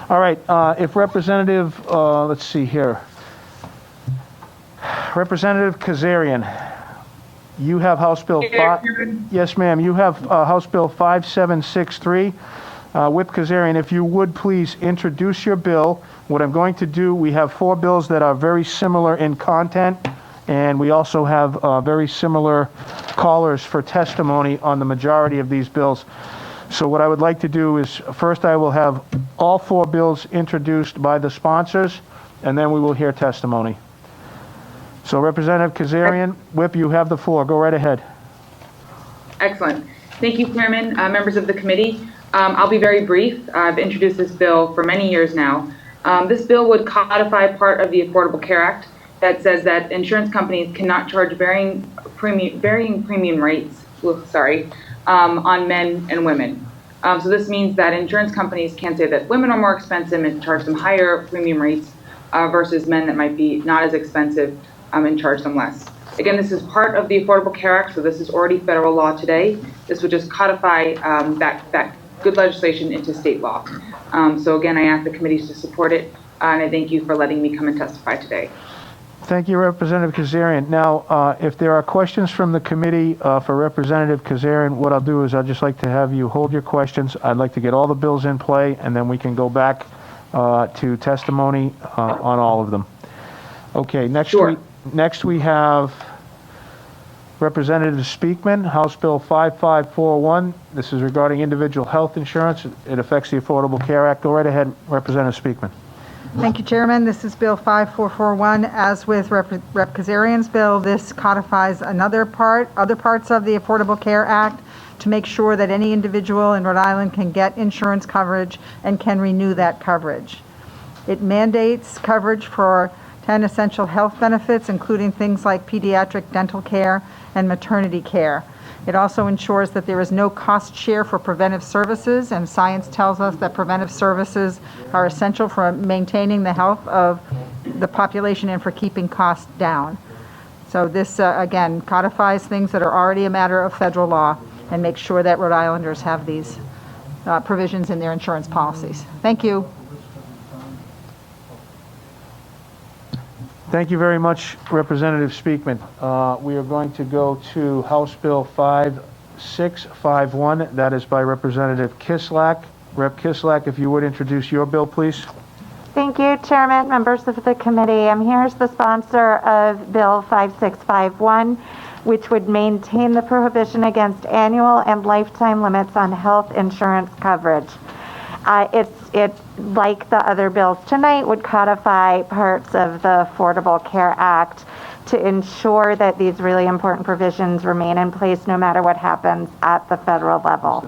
All right, if Representative, let's see here. Representative Kazarian, you have House Bill 5. Yes, ma'am. You have House Bill 5763. Whip Kazarian, if you would please introduce your bill. What I'm going to do, we have 4 bills that are very similar in content, and we also have very similar callers for testimony on the majority of these bills. So what I would like to do is, first I will have all 4 bills introduced by the sponsors, and then we will hear testimony. So Representative Kazarian, Whip, you have the floor. Go right ahead. Excellent. Thank you, Chairman, members of the committee. I'll be very brief. I've introduced this bill for many years now. This bill would codify part of the Affordable Care Act that says that insurance companies cannot charge varying premium rates, on men and women. So this means that insurance companies can't say that women are more expensive and charge them higher premium rates versus men that might be not as expensive and charge them less. Again, this is part of the Affordable Care Act, so this is already federal law today. This would just codify that good legislation into state law. So again, I ask the committees to support it, and I thank you for letting me come and testify today. Thank you, Representative Kazarian. Now, if there are questions from the committee for Representative Kazarian, what I'll do is I'd just like to have you hold your questions. I'd like to get all the bills in play, and then we can go back to testimony on all of them. Okay, next we have Representative Speakman, House Bill 5541. This is regarding individual health insurance. It affects the Affordable Care Act. Go right ahead, Representative Speakman. Thank you, Chairman. This is Bill 5441. As with Rep. Kazarian's bill, this codifies other parts of the Affordable Care Act to make sure that any individual in Rhode Island can get insurance coverage and can renew that coverage. It mandates coverage for 10 essential health benefits, including things like pediatric dental care and maternity care. It also ensures that there is no cost share for preventive services, and science tells us that preventive services are essential for maintaining the health of the population and for keeping costs down. So this, again, codifies things that are already a matter of federal law and makes sure that Rhode Islanders have these provisions in their insurance policies. Thank you. Thank you very much, Representative Speakman. We are going to go to House Bill 5651. That is by Representative Kislak. Rep. Kislak, if you would introduce your bill, please. Thank you, Chairman, members of the committee. I'm here as the sponsor of Bill 5651, which would maintain the prohibition against annual and lifetime limits on health insurance coverage. It, like the other bills tonight, would codify parts of the Affordable Care Act to ensure that these really important provisions remain in place no matter what happens at the federal level.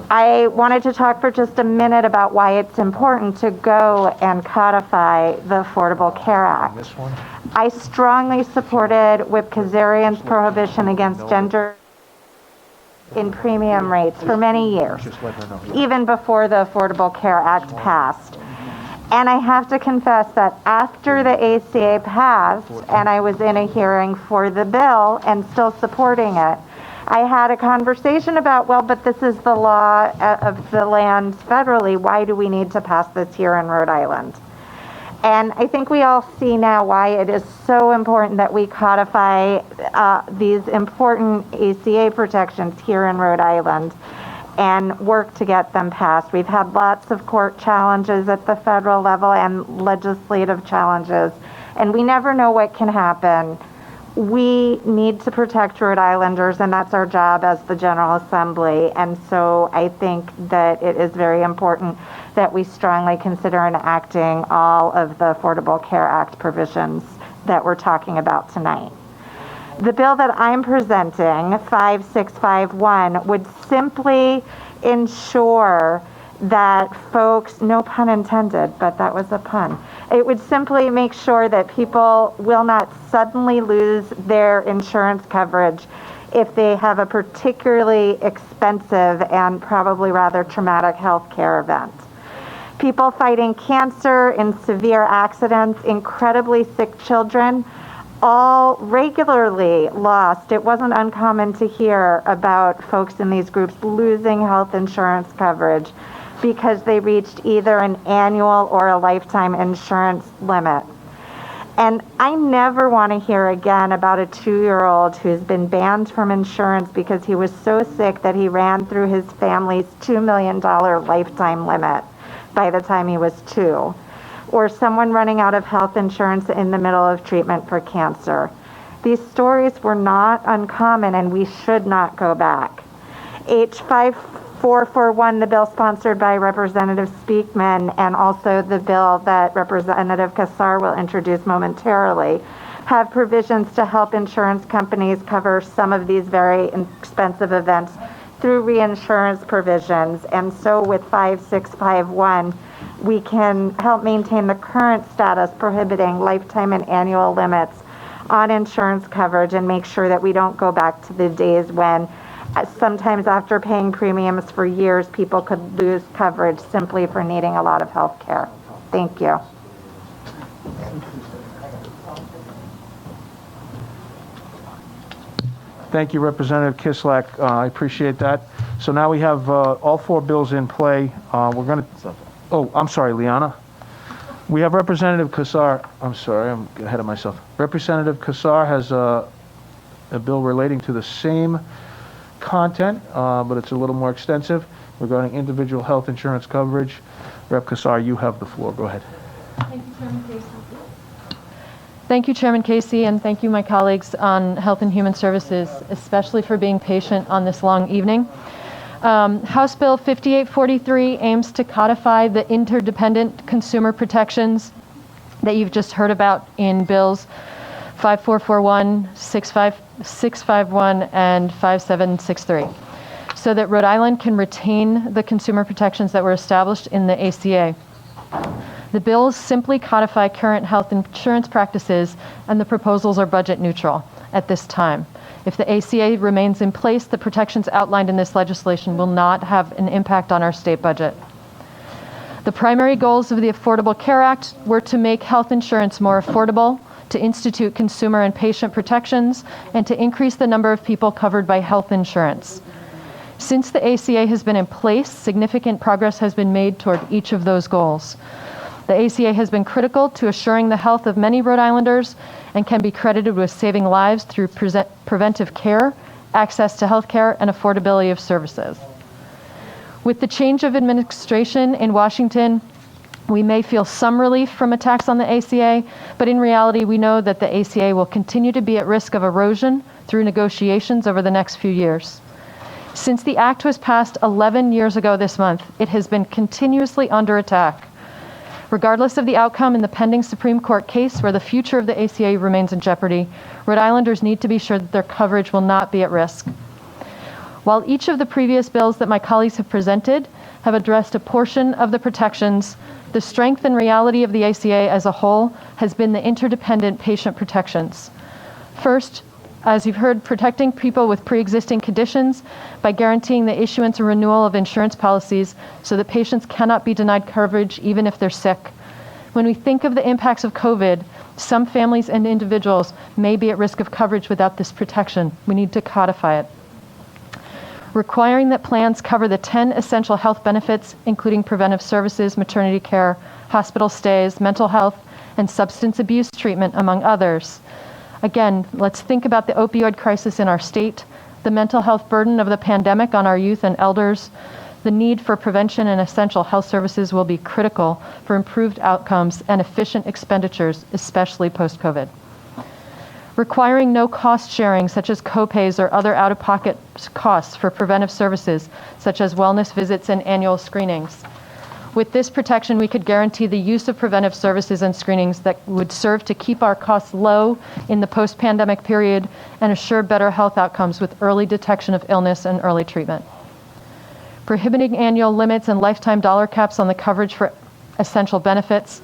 I wanted to talk for just a minute about why it's important to go and codify the Affordable Care Act. I strongly supported Whip Kazarian's prohibition against gender in premium rates for many years, even before the Affordable Care Act passed. And I have to confess that after the ACA passed, and I was in a hearing for the bill and still supporting it, I had a conversation about, well, but this is the law of the land federally. Why do we need to pass this here in Rhode Island? And I think we all see now why it is so important that we codify these important ACA protections here in Rhode Island and work to get them passed. We've had lots of court challenges at the federal level and legislative challenges, and we never know what can happen. We need to protect Rhode Islanders, and that's our job as the General Assembly. And so I think that it is very important that we strongly consider enacting all of the Affordable Care Act provisions that we're talking about tonight. The bill that I'm presenting, 5651, would simply ensure that folks, no pun intended, but that was a pun. It would simply make sure that people will not suddenly lose their insurance coverage if they have a particularly expensive and probably rather traumatic health care event. People fighting cancer in severe accidents, incredibly sick children, all regularly lost. It wasn't uncommon to hear about folks in these groups losing health insurance coverage because they reached either an annual or a lifetime insurance limit. And I never want to hear again about a 2-year-old who's been banned from insurance because he was so sick that he ran through his family's $2 million lifetime limit by the time he was 2. Or someone running out of health insurance in the middle of treatment for cancer. These stories were not uncommon, and we should not go back. H5441, the bill sponsored by Representative Speakman, and also the bill that Representative Kassar will introduce momentarily, have provisions to help insurance companies cover some of these very expensive events through reinsurance provisions. And so with 5651, we can help maintain the current status prohibiting lifetime and annual limits on insurance coverage and make sure that we don't go back to the days when sometimes after paying premiums for years, people could lose coverage simply for needing a lot of health care. Thank you. Thank you, Representative Kislak. I appreciate that. So now we have all 4 bills in play. We're going to... Oh, I'm sorry, Liana. We have Representative Kassar. I'm sorry, I'm ahead of myself. Representative Kassar has a bill relating to the same content, but it's a little more extensive regarding individual health insurance coverage. Rep. Kassar, you have the floor. Go ahead. Thank you, Chairman Casey. Thank you, Chairman Casey, and thank you, my colleagues on Health and Human Services, especially for being patient on this long evening. House Bill 5843 aims to codify the interdependent consumer protections that you've just heard about in bills 5441, 651, and 5763, so that Rhode Island can retain the consumer protections that were established in the ACA. The bills simply codify current health insurance practices, and the proposals are budget neutral at this time. If the ACA remains in place, the protections outlined in this legislation will not have an impact on our state budget. The primary goals of the Affordable Care Act were to make health insurance more affordable, to institute consumer and patient protections, and to increase the number of people covered by health insurance. Since the ACA has been in place, significant progress has been made toward each of those goals. The ACA has been critical to assuring the health of many Rhode Islanders and can be credited with saving lives through preventive care, access to health care, and affordability of services. With the change of administration in Washington, we may feel some relief from attacks on the ACA, but in reality, we know that the ACA will continue to be at risk of erosion through negotiations over the next few years. Since the Act was passed 11 years ago this month, it has been continuously under attack. Regardless of the outcome in the pending Supreme Court case where the future of the ACA remains in jeopardy, Rhode Islanders need to be sure that their coverage will not be at risk. While each of the previous bills that my colleagues have presented have addressed a portion of the protections, the strength and reality of the ACA as a whole has been the interdependent patient protections. First, as you've heard, protecting people with pre-existing conditions by guaranteeing the issuance and renewal of insurance policies so that patients cannot be denied coverage even if they're sick. When we think of the impacts of COVID, some families and individuals may be at risk of coverage without this protection. We need to codify it. Requiring that plans cover the 10 essential health benefits, including preventive services, maternity care, hospital stays, mental health, and substance abuse treatment, among others. Again, let's think about the opioid crisis in our state, the mental health burden of the pandemic on our youth and elders. The need for prevention and essential health services will be critical for improved outcomes and efficient expenditures, especially post-COVID. Requiring no cost sharing, such as copays or other out-of-pocket costs for preventive services, such as wellness visits and annual screenings. With this protection, we could guarantee the use of preventive services and screenings that would serve to keep our costs low in the post-pandemic period and assure better health outcomes with early detection of illness and early treatment. Prohibiting annual limits and lifetime dollar caps on the coverage for essential benefits.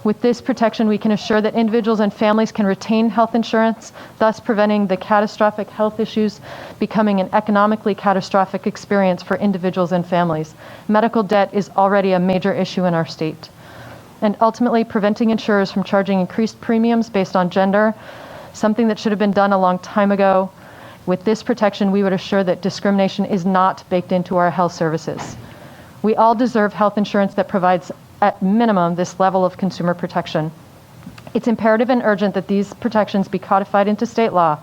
With this protection, we can assure that individuals and families can retain health insurance, thus preventing the catastrophic health issues becoming an economically catastrophic experience for individuals and families. Medical debt is already a major issue in our state. And ultimately, preventing insurers from charging increased premiums based on gender, something that should have been done a long time ago. With this protection, we would assure that discrimination is not baked into our health services. We all deserve health insurance that provides, at minimum, this level of consumer protection. It's imperative and urgent that these protections be codified into state law.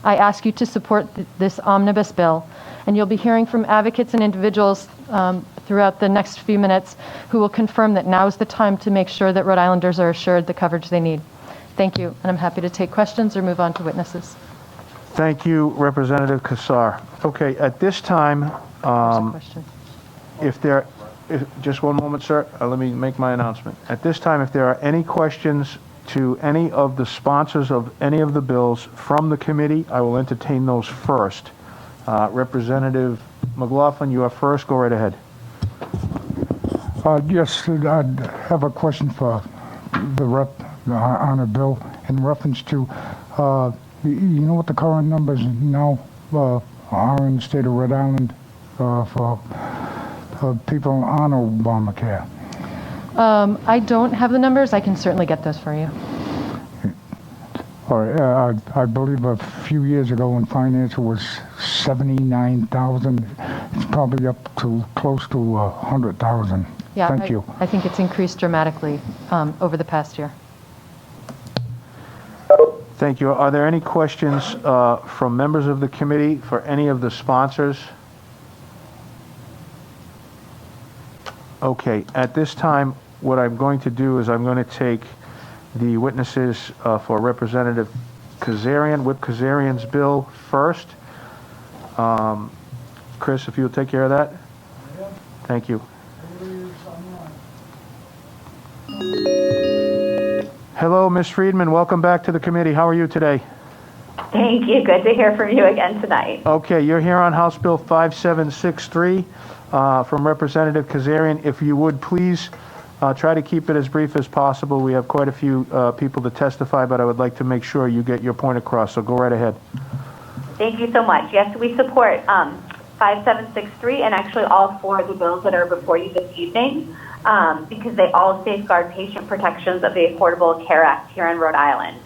I ask you to support this omnibus bill, and you'll be hearing from advocates and individuals throughout the next few minutes who will confirm that now is the time to make sure that Rhode Islanders are assured the coverage they need. Thank you, and I'm happy to take questions or move on to witnesses. Thank you, Representative Kassar. Okay, at this time, There's a question. just one moment, sir. Let me make my announcement. At this time, if there are any questions to any of the sponsors of any of the bills from the committee, I will entertain those first. Representative McLaughlin, you are first. Go right ahead. Yes, I'd have a question for the rep on a bill in reference to, you know what the current numbers now are in the state of Rhode Island for people on Obamacare? I don't have the numbers. I can certainly get those for you. All right, I believe a few years ago when finance was 79,000, it's probably up to close to 100,000. Yeah, Thank you. I think it's increased dramatically over the past year. Thank you. Are there any questions from members of the committee for any of the sponsors? Okay, at this time, what I'm going to do is I'm going to take the witnesses for Representative Kazarian, Whip Kazarian's bill first. Chris, if you'll take care of that. Thank you. Hello, Ms. Friedman. Welcome back to the committee. How are you today? Thank you. Good to hear from you again tonight. Okay, you're here on House Bill 5763 from Representative Kazarian. If you would please try to keep it as brief as possible. We have quite a few people to testify, but I would like to make sure you get your point across, so go right ahead. Thank you so much. Yes, we support 5763 and actually all four of the bills that are before you this evening because they all safeguard patient protections of the Affordable Care Act here in Rhode Island.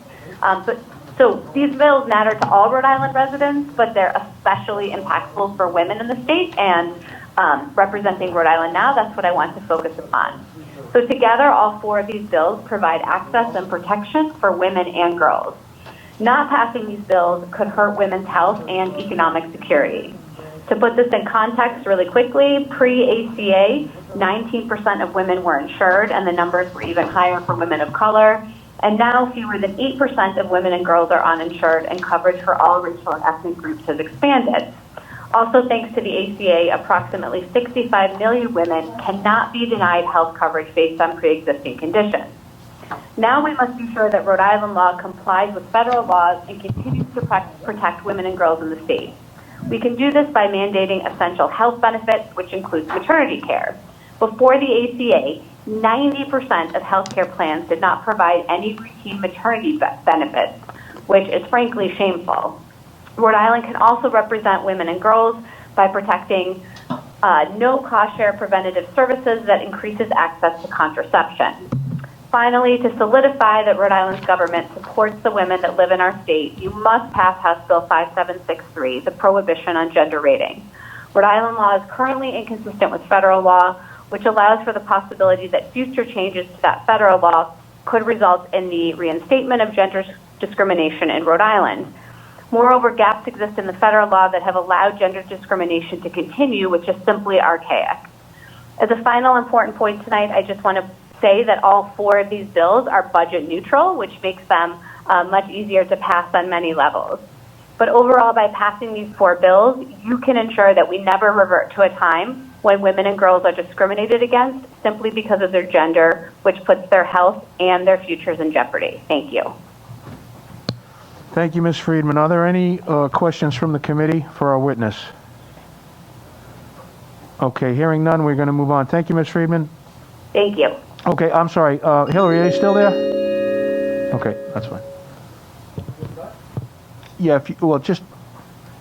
So these bills matter to all Rhode Island residents, but they're especially impactful for women in the state, and representing Rhode Island now, that's what I want to focus upon. So together, all four of these bills provide access and protection for women and girls. Not passing these bills could hurt women's health and economic security. To put this in context really quickly, pre-ACA, 19% of women were insured, and the numbers were even higher for women of color. And now fewer than 8% of women and girls are uninsured, and coverage for all racial and ethnic groups has expanded. Also, thanks to the ACA, approximately 65 million women cannot be denied health coverage based on pre-existing conditions. Now we must ensure that Rhode Island law complies with federal laws and continues to protect women and girls in the state. We can do this by mandating essential health benefits, which includes maternity care. Before the ACA, 90% of healthcare plans did not provide any routine maternity benefits, which is frankly shameful. Rhode Island can also represent women and girls by protecting no-cost share preventative services that increases access to contraception. Finally, to solidify that Rhode Island's government supports the women that live in our state, you must pass House Bill 5763, the prohibition on gender rating. Rhode Island law is currently inconsistent with federal law, which allows for the possibility that future changes to that federal law could result in the reinstatement of gender discrimination in Rhode Island. Moreover, gaps exist in the federal law that have allowed gender discrimination to continue, which is simply archaic. As a final important point tonight, I just want to say that all four of these bills are budget neutral, which makes them much easier to pass on many levels. But overall, by passing these four bills, you can ensure that we never revert to a time when women and girls are discriminated against simply because of their gender, which puts their health and their futures in jeopardy. Thank you. Thank you, Ms. Friedman. Are there any questions from the committee for our witness? Okay, hearing none, we're going to move on. Thank you, Ms. Friedman. Thank you. Okay, I'm sorry. Hillary, are you still there? Okay, that's fine. Yeah,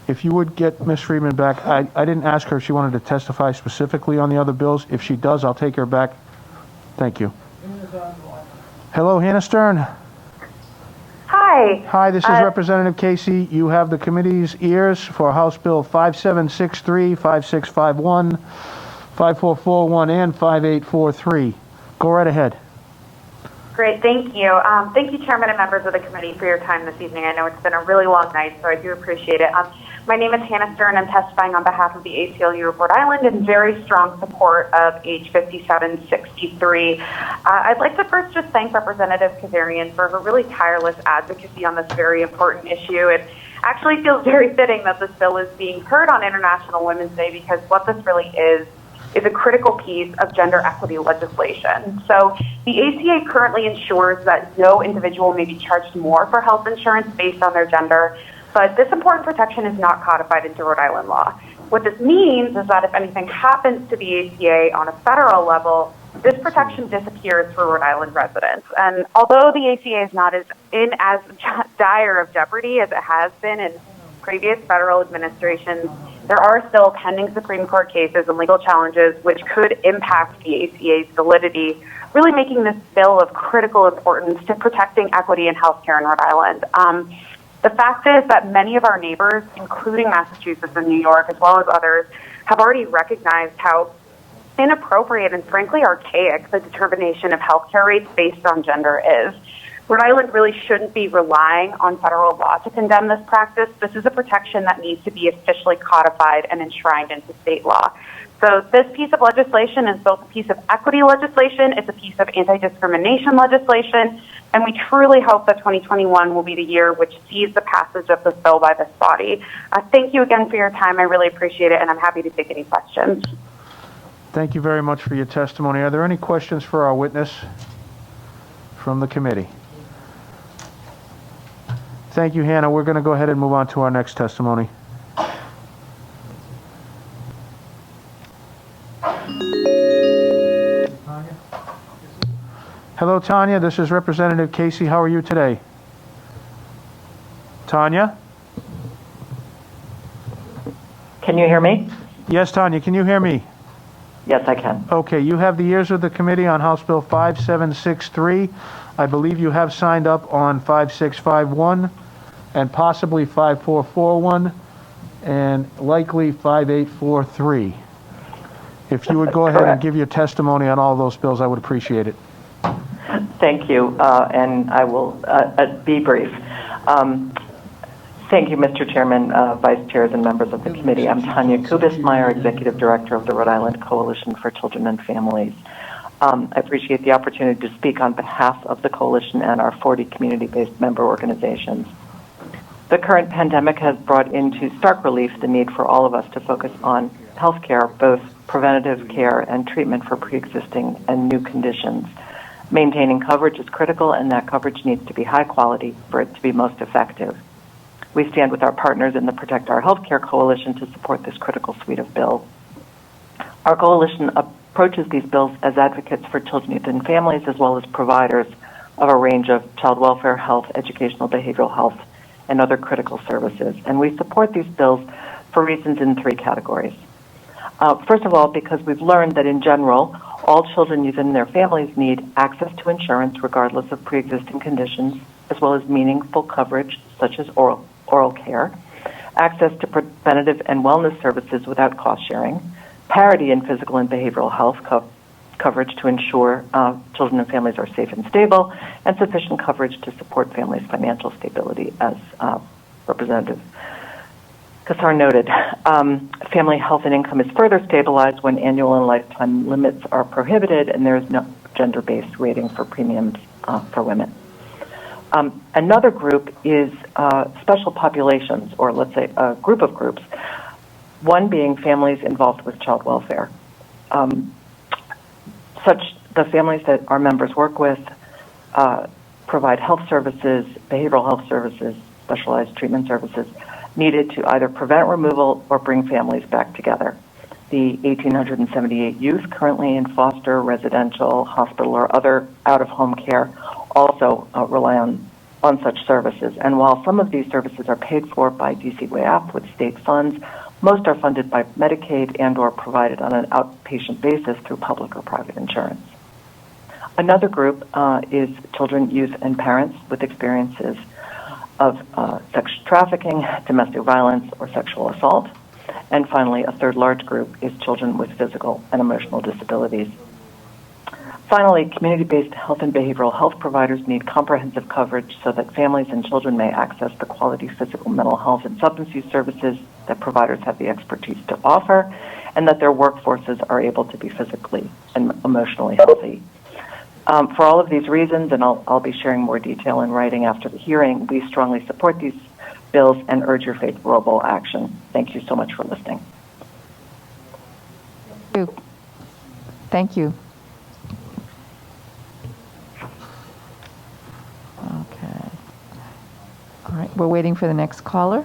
if you would get Ms. Friedman back. I didn't ask her if she wanted to testify specifically on the other bills. If she does, I'll take her back. Thank you. Hello, Hannah Stern. Hi. Hi, this is Representative Casey. You have the committee's ears for House Bill 5763, 5651, 5441 and 5843. Go right ahead. Great, thank you. Thank you, Chairman and members of the committee, for your time this evening. I know it's been a really long night, so I do appreciate it. My name is Hannah Stern. I'm testifying on behalf of the ACLU of Rhode Island in very strong support of H 5763. I'd like to first just thank Representative Kazarian for her really tireless advocacy on this very important issue. It actually feels very fitting that this bill is being heard on International Women's Day, because what this really is a critical piece of gender equity legislation. So the ACA currently ensures that no individual may be charged more for health insurance based on their gender, but this important protection is not codified into Rhode Island law. What this means is that if anything happens to the ACA on a federal level, this protection disappears for Rhode Island residents. And although the ACA is not as dire of jeopardy as it has been in previous federal administrations, there are still pending Supreme Court cases and legal challenges which could impact the ACA's validity, really making this bill of critical importance to protecting equity in healthcare in Rhode Island. The fact is that many of our neighbors, including Massachusetts and New York, as well as others, have already recognized how inappropriate and frankly archaic the determination of healthcare rates based on gender is. Rhode Island really shouldn't be relying on federal law to condemn this practice. This is a protection that needs to be officially codified and enshrined into state law. So this piece of legislation is both a piece of equity legislation, it's a piece of anti-discrimination legislation, and we truly hope that 2021 will be the year which sees the passage of this bill by this body. Thank you again for your time. I really appreciate it, and I'm happy to take any questions. Thank you very much for your testimony. Are there any questions for our witness from the committee? Thank you, Hannah. We're going to go ahead and move on to our next testimony. Hello, Tanya. This is Representative Casey. How are you today? Tanya? Can you hear me? Yes, Tanya. Can you hear me? Yes, I can. Okay. You have the ears of the committee on House Bill 5763. I believe you have signed up on 5651 and possibly 5441 and likely 5843. If you would go ahead and give your testimony on all those bills, I would appreciate it. Thank you, and I will be brief. Thank you, Mr. Chairman, Vice Chairs, and members of the committee. I'm Tanya Kubis, Meyer, Executive Director of the Rhode Island Coalition for Children and Families. I appreciate the opportunity to speak on behalf of the coalition and our 40 community-based member organizations. The current pandemic has brought into stark relief the need for all of us to focus on health care, both preventative care and treatment for pre-existing and new conditions. Maintaining coverage is critical, and that coverage needs to be high quality for it to be most effective. We stand with our partners in the Protect Our Healthcare Coalition to support this critical suite of bills. Our coalition approaches these bills as advocates for children, youth, and families, as well as providers of a range of child welfare, health, educational, behavioral health, and other critical services. And we support these bills for reasons in three categories. First of all, because we've learned that in general, all children, youth, and their families need access to insurance regardless of pre-existing conditions, as well as meaningful coverage such as oral care, access to preventative and wellness services without cost sharing, parity in physical and behavioral health coverage to ensure children and families are safe and stable, and sufficient coverage to support families' financial stability, as Representative Kazarian noted. Family health and income is further stabilized when annual and lifetime limits are prohibited, and there is no gender-based rating for premiums for women. Another group is special populations, or let's say a group of groups, one being families involved with child welfare. Such the families that our members work with provide health services, behavioral health services, specialized treatment services needed to either prevent removal or bring families back together. The 1,878 youth currently in foster, residential, hospital, or other out-of-home care also rely on such services. And while some of these services are paid for by DCWAF with state funds, most are funded by Medicaid and or provided on an outpatient basis through public or private insurance. Another group is children, youth, and parents with experiences of sex trafficking, domestic violence, or sexual assault. And finally, a third large group is children with physical and emotional disabilities. Finally, community-based health and behavioral health providers need comprehensive coverage so that families and children may access the quality physical, mental health, and substance use services that providers have the expertise to offer, and that their workforces are able to be physically and emotionally healthy. For all of these reasons, and I'll be sharing more detail in writing after the hearing, we strongly support these bills and urge your favorable action. Thank you so much for listening. Thank you. Thank you. Okay. All right, we're waiting for the next caller.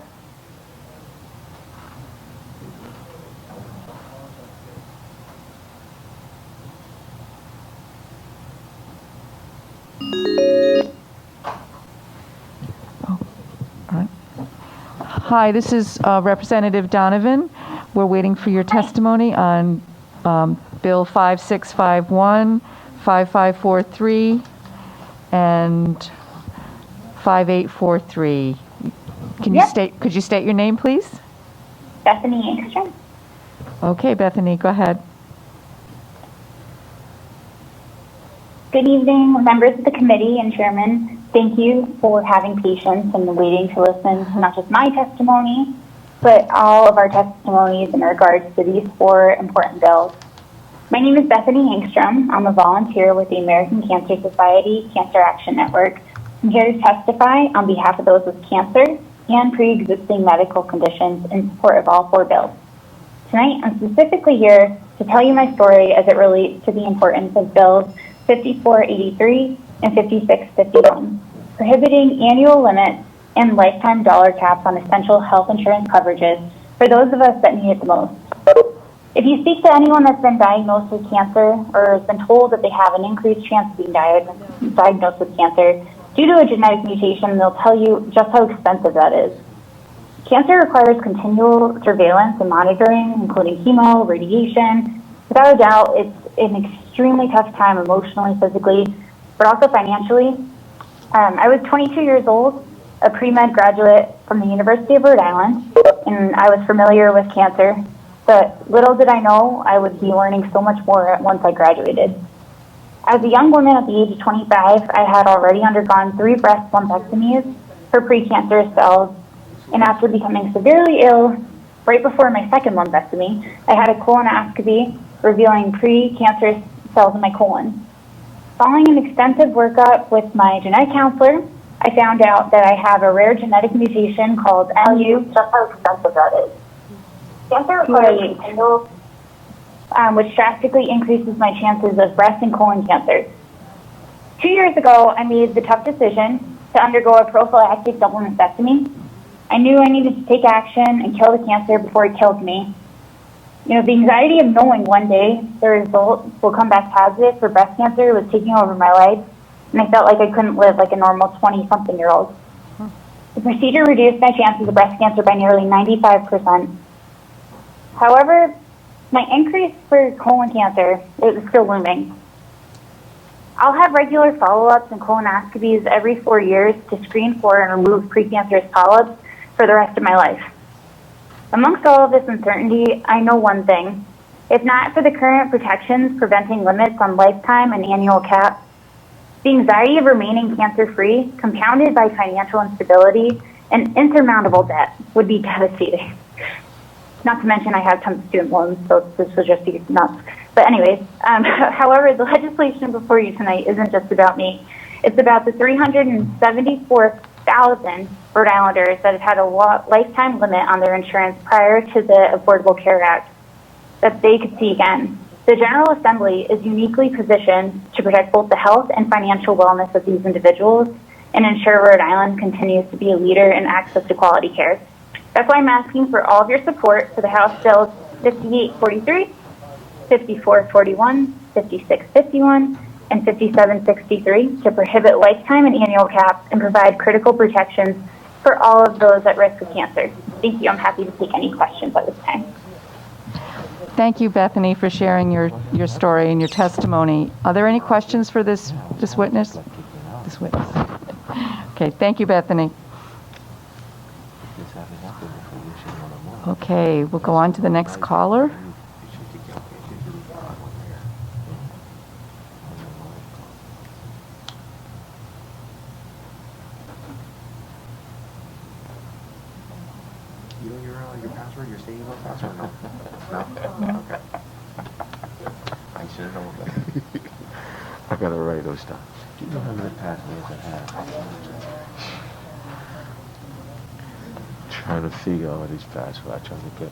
Hi, this is Representative Donovan. We're waiting for your testimony on Bill 5651, 5543, and 5843. Could you state your name, please? Bethany Engstrom. Okay, Bethany, go ahead. Good evening, members of the committee and chairman. Thank you for having patience and waiting to listen to not just my testimony, but all of our testimonies in regards to these 4 important bills. My name is Bethany Engstrom. I'm a volunteer with the American Cancer Society Cancer Action Network. I'm here to testify on behalf of those with cancer and pre-existing medical conditions in support of all 4 bills. Tonight, I'm specifically here to tell you my story as it relates to the importance of bills 5483 and 5651, prohibiting annual limits and lifetime dollar caps on essential health insurance coverages for those of us that need it the most. If you speak to anyone that's been diagnosed with cancer or has been told that they have an increased chance of being diagnosed with cancer due to a genetic mutation, they'll tell you just how expensive that is. Cancer requires continual surveillance and monitoring, including chemo, radiation. Without a doubt, it's an extremely tough time emotionally, physically, but also financially. I was 22 years old, a pre-med graduate from the University of Rhode Island, and I was familiar with cancer, but little did I know I would be learning so much more once I graduated. As a young woman at the age of 25, I had already undergone 3 breast lumpectomies for precancerous cells, and after becoming severely ill, right before my second lumpectomy, I had a colonoscopy revealing precancerous cells in my colon. Following an extensive workup with my genetic counselor, I found out that I have a rare genetic mutation called MU, just how expensive that is. Cancer requires which drastically increases my chances of breast and colon cancer. 2 years ago, I made the tough decision to undergo a prophylactic double mastectomy. I knew I needed to take action and kill the cancer before it killed me. You know, the anxiety of knowing one day the results will come back positive for breast cancer was taking over my life, and I felt like I couldn't live like a normal 20-something-year-old. The procedure reduced my chances of breast cancer by nearly 95%. However, my increase for colon cancer is still looming. I'll have regular follow-ups and colonoscopies every 4 years to screen for and remove precancerous polyps for the rest of my life. Amongst all of this uncertainty, I know one thing. If not for the current protections preventing limits on lifetime and annual caps, the anxiety of remaining cancer-free, compounded by financial instability and insurmountable debt, would be devastating. Not to mention I have tons of student loans, so this would just be nuts. But anyways, however, the legislation before you tonight isn't just about me. It's about the 374,000 Rhode Islanders that have had a lifetime limit on their insurance prior to the Affordable Care Act that they could see again. The General Assembly is uniquely positioned to protect both the health and financial wellness of these individuals and ensure Rhode Island continues to be a leader in access to quality care. That's why I'm asking for all of your support for the House Bills 5843, 5441, 5651, and 5763 to prohibit lifetime and annual caps and provide critical protections for all of those at risk of cancer. Thank you. I'm happy to take any questions at this time. Thank you, Bethany, for sharing your story and your testimony. Are there any questions for this witness? This witness. Okay, thank you, Bethany. Okay, we'll go on to the next caller. You know your password, your saving password? No? No? Okay. I should have known that. I gotta write those down. Do you know how many passwords I have? Trying to figure all these passwords, trying to get.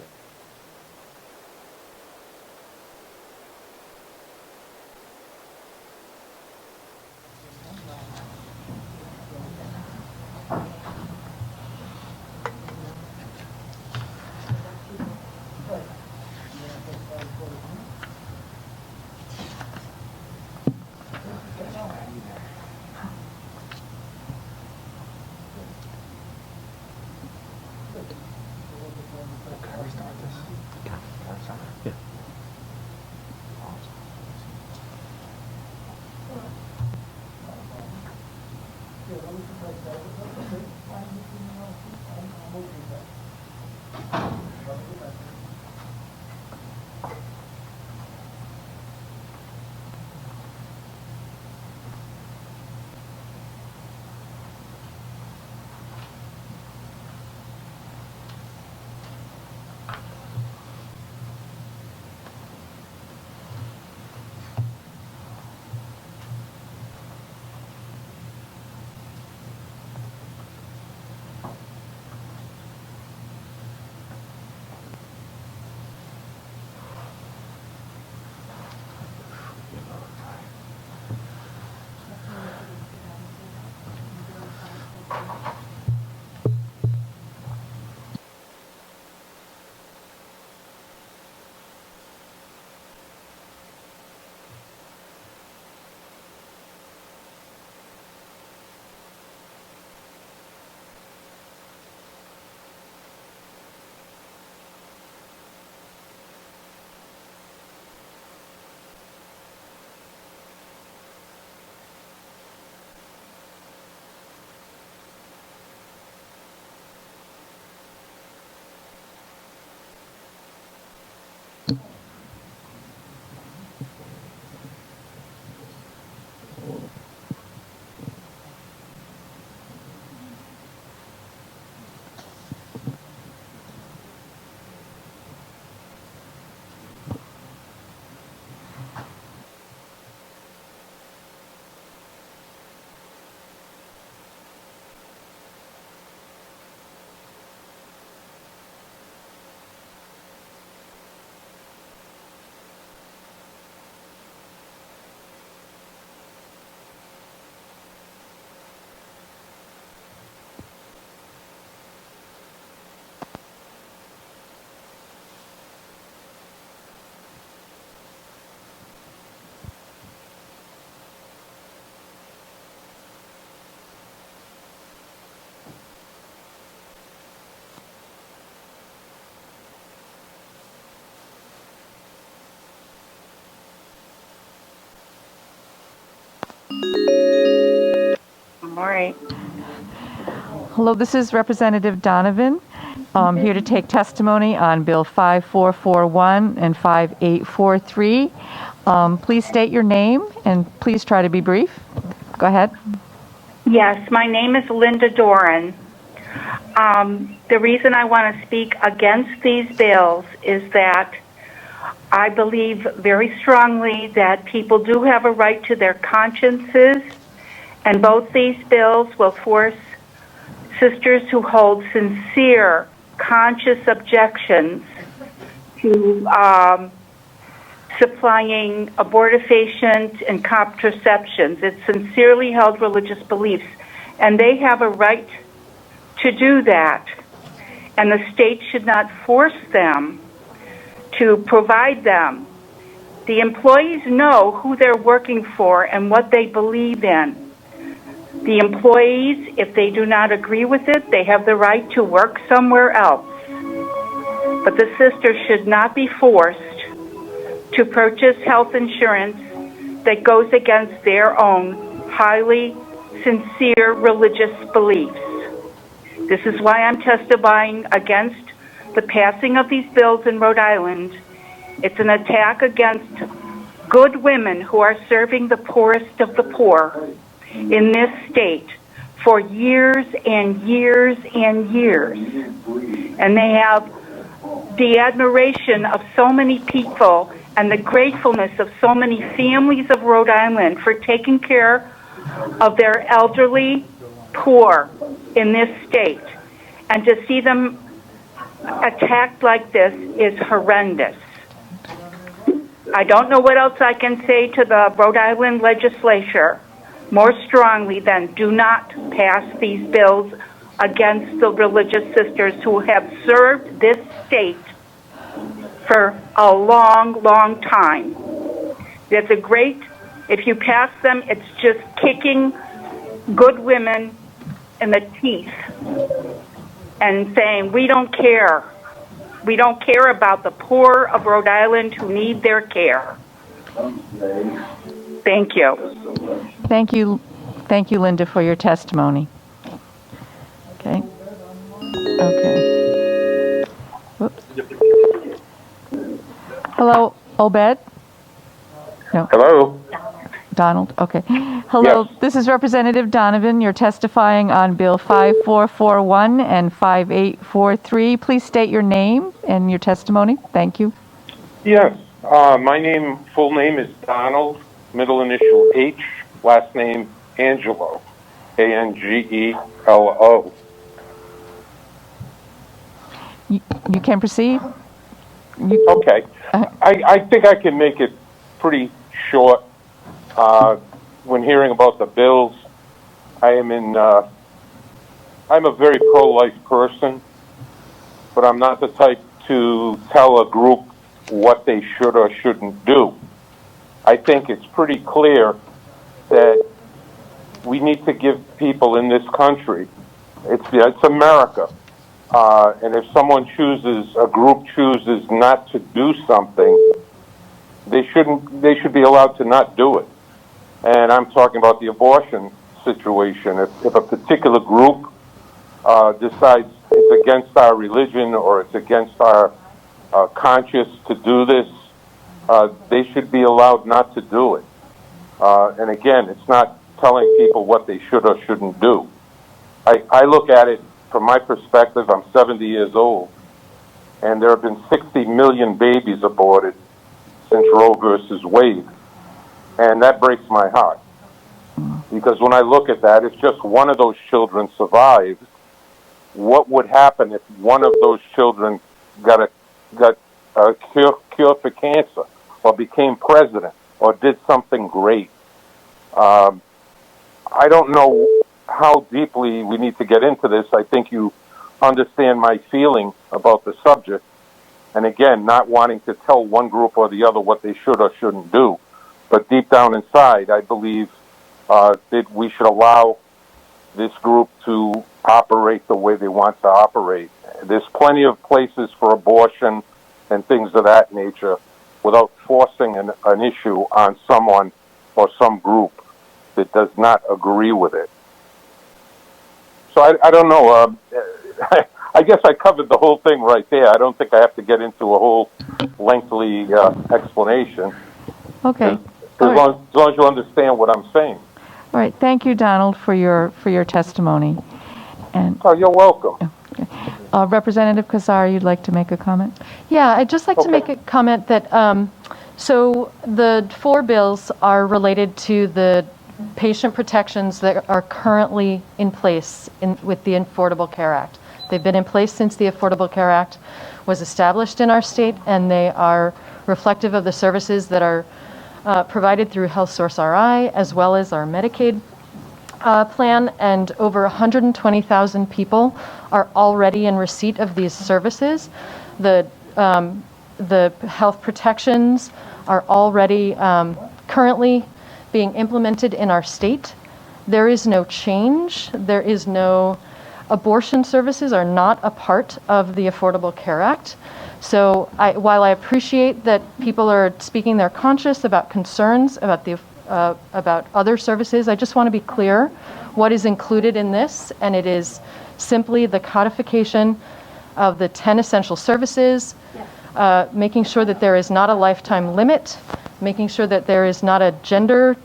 All right. Hello, this is Representative Donovan, here to take testimony on Bill 5441 and 5843. Please state your name and please try to be brief. Go ahead. Yes, my name is Linda Doran. The reason I want to speak against these bills is that I believe very strongly that people do have a right to their consciences, and both these bills will force sisters who hold sincere, conscious objections to supplying abortifacient and contraceptions. It's sincerely held religious beliefs, and they have a right to do that. And the state should not force them to provide them. The employees know who they're working for and what they believe in. The employees, if they do not agree with it, they have the right to work somewhere else. But the sisters should not be forced to purchase health insurance that goes against their own highly sincere religious beliefs. This is why I'm testifying against the passing of these bills in Rhode Island, it's an attack against good women who are serving the poorest of the poor in this state for years and years and years. And they have the admiration of so many people and the gratefulness of so many families of Rhode Island for taking care of their elderly poor in this state. And to see them attacked like this is horrendous. I don't know what else I can say to the Rhode Island legislature more strongly than do not pass these bills against the religious sisters who have served this state for a long, long time. It's a great, if you pass them, it's just kicking good women in the teeth and saying, we don't care. We don't care about the poor of Rhode Island who need their care. Thank you. Thank you. Thank you, Linda, for your testimony. Okay. Okay. Whoops. Hello, Obed? No. Hello. Donald? Okay. Hello, Yes. This is Representative Donovan. You're testifying on Bill 5441 and 5843. Please state your name and your testimony. Thank you. Yes. My full name is Donald, middle initial H, last name Angelo, Angelo. You can proceed. Okay. I think I can make it pretty short. When hearing about the bills, I'm a very pro-life person, but I'm not the type to tell a group what they should or shouldn't do. I think it's pretty clear that we need to give people in this country, it's America, and if a group chooses not to do something, they should be allowed to not do it. And I'm talking about the abortion situation. If a particular group decides it's against our religion or it's against our conscience to do this, they should be allowed not to do it. And again, it's not telling people what they should or shouldn't do. I look at it from my perspective. I'm 70 years old, and there have been 60 million babies aborted since Roe versus Wade. And that breaks my heart. Because when I look at that, if just one of those children survived, what would happen if one of those children got a cure for cancer, or became president, or did something great? I don't know how deeply we need to get into this. I think you understand my feeling about the subject. And again, not wanting to tell one group or the other what they should or shouldn't do. But deep down inside, I believe that we should allow this group to operate the way they want to operate. There's plenty of places for abortion and things of that nature without forcing an issue on someone or some group that does not agree with it. So I don't know. I guess I covered the whole thing right there. I don't think I have to get into a whole lengthy explanation. Okay. As long as you understand what I'm saying. All right. Thank you, Donald, for your testimony. And you're welcome. Okay. Representative Kazarian, you'd like to make a comment? Yeah, I'd just like to make a comment that so the 4 bills are related to the patient protections that are currently in place with the Affordable Care Act. They've been in place since the Affordable Care Act was established in our state, and they are reflective of the services that are provided through HealthSource RI, as well as our Medicaid plan, and over 120,000 people are already in receipt of these services. The health protections are already currently being implemented in our state. There is no change. There is no abortion services are not a part of the Affordable Care Act. So while I appreciate that people are speaking their conscience about concerns about other services, I just want to be clear what is included in this, and it is simply the codification of the 10 essential services, making sure that there is not a lifetime limit, making sure that there is not a gender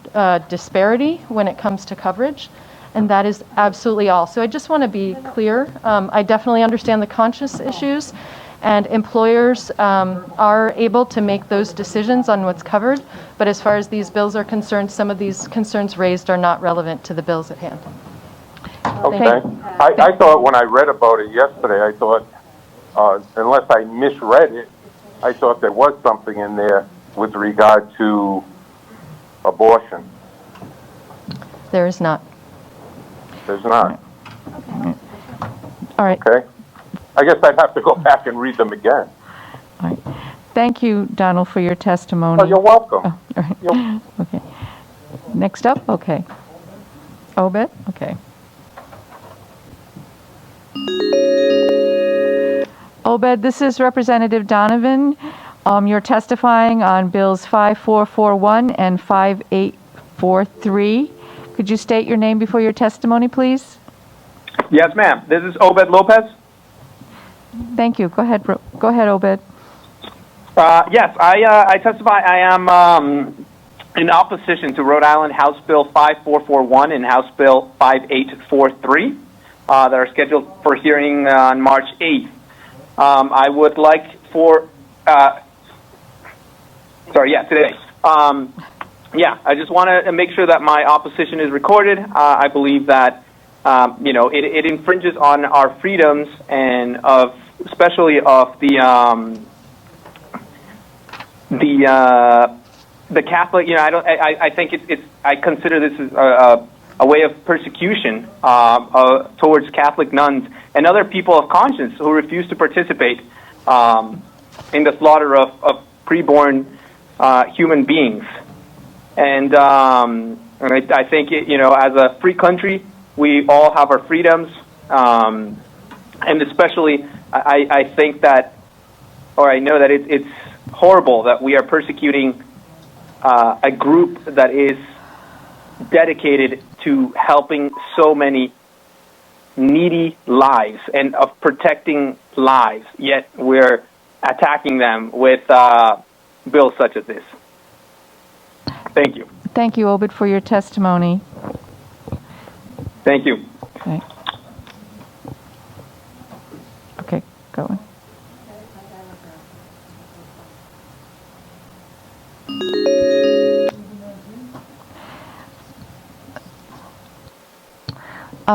disparity when it comes to coverage, and that is absolutely all. So I just want to be clear. I definitely understand the conscious issues, and employers are able to make those decisions on what's covered, but as far as these bills are concerned, some of these concerns raised are not relevant to the bills at hand. Okay. I thought when I read about it yesterday, I thought, unless I misread it, I thought there was something in there with regard to abortion. There is not. There's not. All right. Okay. I guess I'd have to go back and read them again. All right. Thank you, Donald, for your testimony. Oh, you're welcome. Oh, all right. Okay. Next up, okay. Obed, okay. Obed, this is Representative Donovan. You're testifying on Bills 5441 and 5843. Could you state your name before your testimony, please? Yes, ma'am. This is Obed Lopez. Thank you. Go ahead, Obed. Yes, I testify. I am in opposition to Rhode Island House Bill 5441 and House Bill 5843 that are scheduled for hearing on March 8th. I would like for, today. I just want to make sure that my opposition is recorded. I believe that, it infringes on our freedoms and especially of the Catholic. I think I consider this as a way of persecution towards Catholic nuns and other people of conscience who refuse to participate in the slaughter of preborn human beings. And I think, as a free country, we all have our freedoms. And especially, I think that, or I know that it's horrible that we are persecuting a group that is dedicated to helping so many needy lives and of protecting lives, yet we're attacking them with bills such as this. Thank you. Thank you, Obed, for your testimony. Thank you. Okay. Okay, go on.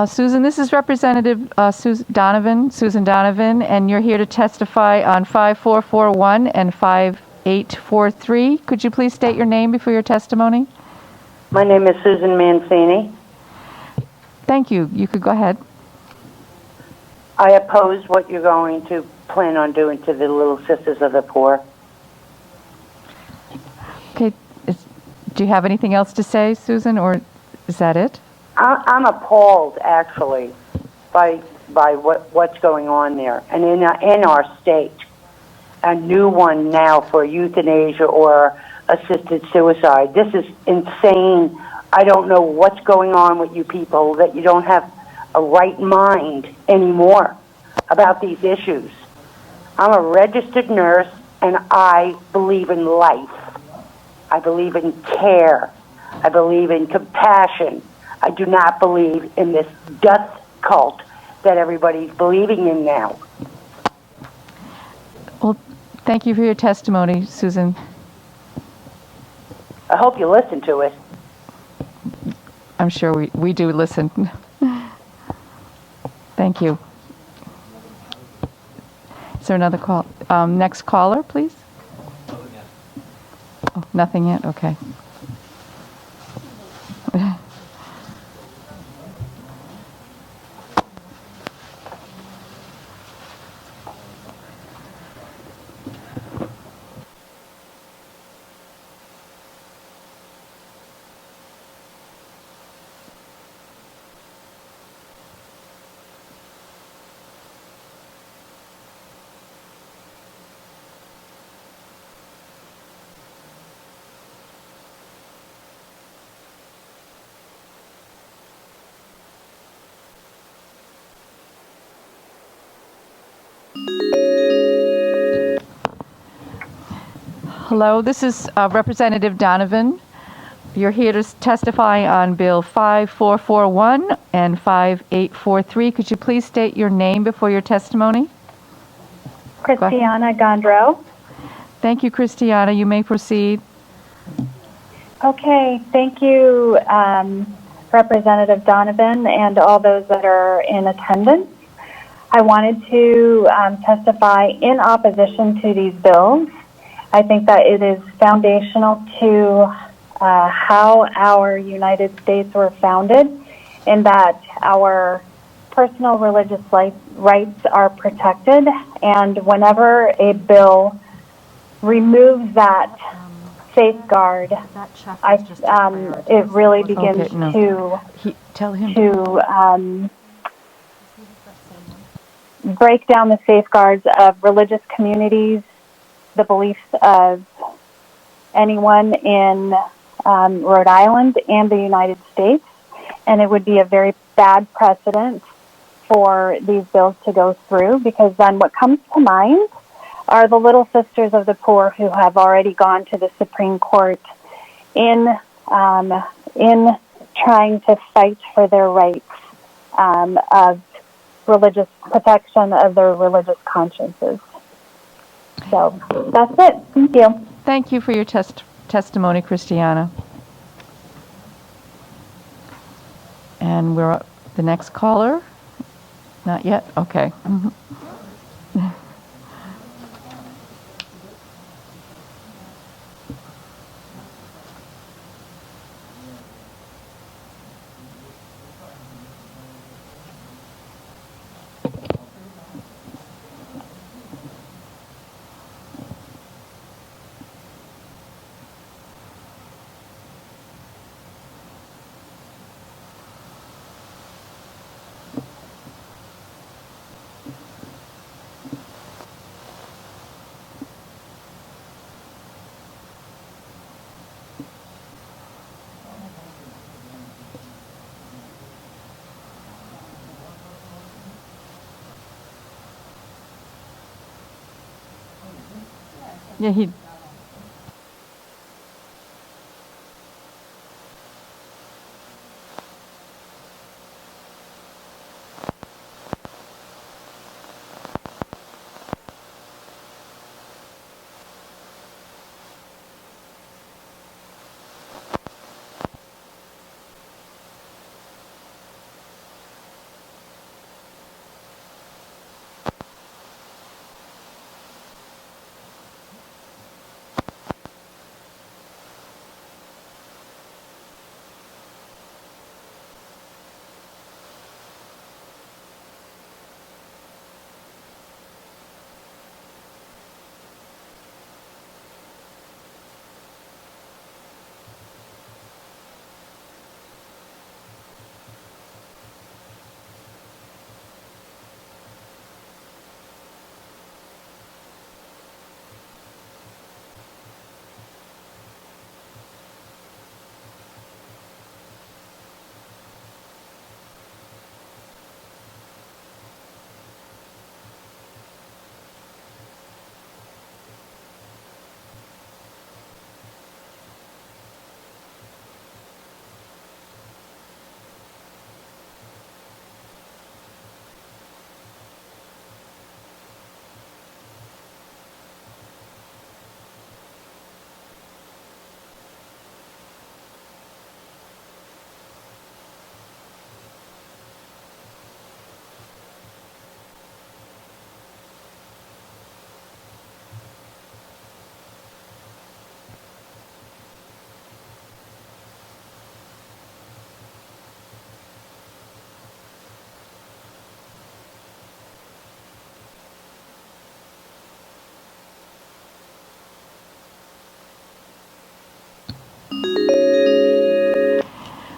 Susan, this is Representative Susan Donovan, and you're here to testify on 5441 and 5843. Could you please state your name before your testimony? My name is Susan Mancini. Thank you. You could go ahead. I oppose what you're going to plan on doing to the Little Sisters of the Poor. Okay. Do you have anything else to say, Susan, or is that it? I'm appalled, actually, by what's going on there. And in our state, a new one now for euthanasia or assisted suicide. This is insane. I don't know what's going on with you people, that you don't have a right mind anymore about these issues. I'm a registered nurse, and I believe in life. I believe in care. I believe in compassion. I do not believe in this death cult that everybody's believing in now. Well, thank you for your testimony, Susan. I hope you listen to it. I'm sure we do listen. Thank you. Is there another call? Next caller, please. Oh, nothing yet? Okay. Hello, this is Representative Donovan. You're here to testify on Bill 5441 and 5843. Could you please state your name before your testimony? Christiana Gondreau. Thank you, Christiana. You may proceed. Okay, thank you, Representative Donovan and all those that are in attendance. I wanted to testify in opposition to these bills. I think that it is foundational to how our United States were founded, in that our personal religious rights are protected, and whenever a bill removes that safeguard, it really begins to break down the safeguards of religious communities, the beliefs of anyone in Rhode Island and the United States, and it would be a very bad precedent for these bills to go through, because then what comes to mind are the Little Sisters of the Poor who have already gone to the Supreme Court in trying to fight for their rights of religious protection of their religious consciences. So that's it. Thank you. Thank you for your testimony, Christiana. And we're the next caller. Not yet? Okay. Yeah, he.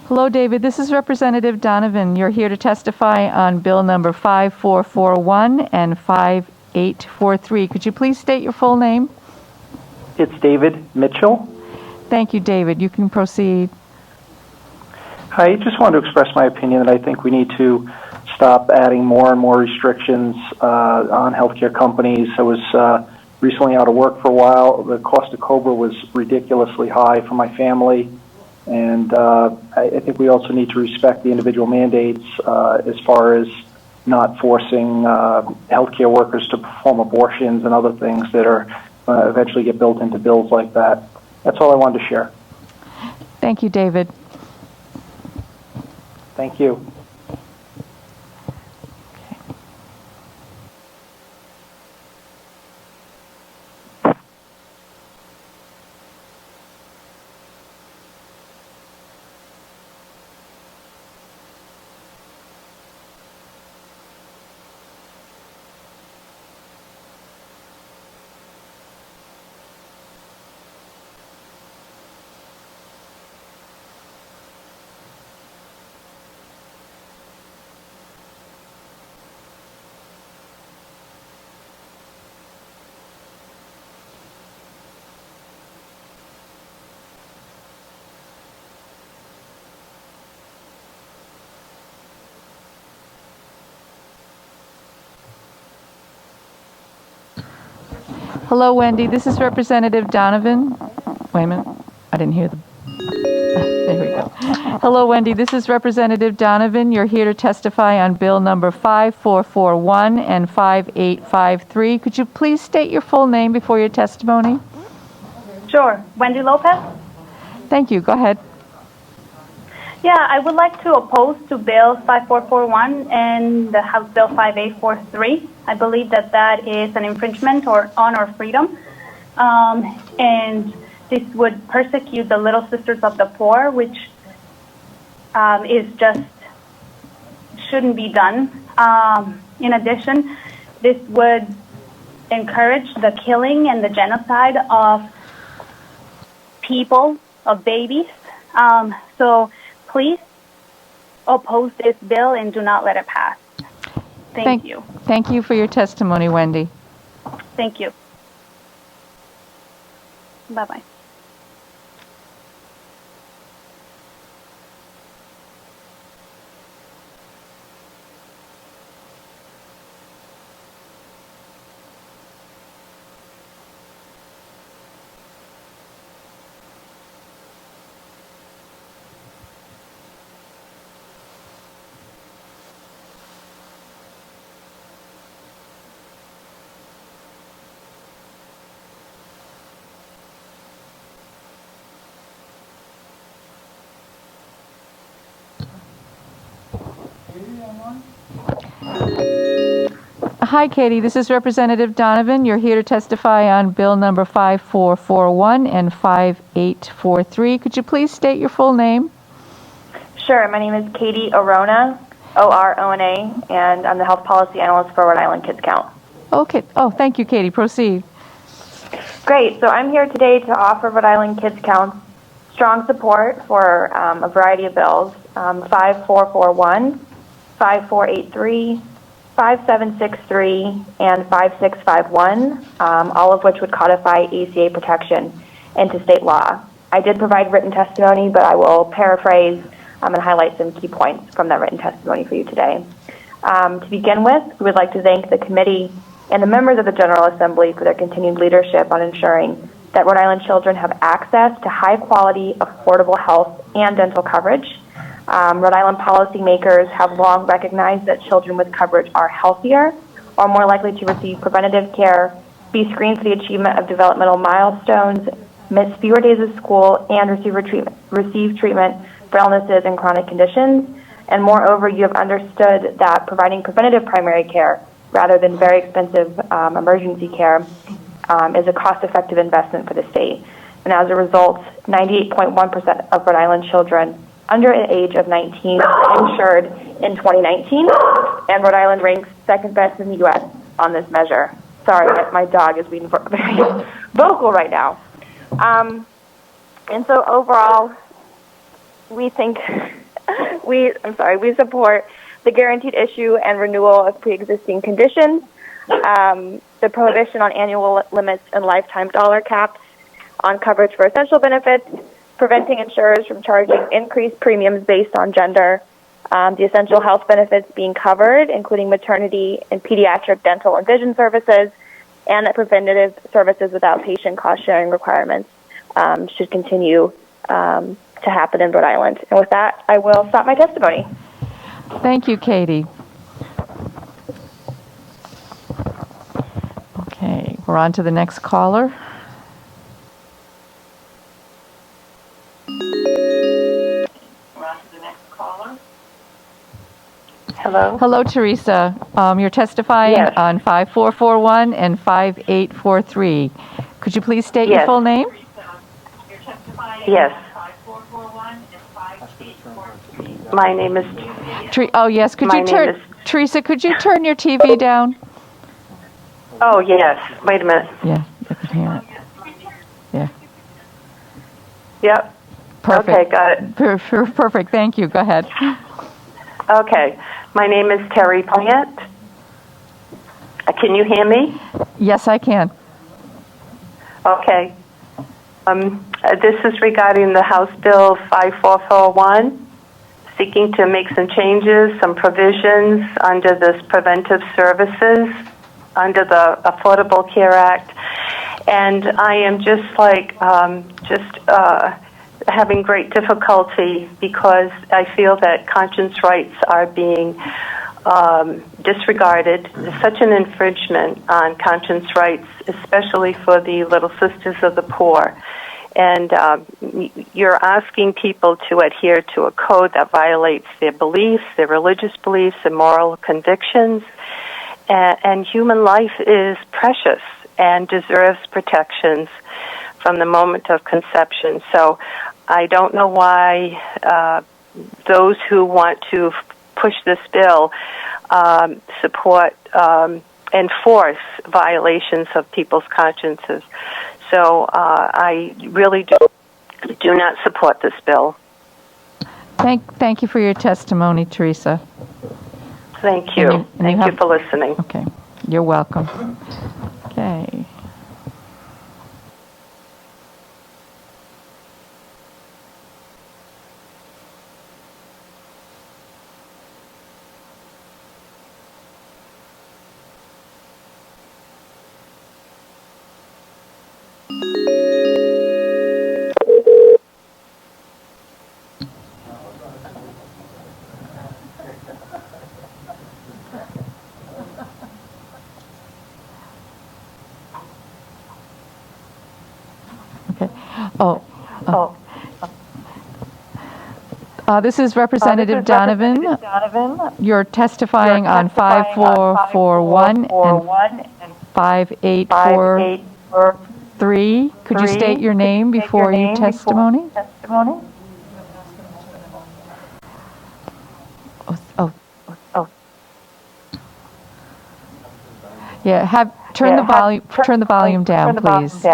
Hello, David. This is Representative Donovan. You're here to testify on Bill number 5441 and 5843. Could you please state your full name? It's David Mitchell. Thank you, David. You can proceed. I just wanted to express my opinion that I think we need to stop adding more and more restrictions on healthcare companies. I was recently out of work for a while. The cost of COBRA was ridiculously high for my family. And I think we also need to respect the individual mandates as far as not forcing healthcare workers to perform abortions and other things that are eventually get built into bills like that. That's all I wanted to share. Thank you, David. Thank you. Hello, Wendy. This is Representative Donovan. Wait a minute. I didn't hear the... There we go. Hello, Wendy. This is Representative Donovan. You're here to testify on Bill number 5441 and 5853. Could you please state your full name before your testimony? Sure. Wendy Lopez? Thank you. Go ahead. Yeah, I would like to oppose to Bill 5441 and the House Bill 5843. I believe that that is an infringement on our freedom. And this would persecute the Little Sisters of the Poor, which is just shouldn't be done. In addition, this would encourage the killing and the genocide of people, of babies. So please oppose this bill and do not let it pass. Thank you. Thank you for your testimony, Wendy. Thank you. Bye-bye. Hi, Katie. This is Representative Donovan. You're here to testify on Bill number 5441 and 5843. Could you please state your full name? Sure. My name is Katie Orona, O-R-O-N-A, and I'm the Health Policy Analyst for Rhode Island Kids Count. Okay. Oh, thank you, Katie. Proceed. Great. So I'm here today to offer Rhode Island Kids Count strong support for a variety of bills, 5441, 5483, 5763, and 5651, all of which would codify ACA protection into state law. I did provide written testimony, but I will paraphrase and highlight some key points from that written testimony for you today. To begin with, we would like to thank the committee and the members of the General Assembly for their continued leadership on ensuring that Rhode Island children have access to high-quality, affordable health and dental coverage. Rhode Island policymakers have long recognized that children with coverage are healthier, are more likely to receive preventative care, be screened for the achievement of developmental milestones, miss fewer days of school, and receive treatment for illnesses and chronic conditions. And moreover, you have understood that providing preventative primary care rather than very expensive emergency care is a cost-effective investment for the state. And as a result, 98.1% of Rhode Island children under the age of 19 were insured in 2019, and Rhode Island ranks second best in the U.S. on this measure. Sorry, my dog is being very vocal right now. And so overall, we think we support the guaranteed issue and renewal of pre-existing conditions, the prohibition on annual limits and lifetime dollar caps on coverage for essential benefits, preventing insurers from charging increased premiums based on gender, the essential health benefits being covered, including maternity and pediatric dental and vision services, and that preventative services without patient cost-sharing requirements should continue to happen in Rhode Island. And with that, I will stop my testimony. Thank you, Katie. Okay, we're on to the next caller. Hello? Hello, Teresa. You're testifying Yes. on 5441 and 5843. Could you please state your Yes. full name? Yes. My name is... Oh, yes. Could My you name turn... is- Teresa, could you turn your TV down? Oh, yes. Wait a minute. Yeah, I can hear it. Yeah. Yep. Perfect. Okay, got it. Perfect. Thank you. Go ahead. Okay. My name is Terry Plant. Can you hear me? Yes, I can. Okay. This is regarding the House Bill 5441, seeking to make some changes, some provisions under this preventive services, under the Affordable Care Act. And I am just having great difficulty because I feel that conscience rights are being disregarded. There's such an infringement on conscience rights, especially for the Little Sisters of the Poor. And you're asking people to adhere to a code that violates their beliefs, their religious beliefs, and moral convictions. And human life is precious and deserves protections from the moment of conception. So I don't know why those who want to push this bill support enforce violations of people's consciences. So I really do not support this bill. Thank you for your testimony, Teresa. Thank you. Thank you for listening. Okay. You're welcome. Okay. Okay. This is Representative Donovan. You're testifying on 5441 and 5843. Could you state your name before your testimony? Yeah, turn the volume down, please.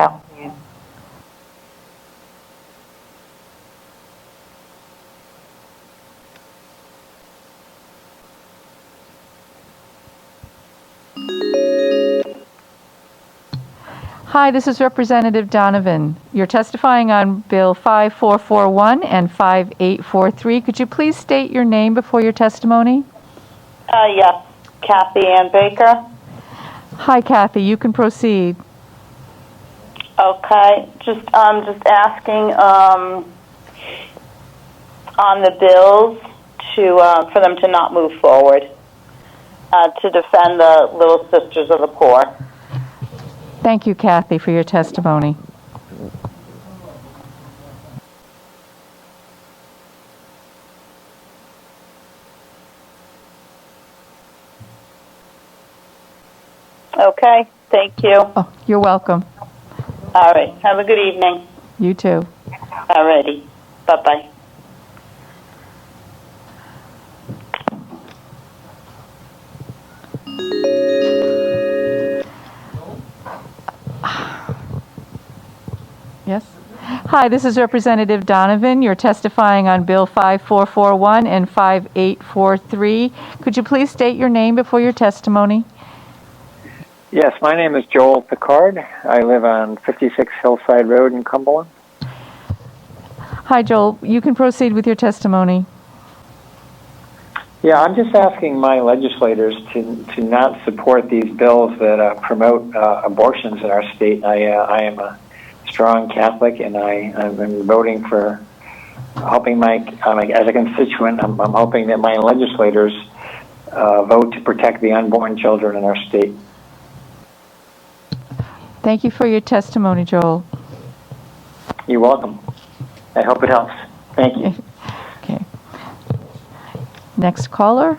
Hi, this is Representative Donovan. You're testifying on Bill 5441 and 5843. Could you please state your name before your testimony? Yes, Kathy Ann Baker. Hi, Kathy. You can proceed. Okay, just asking on the bills for them to not move forward to defend the Little Sisters of the Poor. Thank you, Kathy, for your testimony. Okay, thank you. Oh, you're welcome. All right, have a good evening. You too. All righty, bye-bye. Yes? Hi, this is Representative Donovan. You're testifying on Bill 5441 and 5843. Could you please state your name before your testimony? Yes, my name is Joel Picard. I live on 56 Hillside Road in Cumberland. Hi, Joel. You can proceed with your testimony. Yeah, I'm just asking my legislators to not support these bills that promote abortions in our state. I am a strong Catholic, and I've been voting for helping as a constituent. I'm hoping that my legislators vote to protect the unborn children in our state. Thank you for your testimony, Joel. You're welcome. I hope it helps. Thank you. Okay. Next caller.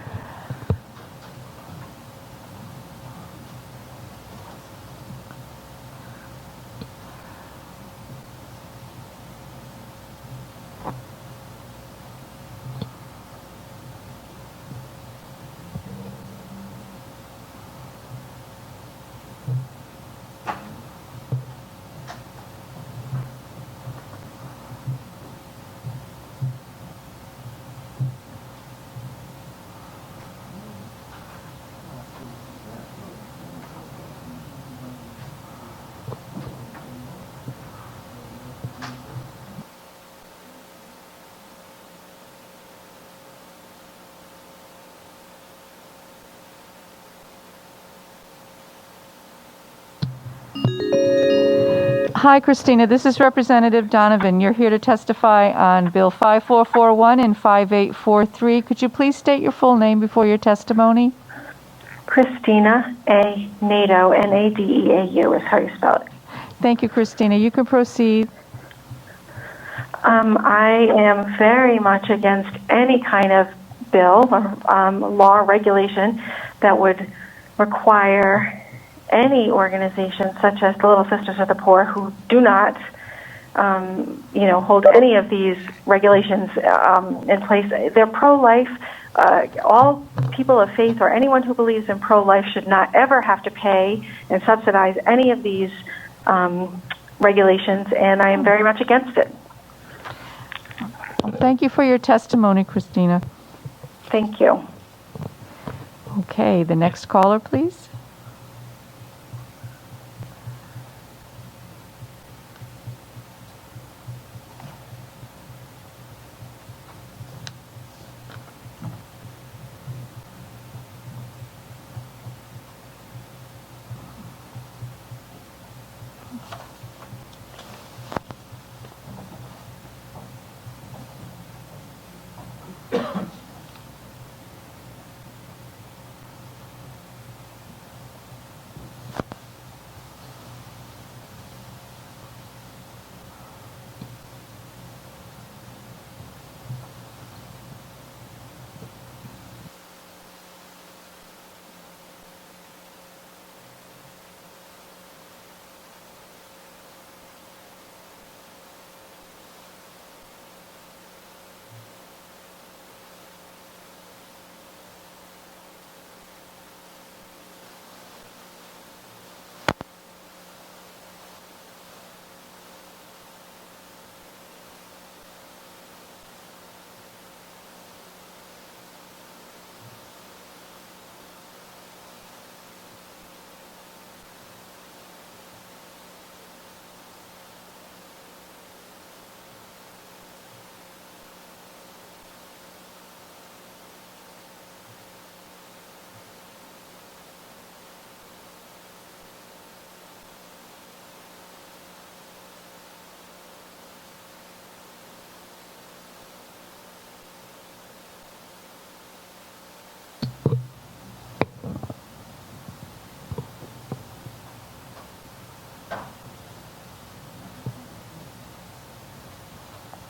Hi, Christina. This is Representative Donovan. You're here to testify on Bill 5441 and 5843. Could you please state your full name before your testimony? Christina A. Nadeau, Nadeau is how you spell it. Thank you, Christina. You can proceed. I am very much against any kind of bill or law or regulation that would require any organization such as the Little Sisters of the Poor, who do not, hold any of these regulations in place. They're pro-life. All people of faith or anyone who believes in pro-life should not ever have to pay and subsidize any of these regulations, and I am very much against it. Thank you for your testimony, Christina. Thank you. Okay, the next caller, please.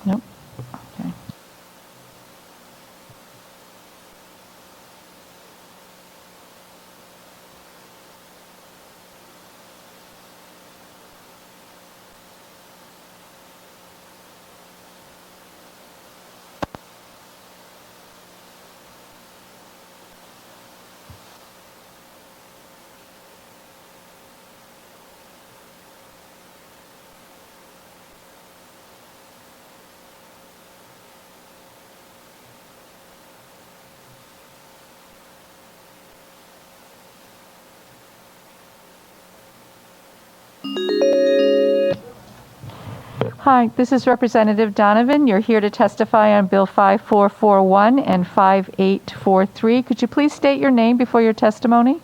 Nope. Okay. Hi, this is Representative Donovan. You're here to testify on Bill 5441 and 5843. Could you please state your name before your testimony?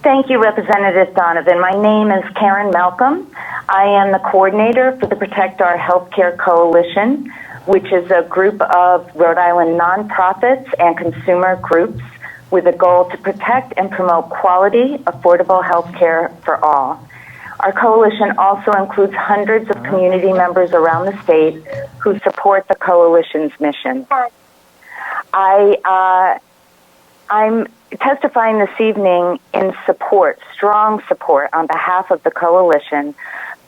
Thank you, Representative Donovan. My name is Karen Malcolm. I am the coordinator for the Protect Our Healthcare Coalition, which is a group of Rhode Island nonprofits and consumer groups with a goal to protect and promote quality, affordable health care for all. Our coalition also includes hundreds of community members around the state who support the coalition's mission. I'm testifying this evening in support, strong support, on behalf of the coalition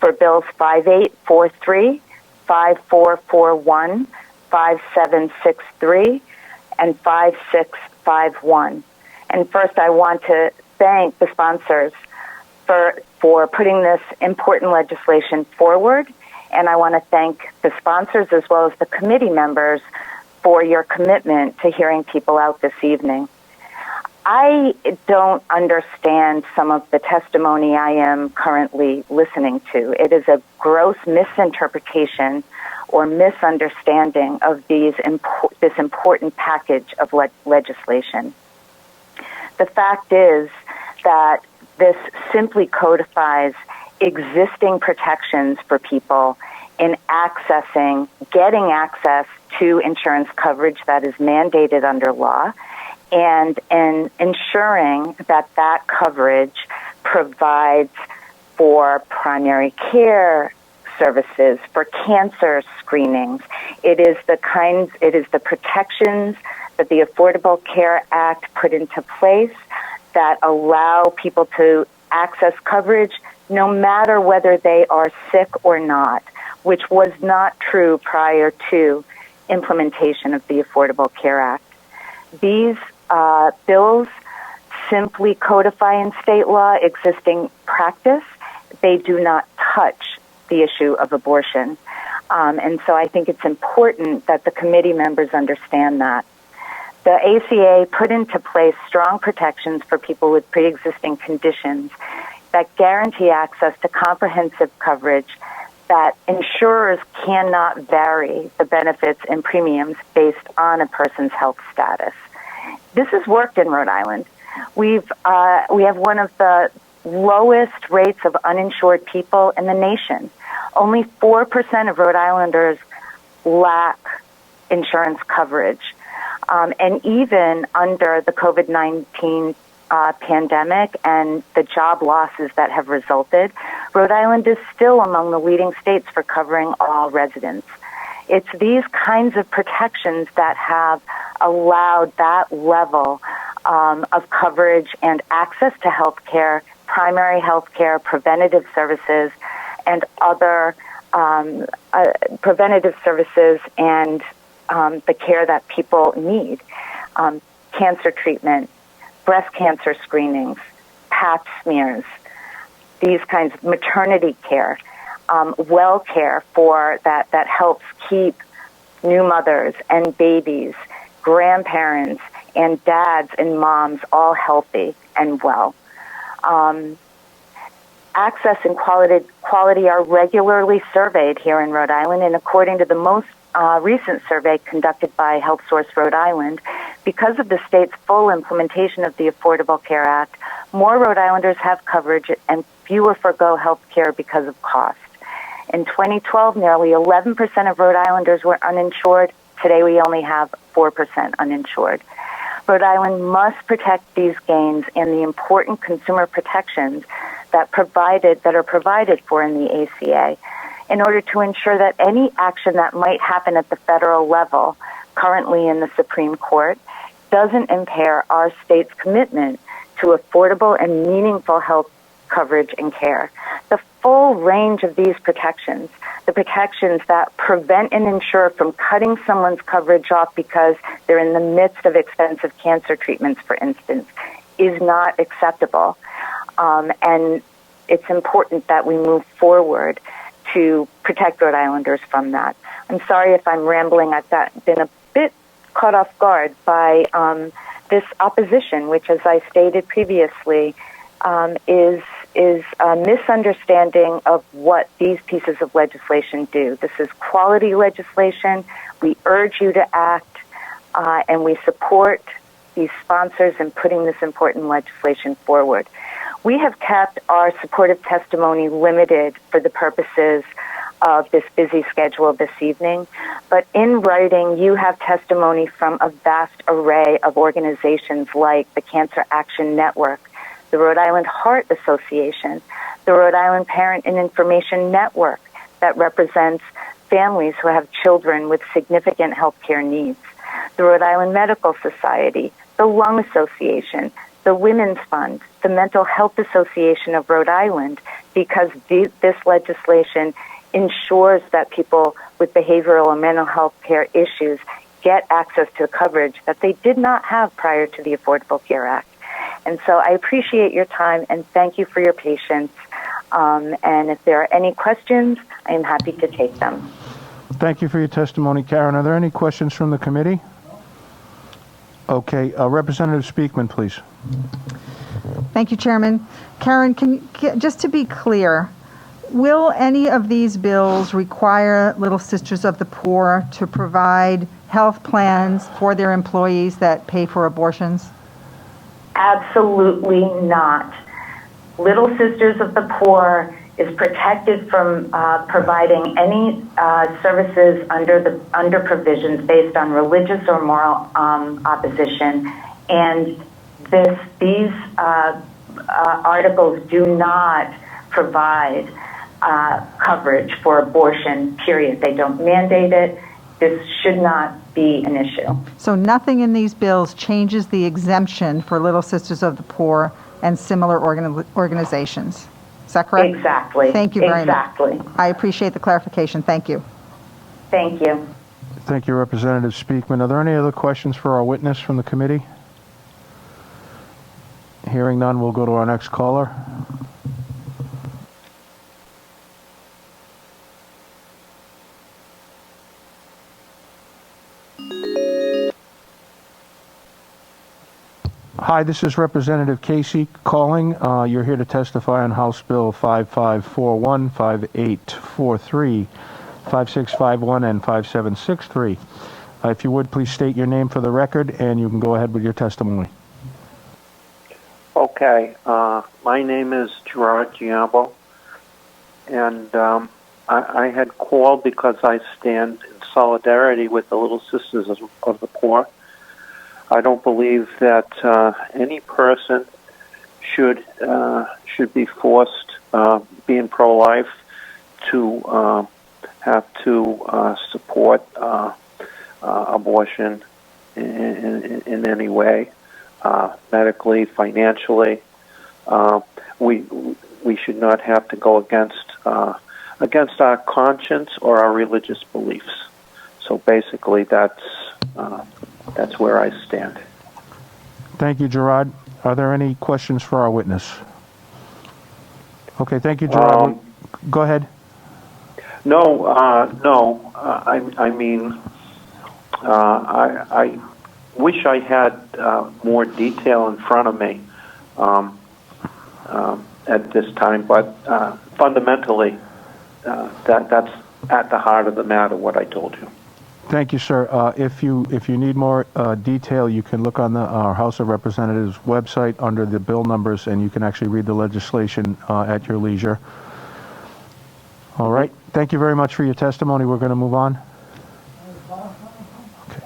for Bills 5843, 5441, 5763, and 5651. And first, I want to thank the sponsors for putting this important legislation forward, and I want to thank the sponsors as well as the committee members for your commitment to hearing people out this evening. I don't understand some of the testimony I am currently listening to. It is a gross misinterpretation or misunderstanding of this important package of legislation. The fact is that this simply codifies existing protections for people in getting access to insurance coverage that is mandated under law, and in ensuring that that coverage provides for primary care services, for cancer screenings. It is the protections that the Affordable Care Act put into place that allow people to access coverage no matter whether they are sick or not, which was not true prior to implementation of the Affordable Care Act. These bills simply codify in state law existing practice. They do not touch the issue of abortion. And so I think it's important that the committee members understand that. The ACA put into place strong protections for people with pre-existing conditions that guarantee access to comprehensive coverage, that insurers cannot vary the benefits and premiums based on a person's health status. This has worked in Rhode Island. We have one of the lowest rates of uninsured people in the nation. Only 4% of Rhode Islanders lack insurance coverage. And even under the COVID-19 pandemic and the job losses that have resulted, Rhode Island is still among the leading states for covering all residents. It's these kinds of protections that have allowed that level of coverage and access to health care, primary health care, preventative services, and other preventative services and the care that people need. Cancer treatment, breast cancer screenings, pap smears, these kinds of maternity care, well care for that helps keep new mothers and babies, grandparents and dads and moms all healthy and well. Access and quality are regularly surveyed here in Rhode Island, and according to the most recent survey conducted by HealthSource Rhode Island, because of the state's full implementation of the Affordable Care Act, more Rhode Islanders have coverage and fewer forgo health care because of cost. In 2012, nearly 11% of Rhode Islanders were uninsured. Today, we only have 4% uninsured. Rhode Island must protect these gains and the important consumer protections that are provided for in the ACA in order to ensure that any action that might happen at the federal level, currently in the Supreme Court, doesn't impair our state's commitment to affordable and meaningful health coverage and care. The full range of these protections, the protections that prevent an insurer from cutting someone's coverage off because they're in the midst of expensive cancer treatments, for instance, is not acceptable. And it's important that we move forward to protect Rhode Islanders from that. I'm sorry if I'm rambling. I've been a bit caught off guard by this opposition, which, as I stated previously, is is a misunderstanding of what these pieces of legislation do. This is quality legislation. We urge you to act, and we support these sponsors in putting this important legislation forward. We have kept our supportive testimony limited for the purposes of this busy schedule this evening, but in writing, you have testimony from a vast array of organizations like the Cancer Action Network, the Rhode Island Heart Association, the Rhode Island Parent and Information Network that represents families who have children with significant health care needs, the Rhode Island Medical Society, the Lung Association, the Women's Fund, the Mental Health Association of Rhode Island, because this legislation ensures that people with behavioral and mental health care issues get access to coverage that they did not have prior to the Affordable Care Act. And so I appreciate your time and thank you for your patience. And if there are any questions, I am happy to take them. Thank you for your testimony, Karen. Are there any questions from the committee? Okay, Representative Speakman, please. Thank you, Chairman. Karen, just to be clear, will any of these bills require Little Sisters of the Poor to provide health plans for their employees that pay for abortions? Absolutely not. Little Sisters of the Poor is protected from providing any services under provisions based on religious or moral opposition, and these articles do not provide coverage for abortion, period. They don't mandate it. This should not be an issue. So nothing in these bills changes the exemption for Little Sisters of the Poor and similar organizations. Is that correct? Exactly. Thank you very Exactly. much. I appreciate the clarification. Thank you. Thank you. Thank you, Representative Speakman. Are there any other questions for our witness from the committee? Hearing none, we'll go to our next caller. Hi, this is Representative Casey calling. You're here to testify on House Bill 5541, 5843, 5651, and 5763. If you would, please state your name for the record, and you can go ahead with your testimony. Okay, my name is Gerard Giambo, and I had called because I stand in solidarity with the Little Sisters of the Poor. I don't believe that any person should be forced, being pro-life, to have to support abortion in any way, medically, financially. We should not have to go against our conscience or our religious beliefs. So basically, that's where I stand. Thank you, Gerard. Are there any questions for our witness? Okay, thank you, Gerard. Go ahead. No. I mean, I wish I had more detail in front of me at this time, but fundamentally, that's at the heart of the matter, what I told you. Thank you, sir. If you need more detail, you can look on our House of Representatives website under the bill numbers, and you can actually read the legislation at your leisure. All right. Thank you very much for your testimony. We're going to move on. Okay.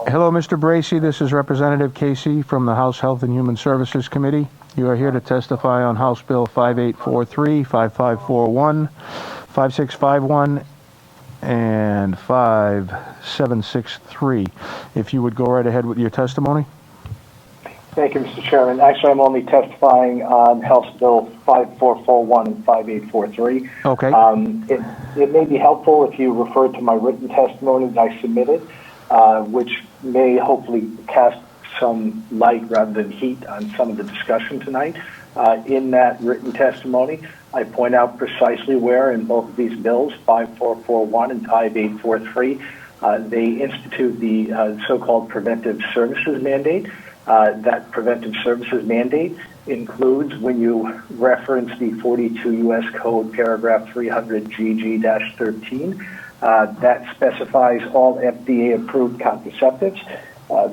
Hello, Mr. Bracey. This is Representative Casey from the House Health and Human Services Committee. You are here to testify on House Bill 5843, 5541, 5651, and 5763. If you would go right ahead with your testimony. Thank you, Mr. Chairman. Actually, I'm only testifying on House Bill 5441 and 5843. Okay. It may be helpful if you refer to my written testimony that I submitted, which may hopefully cast some light rather than heat on some of the discussion tonight. In that written testimony, I point out precisely where in both of these bills, 5441 and 5843, They institute the so-called preventive services mandate. That preventive services mandate includes, when you reference the 42 U.S. Code paragraph 300 GG-13, that specifies all FDA-approved contraceptives.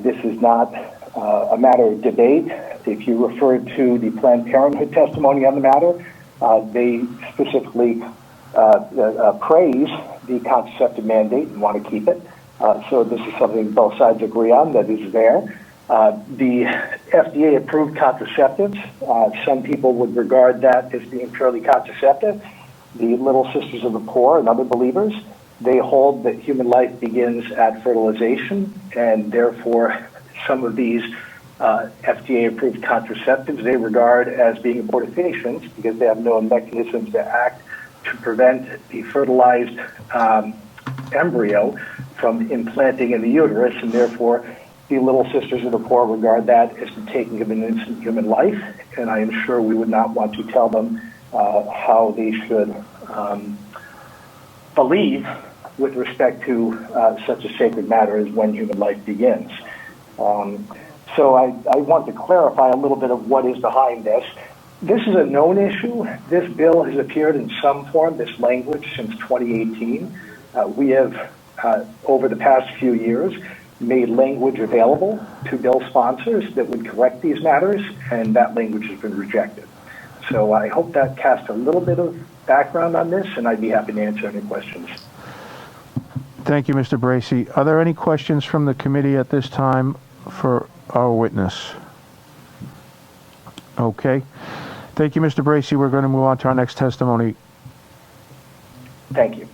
This is not a matter of debate. If you refer to the Planned Parenthood testimony on the matter, they specifically praise the contraceptive mandate and want to keep it. So this is something both sides agree on, that is there. The FDA-approved contraceptives, some people would regard that as being purely contraceptive. The Little Sisters of the Poor and other believers, they hold that human life begins at fertilization, and therefore some of these FDA-approved contraceptives they regard as being abortifacients because they have no mechanisms to act to prevent the fertilized embryo from implanting in the uterus, and therefore the Little Sisters of the Poor regard that as the taking of an innocent human life, and I am sure we would not want to tell them how they should believe with respect to such a sacred matter as when human life begins. So I want to clarify a little bit of what is behind this. This is a known issue. This bill has appeared in some form, this language, since 2018. We have, over the past few years, made language available to bill sponsors that would correct these matters, and that language has been rejected. So I hope that casts a little bit of background on this, and I'd be happy to answer any questions. Thank you, Mr. Bracey. Are there any questions from the committee at this time for our witness? Okay. Thank you, Mr. Bracey. We're going to move on to our next testimony. Thank you.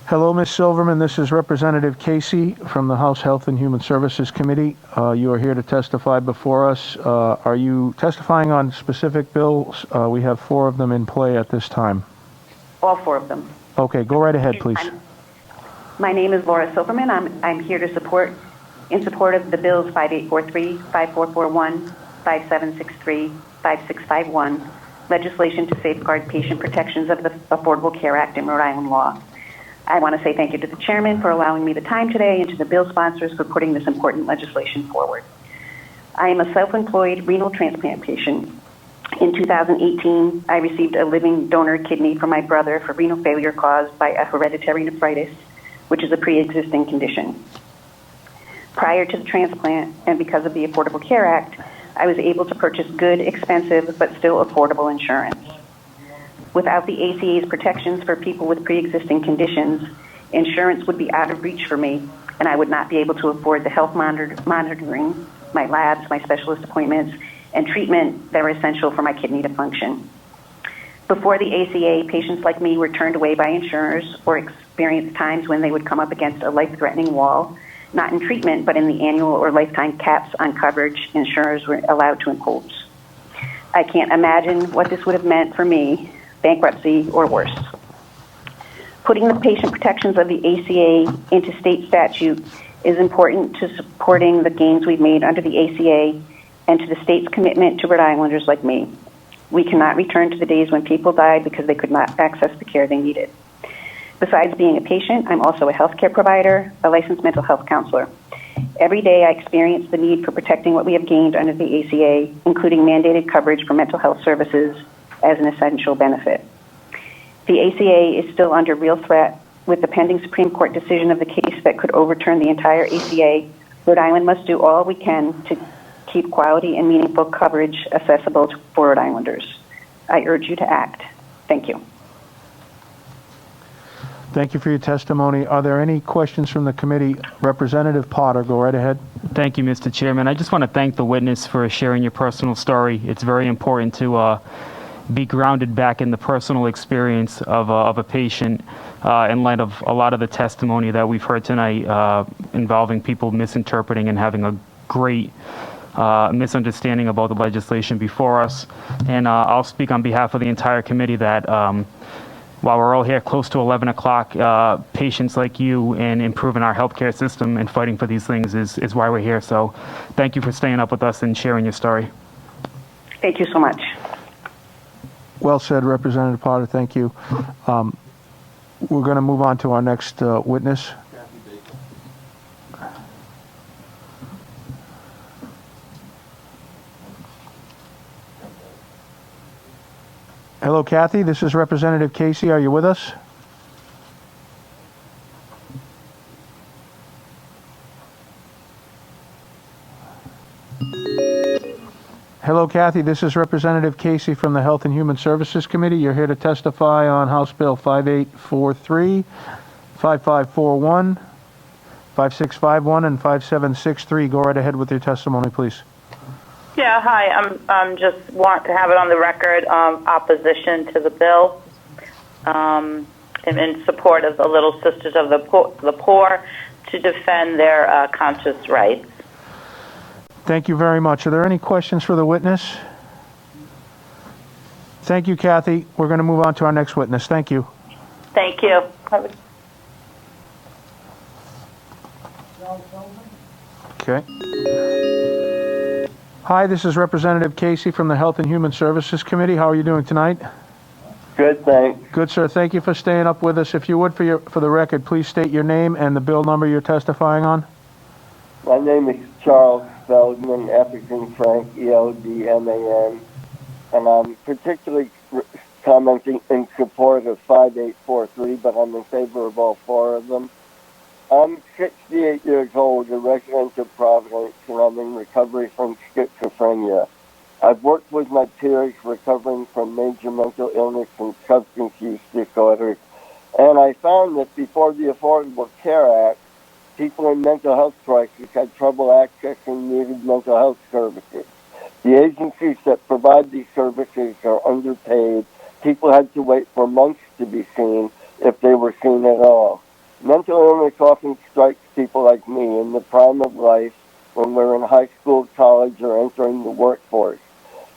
Hello, Ms. Silverman. This is Representative Casey from the House Health and Human Services Committee. You are here to testify before us. Are you testifying on specific bills? We have 4 of them in play at this time. All 4 of them. Okay, go right ahead, please. My name is Laura Silverman. I'm here to support of the bills 5843, 5441, 5763, 5651, legislation to safeguard patient protections of the Affordable Care Act and Rhode Island law. I want to say thank you to the chairman for allowing me the time today and to the bill sponsors for putting this important legislation forward. I am a self-employed renal transplant patient. In 2018, I received a living donor kidney from my brother for renal failure caused by a hereditary nephritis, which is a pre-existing condition. Prior to the transplant, and because of the Affordable Care Act, I was able to purchase good, expensive, but still affordable insurance. Without the ACA's protections for people with pre-existing conditions, insurance would be out of reach for me, and I would not be able to afford the health monitoring, my labs, my specialist appointments, and treatment that are essential for my kidney to function. Before the ACA, patients like me were turned away by insurers or experienced times when they would come up against a life-threatening wall, not in treatment, but in the annual or lifetime caps on coverage insurers were allowed to impose. I can't imagine what this would have meant for me, bankruptcy or worse. Putting the patient protections of the ACA into state statute is important to supporting the gains we've made under the ACA and to the state's commitment to Rhode Islanders like me. We cannot return to the days when people died because they could not access the care they needed. Besides being a patient, I'm also a healthcare provider, a licensed mental health counselor. Every day I experience the need for protecting what we have gained under the ACA, including mandated coverage for mental health services as an essential benefit. The ACA is still under real threat with the pending Supreme Court decision of the case that could overturn the entire ACA. Rhode Island must do all we can to keep quality and meaningful coverage accessible for Rhode Islanders. I urge you to act. Thank you. Thank you for your testimony. Are there any questions from the committee? Representative Potter, go right ahead. Thank you, Mr. Chairman. I just want to thank the witness for sharing your personal story. It's very important to be grounded back in the personal experience of a patient in light of a lot of the testimony that we've heard tonight involving people misinterpreting and having a great misunderstanding about the legislation before us. And I'll speak on behalf of the entire committee that while we're all here close to 11 o'clock, patients like you and improving our healthcare system and fighting for these things is why we're here. So thank you for staying up with us and sharing your story. Thank you so much. Well said, Representative Potter. Thank you. We're going to move on to our next witness. Hello, Kathy. This is Representative Casey. Are you with us? Hello, Kathy. This is Representative Casey from the Health and Human Services Committee. You're here to testify on House Bill 5843, 5541, 5651, and 5763. Go right ahead with your testimony, please. Yeah, hi. I'm just want to have it on the record opposition to the bill, in support of the Little Sisters of the Poor to defend their conscious rights. Thank you very much. Are there any questions for the witness? Thank you, Kathy. We're going to move on to our next witness. Thank you. Thank you. Okay. Hi, this is Representative Casey from the Health and Human Services Committee. How are you doing tonight? Good, thanks. Good, sir. Thank you for staying up with us. If you would, for the record, please state your name and the bill number you're testifying on. My name is Charles Feldman, African Frank, E-L-D-M-A-N, and I'm particularly commenting in support of 5843, but I'm in favor of all four of them. I'm 68 years old, a resident of Providence, and I'm in recovery from schizophrenia. I've worked with my peers recovering from major mental illness and substance use disorders, and I found that before the Affordable Care Act, people in mental health crisis had trouble accessing needed mental health services. The agencies that provide these services are underpaid. People had to wait for months to be seen, if they were seen at all. Mental illness often strikes people like me in the prime of life when we're in high school, college, or entering the workforce.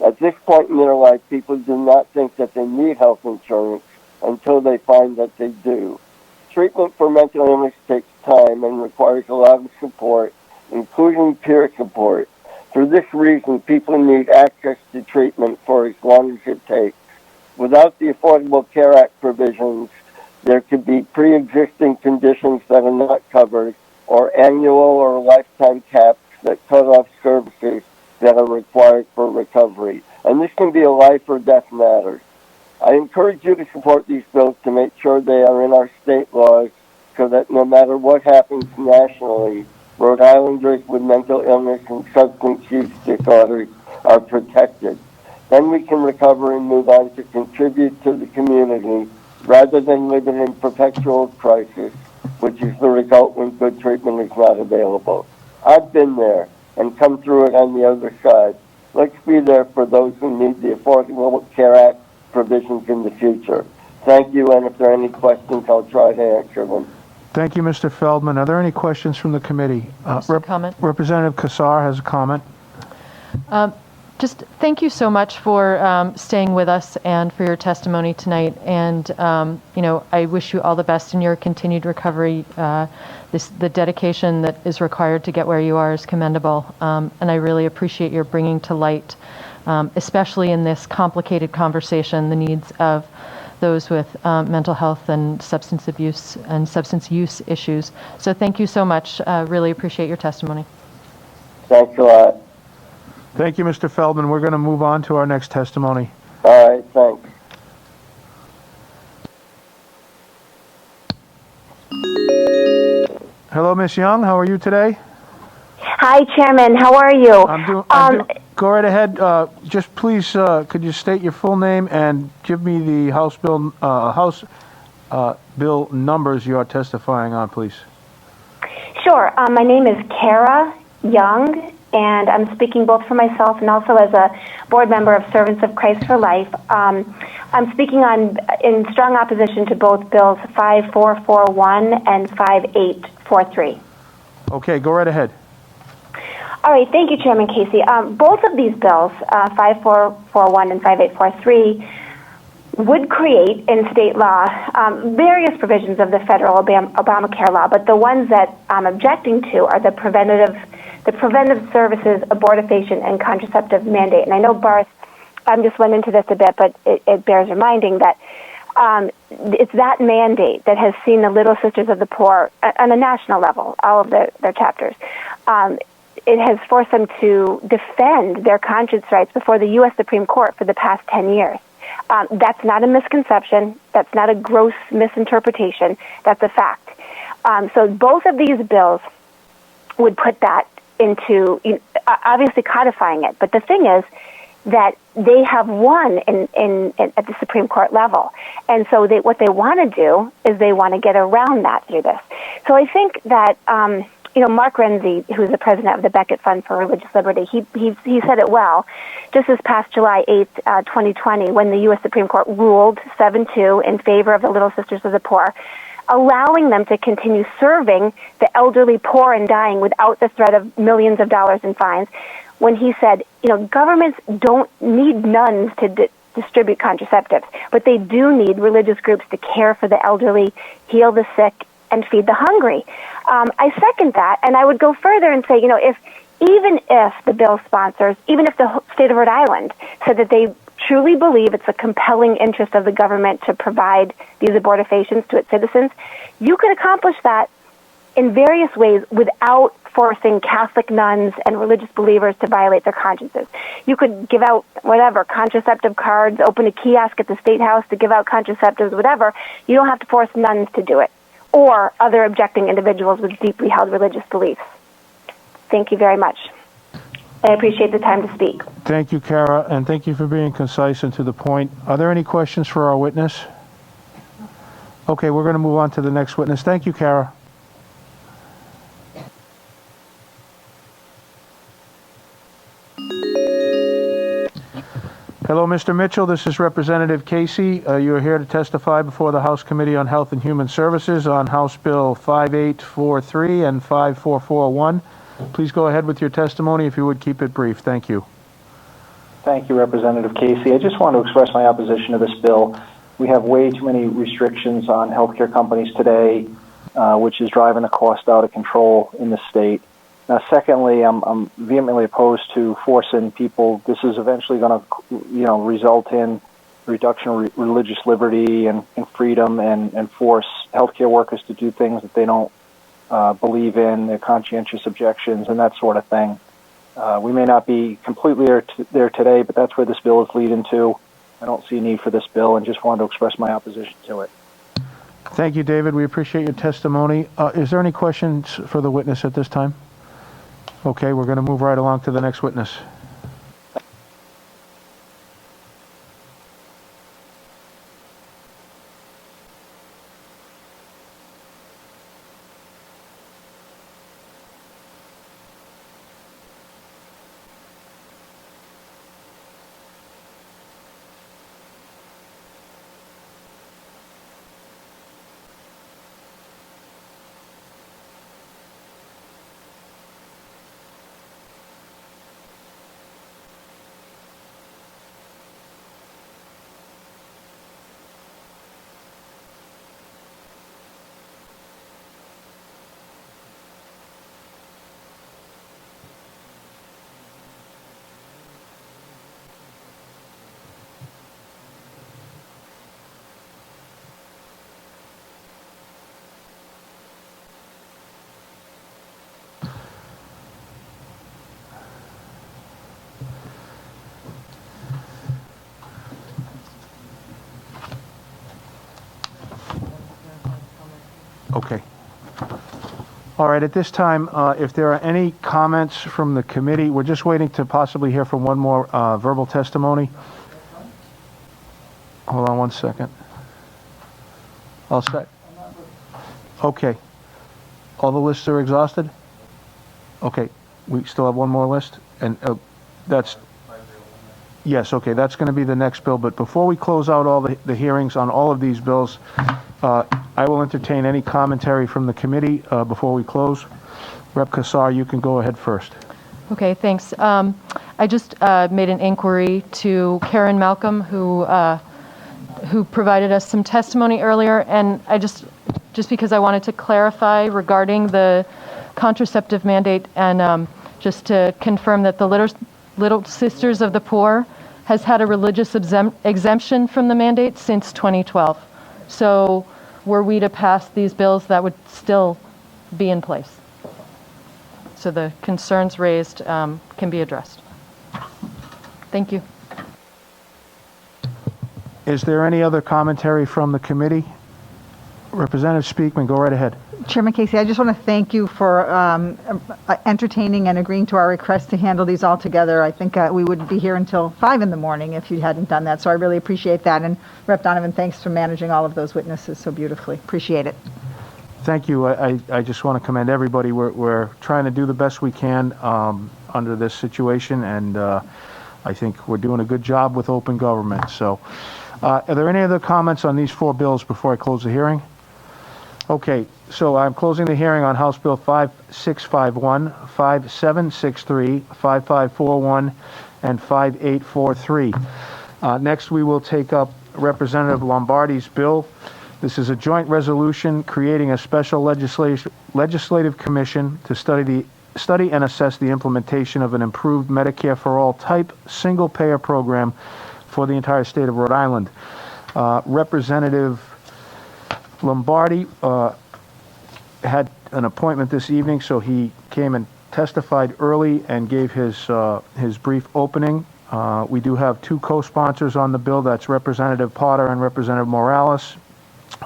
At this point in their life, people do not think that they need health insurance until they find that they do. Treatment for mental illness takes time and requires a lot of support, including peer support. For this reason, people need access to treatment for as long as it takes. Without the Affordable Care Act provisions, there could be pre-existing conditions that are not covered, or annual or lifetime caps that cut off services that are required for recovery. And this can be a life or death matter. I encourage you to support these bills to make sure they are in our state laws so that no matter what happens nationally, Rhode Islanders with mental illness and substance use disorders are protected. Then we can recover and move on to contribute to the community rather than living in perpetual crisis, which is the result when good treatment is not available. I've been there and come through it on the other side. Let's be there for those who need the Affordable Care Act provisions in the future. Thank you, and if there are any questions, I'll try to answer them. Thank you, Mr. Feldman. Are there any questions from the committee? Comment? Representative Kassar has a comment. Just thank you so much for staying with us and for your testimony tonight. And, I wish you all the best in your continued recovery. The dedication that is required to get where you are is commendable. And I really appreciate your bringing to light, especially in this complicated conversation, the needs of those with mental health and substance abuse and substance use issues. So thank you so much. Really appreciate your testimony. Thanks a lot. Thank you, Mr. Feldman. We're going to move on to our next testimony. All right, thanks. Hello, Miss Young. How are you today? Hi, Chairman. How are you? Go right ahead. Just please, could you state your full name and give me the House bill, bill numbers you are testifying on, please. Sure. My name is Kara Young, and I'm speaking both for myself and also as a board member of Servants of Christ for Life. I'm speaking in strong opposition to both bills 5441 and 5843. Okay, go right ahead. All right, thank you, Chairman Casey. Both of these bills, 5441 and 5843, would create in state law various provisions of the federal Obamacare law, but the ones that I'm objecting to are the preventive services, abortifacient, and contraceptive mandate. And I know Barth just went into this a bit, but it bears reminding that it's that mandate that has seen the Little Sisters of the Poor on a national level, all of their chapters. It has forced them to defend their conscience rights before the U.S. Supreme Court for the past 10 years. That's not a misconception. That's not a gross misinterpretation. That's a fact. So both of these bills would put that into, obviously codifying it. But the thing is that they have won at the Supreme Court level. And so what they want to do is they want to get around that through this. So I think that, Mark Renzi, who's the president of the Beckett Fund for Religious Liberty, he said it well just this past July 8th, 2020, when the U.S. Supreme Court ruled 7-2 in favor of the Little Sisters of the Poor, allowing them to continue serving the elderly, poor, and dying without the threat of millions of dollars in fines, when he said, governments don't need nuns to distribute contraceptives, but they do need religious groups to care for the elderly, heal the sick, and feed the hungry. I second that, and I would go further and say, even if the bill sponsors, even if the state of Rhode Island said that they truly believe it's a compelling interest of the government to provide these abortifacients to its citizens, you could accomplish that in various ways without forcing Catholic nuns and religious believers to violate their consciences. You could give out contraceptive cards, open a kiosk at the State House to give out contraceptives, whatever. You don't have to force nuns to do it, or other objecting individuals with deeply held religious beliefs. Thank you very much. I appreciate the time to speak. Thank you, Kara, and thank you for being concise and to the point. Are there any questions for our witness? Okay, we're going to move on to the next witness. Thank you, Kara. Hello, Mr. Mitchell. This is Representative Casey. You are here to testify before the House Committee on Health and Human Services on House Bill 5843 and 5441. Please go ahead with your testimony. If you would keep it brief. Thank you. Thank you, Representative Casey. I just want to express my opposition to this bill. We have way too many restrictions on healthcare companies today, which is driving the cost out of control in the state. Now, secondly, I'm vehemently opposed to forcing people. This is eventually going to, result in reduction of religious liberty and freedom, and force healthcare workers to do things that they don't believe in, their conscientious objections, and that sort of thing. We may not be completely there today, but that's where this bill is leading to. I don't see a need for this bill, and just wanted to express my opposition to it. Thank you, David. We appreciate your testimony. Is there any questions for the witness at this time? Okay, we're going to move right along to the next witness. Okay. All right, at this time, if there are any comments from the committee, we're just waiting to possibly hear from one more verbal testimony. Hold on one second. All set? Okay. All the lists are exhausted? Okay, we still have one more list? And that's... Yes, okay, that's going to be the next bill. But before we close out all the hearings on all of these bills, I will entertain any commentary from the committee before we close. Rep. Kassar, you can go ahead first. Okay, thanks. I just made an inquiry to Karen Malcolm, who provided us some testimony earlier, and I just because I wanted to clarify regarding the contraceptive mandate, and just to confirm that the Little Sisters of the Poor has had a religious exemption from the mandate since 2012. So were we to pass these bills, that would still be in place. So the concerns raised can be addressed. Thank you. Is there any other commentary from the committee? Representative Speakman, go right ahead. Chairman Casey, I just want to thank you for entertaining and agreeing to our request to handle these all together. I think we would be here until 5 in the morning if you hadn't done that, so I really appreciate that. And Rep. Donovan, thanks for managing all of those witnesses so beautifully. Appreciate it. Thank you. I just want to commend everybody. We're trying to do the best we can under this situation, and I think we're doing a good job with open government. So are there any other comments on these 4 bills before I close the hearing? Okay, so I'm closing the hearing on House Bill 5651, 5763, 5541, and 5843. Next, we will take up Representative Lombardi's bill. This is a joint resolution creating a special legislative commission to study and assess the implementation of an improved Medicare for All type single-payer program for the entire state of Rhode Island. Representative Lombardi had an appointment this evening, so he came and testified early and gave his brief opening. We do have 2 co-sponsors on the bill. That's Representative Potter and Representative Morales.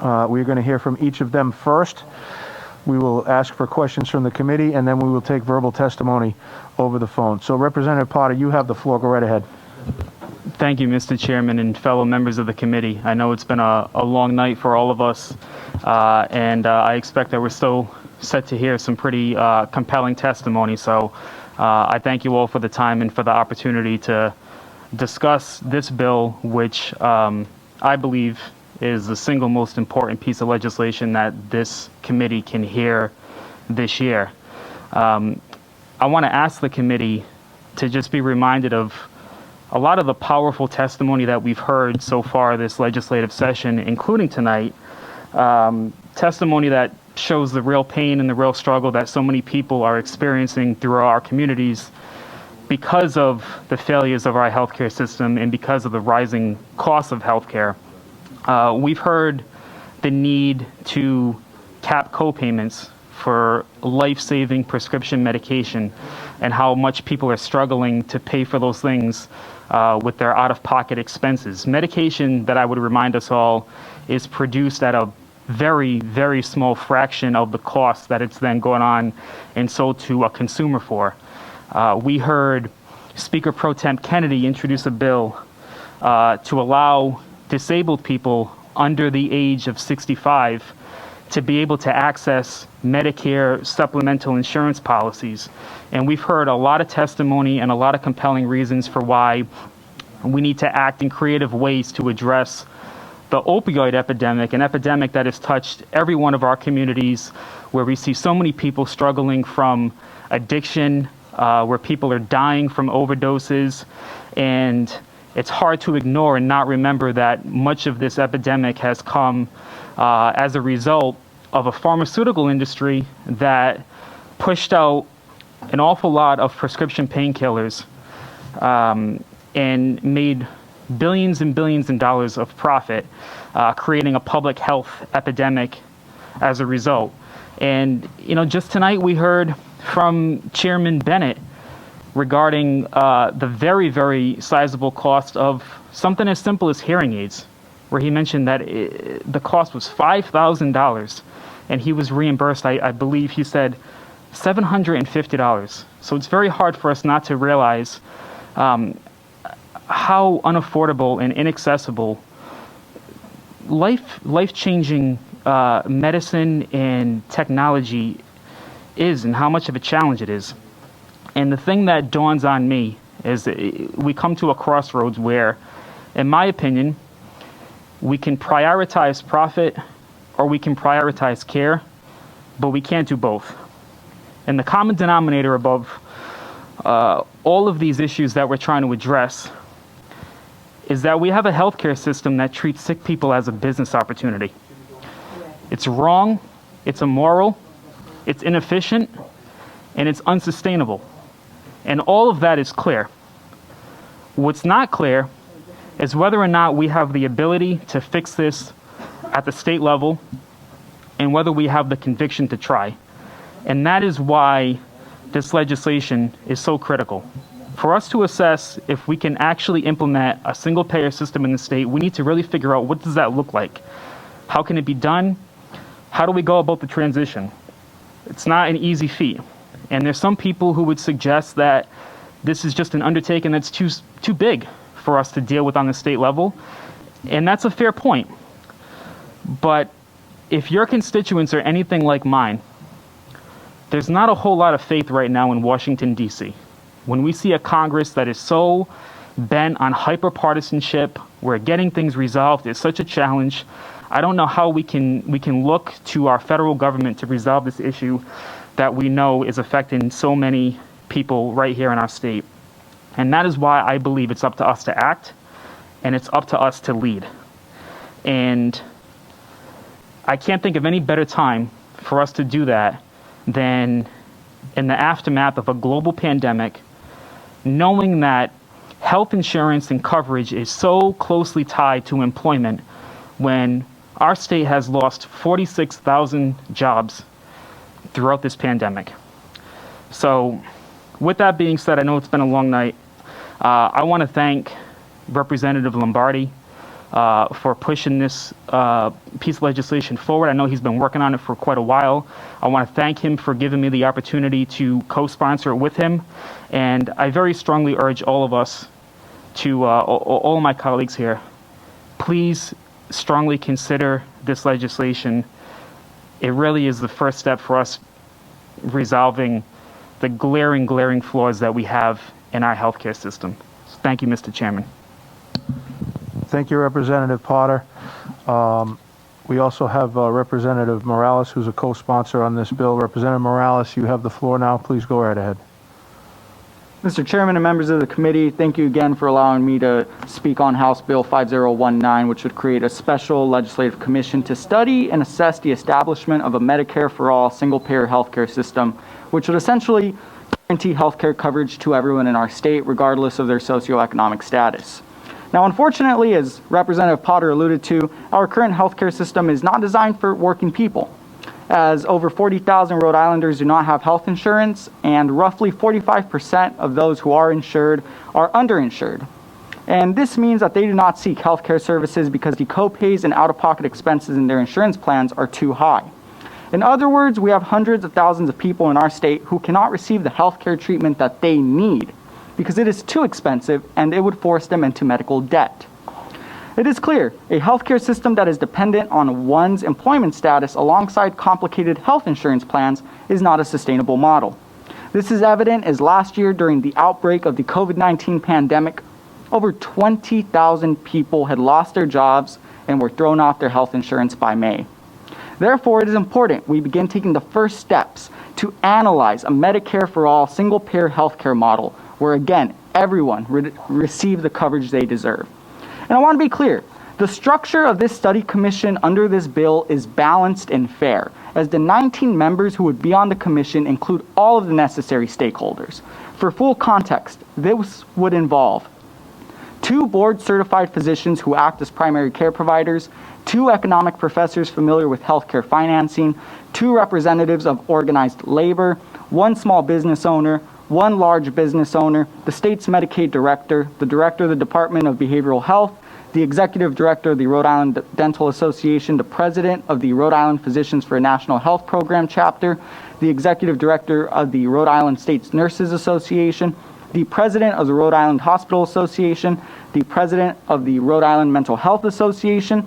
We're going to hear from each of them first. We will ask for questions from the committee, and then we will take verbal testimony over the phone. So, Representative Potter, you have the floor. Go right ahead. Thank you, Mr. Chairman and fellow members of the committee. I know it's been a long night for all of us, and I expect that we're still set to hear some pretty compelling testimony. So I thank you all for the time and for the opportunity to discuss this bill, which I believe is the single most important piece of legislation that this committee can hear this year. I want to ask the committee to just be reminded of a lot of the powerful testimony that we've heard so far this legislative session, including tonight, testimony that shows the real pain and the real struggle that so many people are experiencing throughout our communities because of the failures of our healthcare system and because of the rising costs of healthcare. We've heard the need to cap co-payments for life-saving prescription medication and how much people are struggling to pay for those things with their out-of-pocket expenses. Medication, that I would remind us all, is produced at a very, very small fraction of the cost that it's then going on and sold to a consumer for. We heard Speaker Pro Tem Kennedy introduce a bill to allow disabled people under the age of 65 to be able to access Medicare supplemental insurance policies. And we've heard a lot of testimony and a lot of compelling reasons for why we need to act in creative ways to address the opioid epidemic, an epidemic that has touched every one of our communities, where we see so many people struggling from addiction, where people are dying from overdoses. And it's hard to ignore and not remember that much of this epidemic has come as a result of a pharmaceutical industry that pushed out an awful lot of prescription painkillers and made billions and billions of dollars of profit, creating a public health epidemic as a result. And, you know, just tonight we heard from Chairman Bennett regarding the very, very sizable cost of something as simple as hearing aids, where he mentioned that the cost was $5,000 and he was reimbursed, I believe he said, $750. So it's very hard for us not to realize how unaffordable and inaccessible life-changing medicine and technology is and how much of a challenge it is. And the thing that dawns on me is that we come to a crossroads where, in my opinion, we can prioritize profit or we can prioritize care, but we can't do both. And the common denominator above all of these issues that we're trying to address is that we have a healthcare system that treats sick people as a business opportunity. It's wrong, it's immoral, it's inefficient, and it's unsustainable. And all of that is clear. What's not clear is whether or not we have the ability to fix this at the state level and whether we have the conviction to try. And that is why this legislation is so critical. For us to assess if we can actually implement a single payer system in the state, we need to really figure out what does that look like? How can it be done? How do we go about the transition? It's not an easy feat. And there's some people who would suggest that this is just an undertaking that's too big for us to deal with on the state level. And that's a fair point. But if your constituents are anything like mine, there's not a whole lot of faith right now in Washington, D.C. When we see a Congress that is so bent on hyper-partisanship, where getting things resolved is such a challenge, I don't know how we can look to our federal government to resolve this issue that we know is affecting so many people right here in our state. And that is why I believe it's up to us to act, and it's up to us to lead. And I can't think of any better time for us to do that than in the aftermath of a global pandemic, knowing that health insurance and coverage is so closely tied to employment when our state has lost 46,000 jobs throughout this pandemic. So with that being said, I know it's been a long night. I want to thank Representative Lombardi for pushing this piece of legislation forward. I know he's been working on it for quite a while. I want to thank him for giving me the opportunity to co-sponsor it with him. And I very strongly urge all of us to, all of my colleagues here, please strongly consider this legislation. It really is the first step for us resolving the glaring flaws that we have in our healthcare system. So thank you, Mr. Chairman. Thank you, Representative Potter. We also have Representative Morales, who's a co-sponsor on this bill. Representative Morales, you have the floor now. Please go right ahead. Mr. Chairman and members of the committee, thank you again for allowing me to speak on House Bill 5019, which would create a special legislative commission to study and assess the establishment of a Medicare for all single-payer healthcare system, which would essentially guarantee healthcare coverage to everyone in our state, regardless of their socioeconomic status. Now, unfortunately, as Representative Potter alluded to, our current healthcare system is not designed for working people, as over 40,000 Rhode Islanders do not have health insurance, and roughly 45% of those who are insured are underinsured. And this means that they do not seek healthcare services because the copays and out-of-pocket expenses in their insurance plans are too high. In other words, we have hundreds of thousands of people in our state who cannot receive the healthcare treatment that they need because it is too expensive and it would force them into medical debt. It is clear, a healthcare system that is dependent on one's employment status alongside complicated health insurance plans is not a sustainable model. This is evident as last year during the outbreak of the COVID-19 pandemic, over 20,000 people had lost their jobs and were thrown off their health insurance by May. Therefore, it is important we begin taking the first steps to analyze a Medicare for all single-payer healthcare model where, again, everyone receive the coverage they deserve. And I want to be clear, the structure of this study commission under this bill is balanced and fair, as the 19 members who would be on the commission include all of the necessary stakeholders. For full context, this would involve 2 board-certified physicians who act as primary care providers, 2 economic professors familiar with healthcare financing, 2 representatives of organized labor, 1 small business owner, 1 large business owner, the state's Medicaid director, the director of the Department of Behavioral Health, the executive director of the Rhode Island Dental Association, the president of the Rhode Island Physicians for a National Health Program chapter, the executive director of the Rhode Island State Nurses Association, the president of the Rhode Island Hospital Association, the president of the Rhode Island Mental Health Association,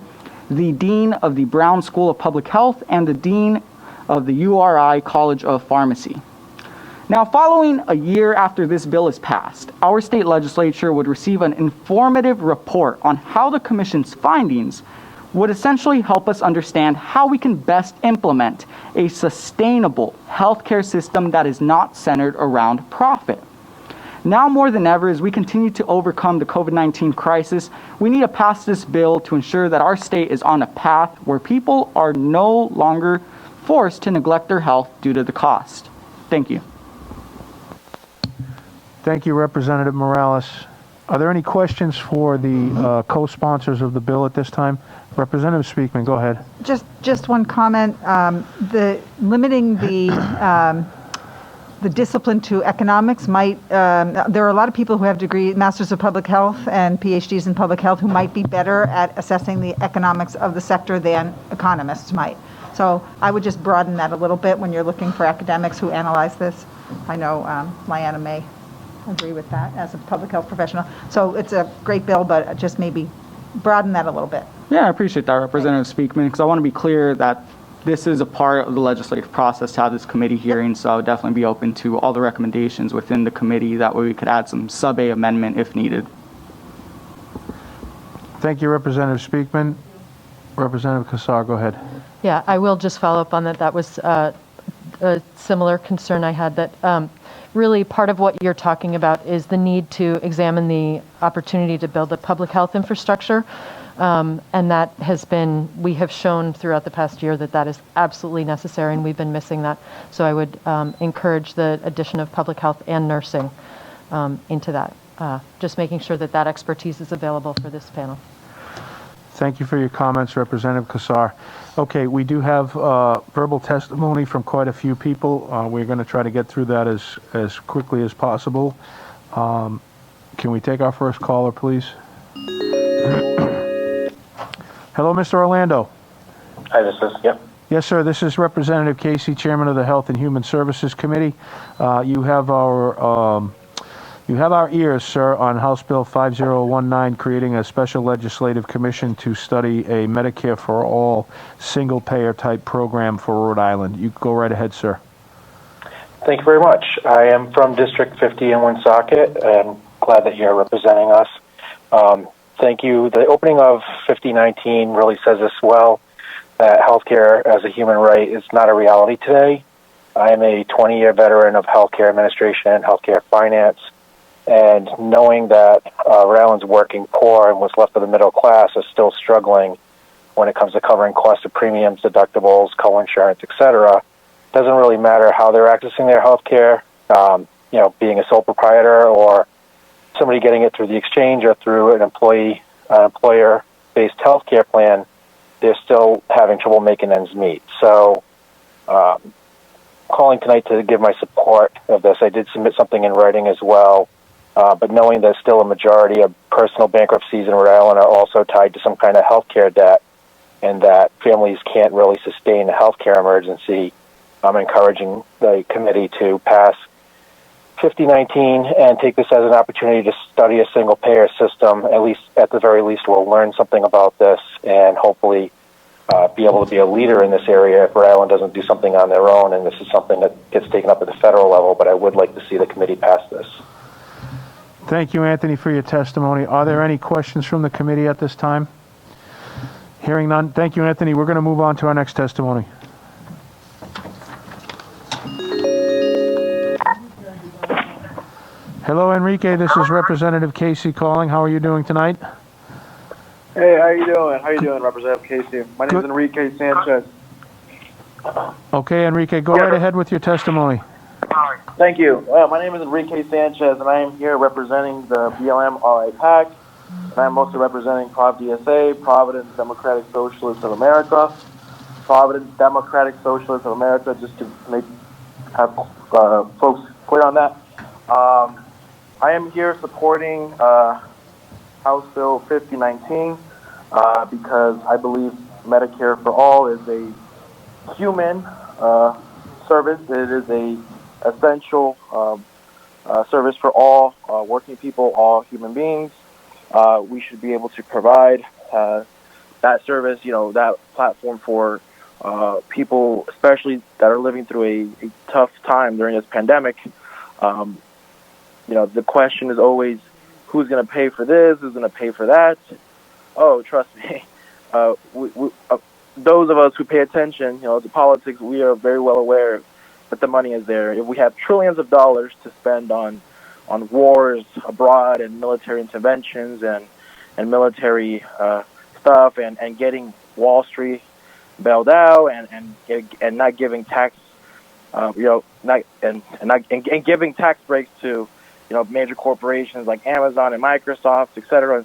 the Dean of the Brown School of Public Health, and the Dean of the URI College of Pharmacy. Now, following a year after this bill is passed, our state legislature would receive an informative report on how the Commission's findings would essentially help us understand how we can best implement a sustainable healthcare system that is not centered around profit. Now more than ever, as we continue to overcome the COVID-19 crisis, we need to pass this bill to ensure that our state is on a path where people are no longer forced to neglect their health due to the cost. Thank you. Thank you, Representative Morales. Are there any questions for the co-sponsors of the bill at this time? Representative Speakman, go ahead. Just one comment. Limiting the discipline to economics might, there are a lot of people who have Masters of Public Health and PhDs in public health who might be better at assessing the economics of the sector than economists might. So I would just broaden that a little bit when you're looking for academics who analyze this. I know Lyanna may agree with that as a public health professional. So it's a great bill, but just maybe broaden that a little bit. Yeah, I appreciate that, Representative Speakman, because I want to be clear that this is a part of the legislative process to have this committee hearing, so I would definitely be open to all the recommendations within the committee. That way we could add some sub-A amendment if needed. Thank you, Representative Speakman. Representative Kassar, go ahead. Yeah, I will just follow up on that. That was a similar concern I had, that really part of what you're talking about is the need to examine the opportunity to build a public health infrastructure. And that has been, we have shown throughout the past year that that is absolutely necessary, and we've been missing that. So I would encourage the addition of public health and nursing into that, just making sure that that expertise is available for this panel. Thank you for your comments, Representative Kassar. Okay, we do have verbal testimony from quite a few people. We're going to try to get through that as quickly as possible. Can we take our first caller, please? Hello, Mr. Orlando. Hi, this is, yep. Yes, sir. This is Representative Casey, Chairman of the Health and Human Services Committee. You have our ears, sir, on House Bill 5019, creating a special legislative commission to study a Medicare for All single-payer type program for Rhode Island. You go right ahead, sir. Thank you very much. I am from District 50 in Woonsocket. I'm glad that you're representing us. Thank you. The opening of 5019 really says this well, that healthcare as a human right is not a reality today. I am a 20-year veteran of healthcare administration and healthcare finance, and knowing that Rhode Island's working poor and what's left of the middle class is still struggling when it comes to covering costs of premiums, deductibles, co-insurance, etc., doesn't really matter how they're accessing their healthcare, being a sole proprietor or somebody getting it through the exchange or through an employer-based healthcare plan, they're still having trouble making ends meet. So calling tonight to give my support of this. I did submit something in writing as well, but knowing that still a majority of personal bankruptcies in Rhode Island are also tied to some kind of healthcare debt and that families can't really sustain a healthcare emergency, I'm encouraging the committee to pass 5019 and take this as an opportunity to study a single-payer system. At the very least, we'll learn something about this and hopefully be able to be a leader in this area if Rhode Island doesn't do something on their own, and this is something that gets taken up at the federal level, but I would like to see the committee pass this. Thank you, Anthony, for your testimony. Are there any questions from the committee at this time? Hearing none. Thank you, Anthony. We're going to move on to our next testimony. Hello, Enrique. This is Representative Casey calling. How are you doing tonight? Hey, how you doing? How you doing, Representative Casey? My name is Enrique Sanchez. Okay, Enrique, go right ahead with your testimony. Thank you. My name is Enrique Sanchez, and I am here representing the BLM RI PAC, and I'm also representing ProvDSA, Providence Democratic Socialists of America. Providence Democratic Socialists of America, just to have folks clear on that. I am here supporting House Bill 5019 because I believe Medicare for All is a human service. It is a essential service for all working people, all human beings. We should be able to provide that service, that platform for people, especially that are living through a tough time during this pandemic. The question is always, who's going to pay for this? Who's going to pay for that? Oh, trust me. Those of us who pay attention, to politics, we are very well aware that the money is there. If we have trillions of dollars to spend on wars abroad and military interventions and military stuff and getting Wall Street bailed out and not giving tax, and giving tax breaks to major corporations like Amazon and Microsoft, et cetera,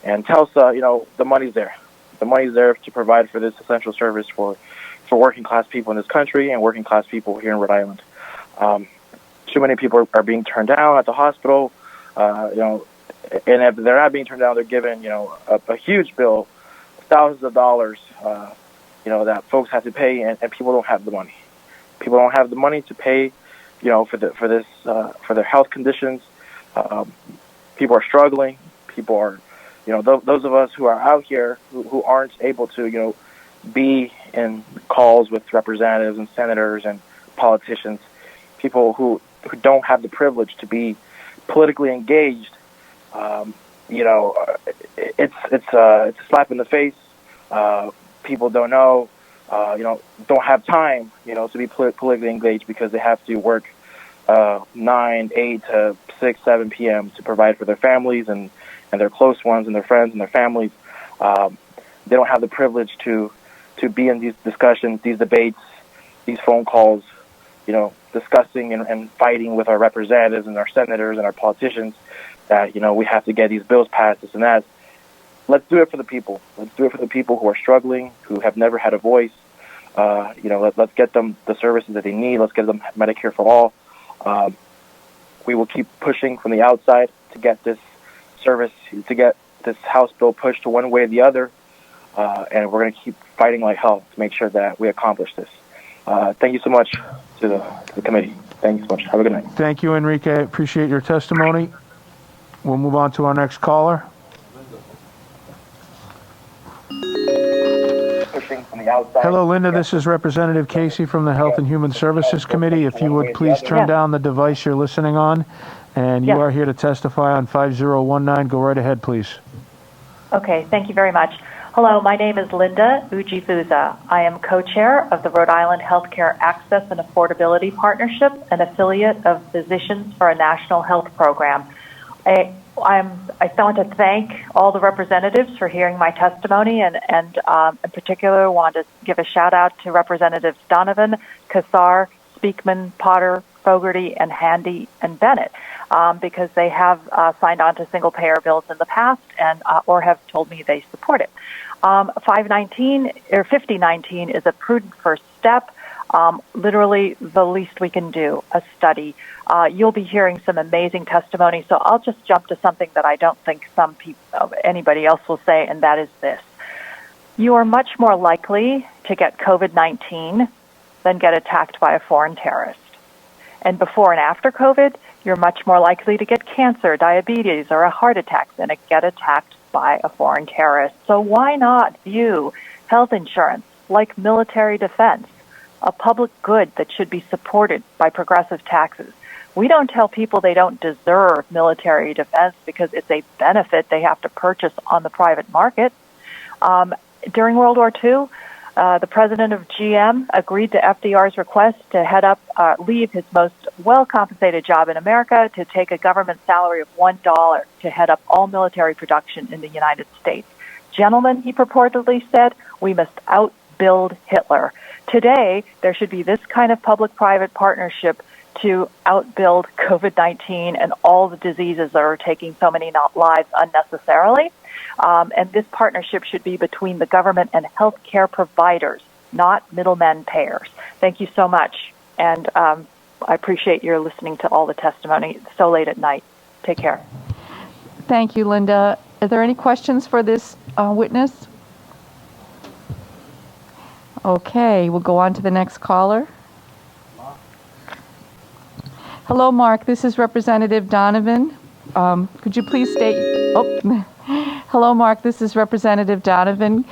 and Telsa, the money's there. The money's there to provide for this essential service for working class people in this country and working class people here in Rhode Island. Too many people are being turned down at the hospital, and if they're not being turned down, they're given, a huge bill, thousands of dollars, that folks have to pay, and people don't have the money. People don't have the money to pay, for their health conditions. People are struggling. People are, those of us who are out here who aren't able to, be in calls with representatives and senators and politicians, people who don't have the privilege to be politically engaged. It's a slap in the face. People don't know, don't have time, to be politically engaged because they have to work 9, 8 to 6, 7 p.m. to provide for their families and their close ones and their friends and their families. They don't have the privilege to be in these discussions, these debates, these phone calls, discussing and fighting with our representatives and our senators and our politicians that, we have to get these bills passed, this and that. Let's do it for the people. Let's do it for the people who are struggling, who have never had a voice. Let's get them the services that they need. Let's get them Medicare for all. We will keep pushing from the outside to get this service, to get this House bill pushed to one way or the other. And we're going to keep fighting like hell to make sure that we accomplish this. Thank you so much to the committee. Thank you so much. Have a good night. Thank you, Enrique. I appreciate your testimony. We'll move on to our next caller. Hello, Linda. This is Representative Casey from the Health and Human Services Committee. If you would please turn down the device you're listening on. And you are here to testify on 5019. Go right ahead, please. Okay, thank you very much. Hello, my name is Linda Ujifuza. I am co-chair of the Rhode Island Healthcare Access and Affordability Partnership, an affiliate of Physicians for a National Health Program. I want to thank all the representatives for hearing my testimony, and in particular want to give a shout out to Representatives Donovan, Kassar, Speakman, Potter, Fogarty, and Handy and Bennett, because they have signed on to single-payer bills in the past and or have told me they support it. 5019 is a prudent first step. Literally the least we can do, a study. You'll be hearing some amazing testimony, so I'll just jump to something that I don't think anybody else will say, and that is this. You are much more likely to get COVID-19 than get attacked by a foreign terrorist. And before and after COVID, you're much more likely to get cancer, diabetes, or a heart attack than to get attacked by a foreign terrorist. So why not view health insurance like military defense, a public good that should be supported by progressive taxes? We don't tell people they don't deserve military defense because it's a benefit they have to purchase on the private market. During World War II, the president of GM agreed to FDR's request to leave his most well-compensated job in America to take a government salary of $1 to head up all military production in the United States. Gentlemen, he purportedly said, we must outbuild Hitler. Today, there should be this kind of public-private partnership to outbuild COVID-19 and all the diseases that are taking so many lives unnecessarily. And this partnership should be between the government and healthcare providers, not middlemen payers. Thank you so much. And I appreciate your listening to all the testimony so late at night. Take care. Thank you, Linda. Are there any questions for this witness? Okay, we'll go on to the next caller. Hello, Mark. This is Representative Donovan. Could you please state... Hello, Mark. This is Representative Donovan,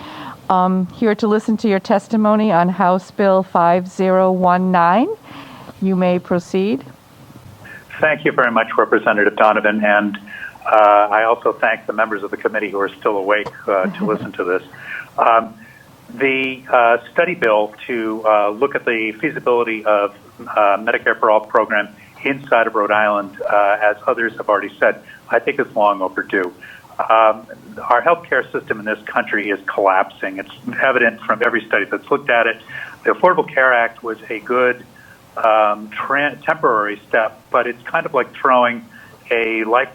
here to listen to your testimony on House Bill 5019. You may proceed. Thank you very much, Representative Donovan, and I also thank the members of the committee who are still awake to listen to this. The study bill to look at the feasibility of Medicare for All program inside of Rhode Island, as others have already said, I think is long overdue. Our healthcare system in this country is collapsing. It's evident from every study that's looked at it. The Affordable Care Act was a good temporary step, but it's kind of like throwing a life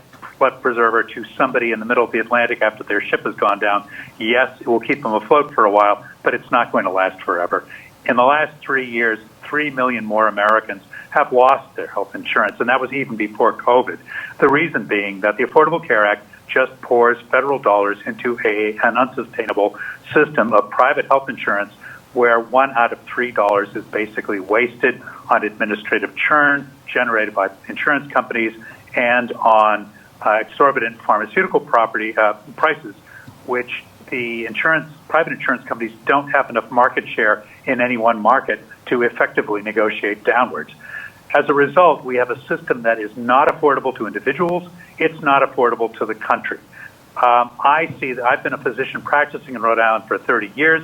preserver to somebody in the middle of the Atlantic after their ship has gone down. Yes, it will keep them afloat for a while, but it's not going to last forever. In the last 3 years, 3 million more Americans have lost their health insurance, and that was even before COVID. The reason being that the Affordable Care Act just pours federal dollars into an unsustainable system of private health insurance where $1 out of $3 is basically wasted on administrative churn generated by insurance companies and on exorbitant pharmaceutical prices, which the private insurance companies don't have enough market share in any one market to effectively negotiate downwards. As a result, we have a system that is not affordable to individuals. It's not affordable to the country. I see that I've been a physician practicing in Rhode Island for 30 years,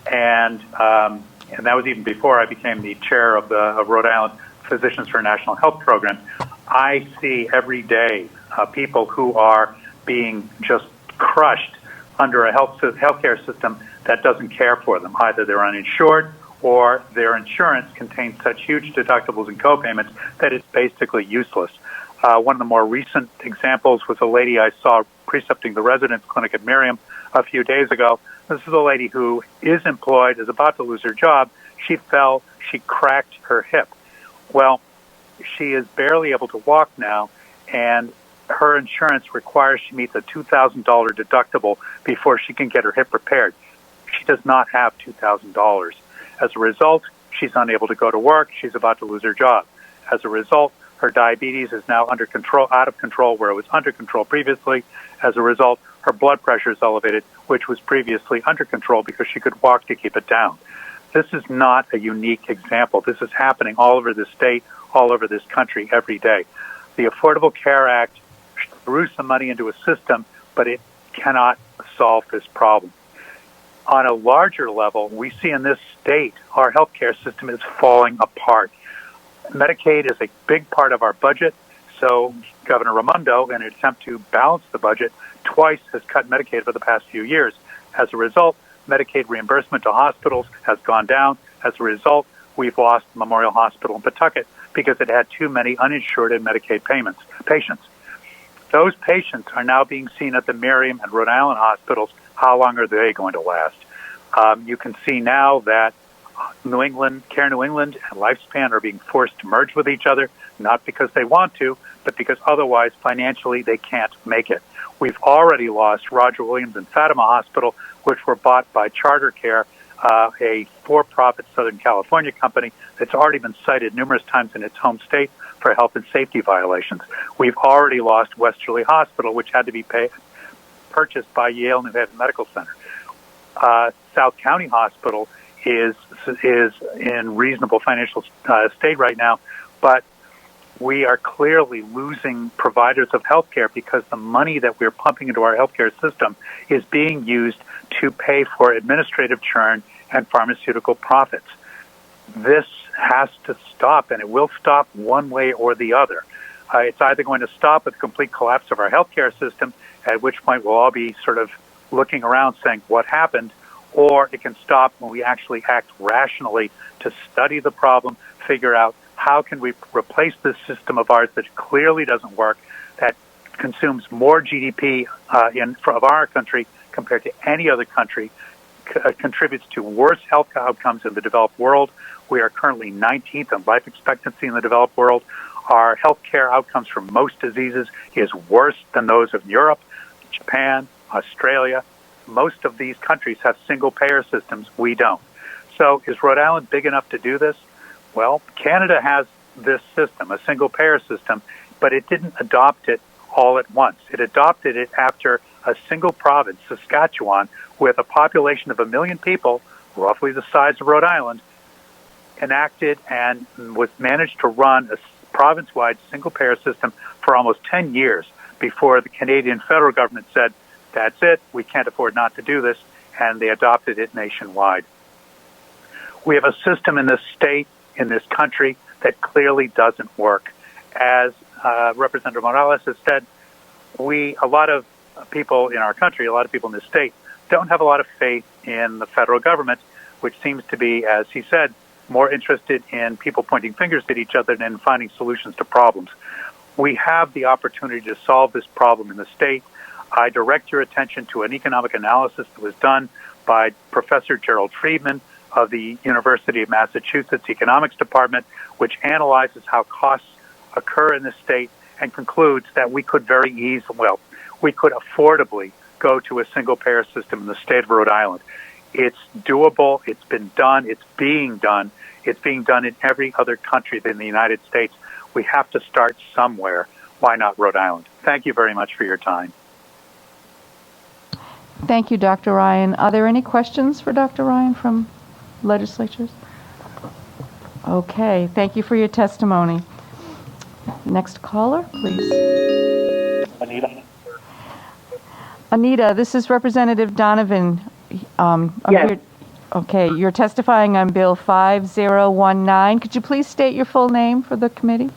and that was even before I became the chair of the Rhode Island Physicians for a National Health Program. I see every day people who are being just crushed under a healthcare system that doesn't care for them. Either they're uninsured or their insurance contains such huge deductibles and co-payments that it's basically useless. One of the more recent examples was a lady I saw precepting the residence clinic at Miriam a few days ago. This is a lady who is employed, is about to lose her job. She fell, she cracked her hip. Well, she is barely able to walk now, and her insurance requires she meets a $2,000 deductible before she can get her hip repaired. She does not have $2,000. As a result, she's unable to go to work. She's about to lose her job. As a result, her diabetes is now out of control where it was under control previously. As a result, her blood pressure is elevated, which was previously under control because she could walk to keep it down. This is not a unique example. This is happening all over the state, all over this country every day. The Affordable Care Act threw some money into a system, but it cannot solve this problem. On a larger level, we see in this state, our healthcare system is falling apart. Medicaid is a big part of our budget, so Governor Raimondo, in an attempt to balance the budget, twice has cut Medicaid for the past few years. As a result, Medicaid reimbursement to hospitals has gone down. As a result, we've lost Memorial Hospital in Pawtucket because it had too many uninsured and Medicaid patients. Those patients are now being seen at the Miriam and Rhode Island hospitals. How long are they going to last? You can see now that Care New England and Lifespan are being forced to merge with each other, not because they want to, but because otherwise financially they can't make it. We've already lost Roger Williams and Fatima Hospital, which were bought by Charter Care, a for-profit Southern California company that's already been cited numerous times in its home state for health and safety violations. We've already lost Westerly Hospital, which had to be purchased by Yale New Haven Medical Center. South County Hospital is in reasonable financial state right now, but we are clearly losing providers of healthcare because the money that we're pumping into our healthcare system is being used to pay for administrative churn and pharmaceutical profits. This has to stop, and it will stop one way or the other. It's either going to stop with the complete collapse of our healthcare system, at which point we'll all be sort of looking around saying, what happened? Or it can stop when we actually act rationally to study the problem, figure out how can we replace this system of ours that clearly doesn't work, that consumes more GDP of our country compared to any other country, contributes to worse health outcomes in the developed world. We are currently 19th in life expectancy in the developed world. Our health care outcomes for most diseases is worse than those of Europe, Japan, Australia. Most of these countries have single-payer systems. We don't. So is Rhode Island big enough to do this? Well, Canada has this system, a single-payer system, but it didn't adopt it all at once. It adopted it after a single province, Saskatchewan, with a population of 1 million people, roughly the size of Rhode Island, enacted and was managed to run a province-wide single-payer system for almost 10 years before the Canadian federal government said, that's it, we can't afford not to do this, and they adopted it nationwide. We have a system in this state, in this country, that clearly doesn't work. As Representative Morales has said, a lot of people in our country, a lot of people in this state, don't have a lot of faith in the federal government, which seems to be, as he said, more interested in people pointing fingers at each other than finding solutions to problems. We have the opportunity to solve this problem in the state. I direct your attention to an economic analysis that was done by Professor Gerald Friedman of the University of Massachusetts Economics Department, which analyzes how costs occur in the state and concludes that we could we could affordably go to a single-payer system in the state of Rhode Island. It's doable. It's been done. It's being done. It's being done in every other country than the United States. We have to start somewhere. Why not Rhode Island? Thank you very much for your time. Thank you, Dr. Ryan. Are there any questions for Dr. Ryan from legislatures? Okay, thank you for your testimony. Next caller, please. Anita, this is Representative Donovan. Yes. Okay, you're testifying on Bill 5019. Could you please state your full name for the committee?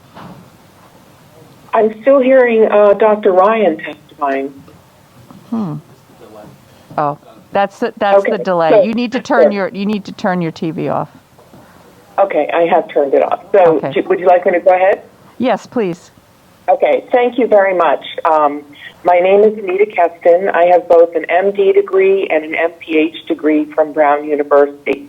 I'm still hearing Dr. Ryan testifying. Oh, that's Okay, the delay. so- You need to turn your TV off. Okay, I have turned it off. So Okay. would you like me to go ahead? Yes, please. Okay, thank you very much. My name is Anita Keston. I have both an MD degree and an MPH degree from Brown University.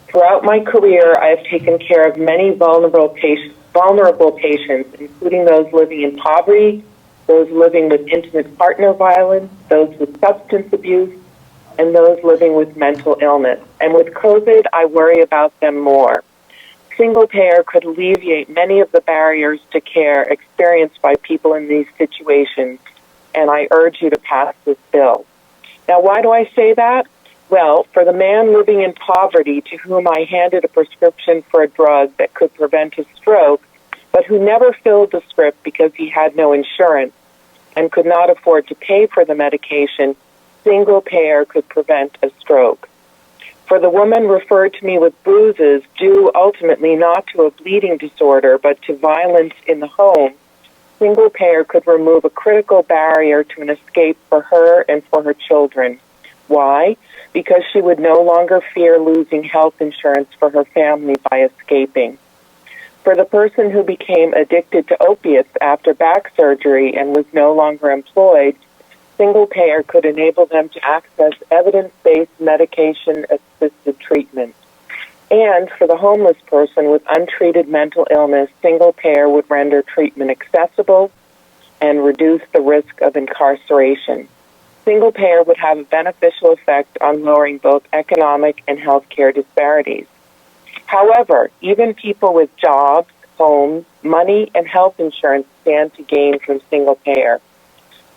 Throughout my career, I have taken care of many vulnerable patients, including those living in poverty, those living with intimate partner violence, those with substance abuse, and those living with mental illness. And with COVID, I worry about them more. Single payer could alleviate many of the barriers to care experienced by people in these situations, and I urge you to pass this bill. Now, why do I say that? Well, for the man living in poverty to whom I handed a prescription for a drug that could prevent a stroke, but who never filled the script because he had no insurance and could not afford to pay for the medication, single payer could prevent a stroke. For the woman referred to me with bruises due ultimately not to a bleeding disorder but to violence in the home, single payer could remove a critical barrier to an escape for her and for her children. Why? Because she would no longer fear losing health insurance for her family by escaping. For the person who became addicted to opiates after back surgery and was no longer employed, single payer could enable them to access evidence-based medication-assisted treatment. And for the homeless person with untreated mental illness, single payer would render treatment accessible and reduce the risk of incarceration. Single payer would have a beneficial effect on lowering both economic and healthcare disparities. However, even people with jobs, homes, money, and health insurance stand to gain from single payer.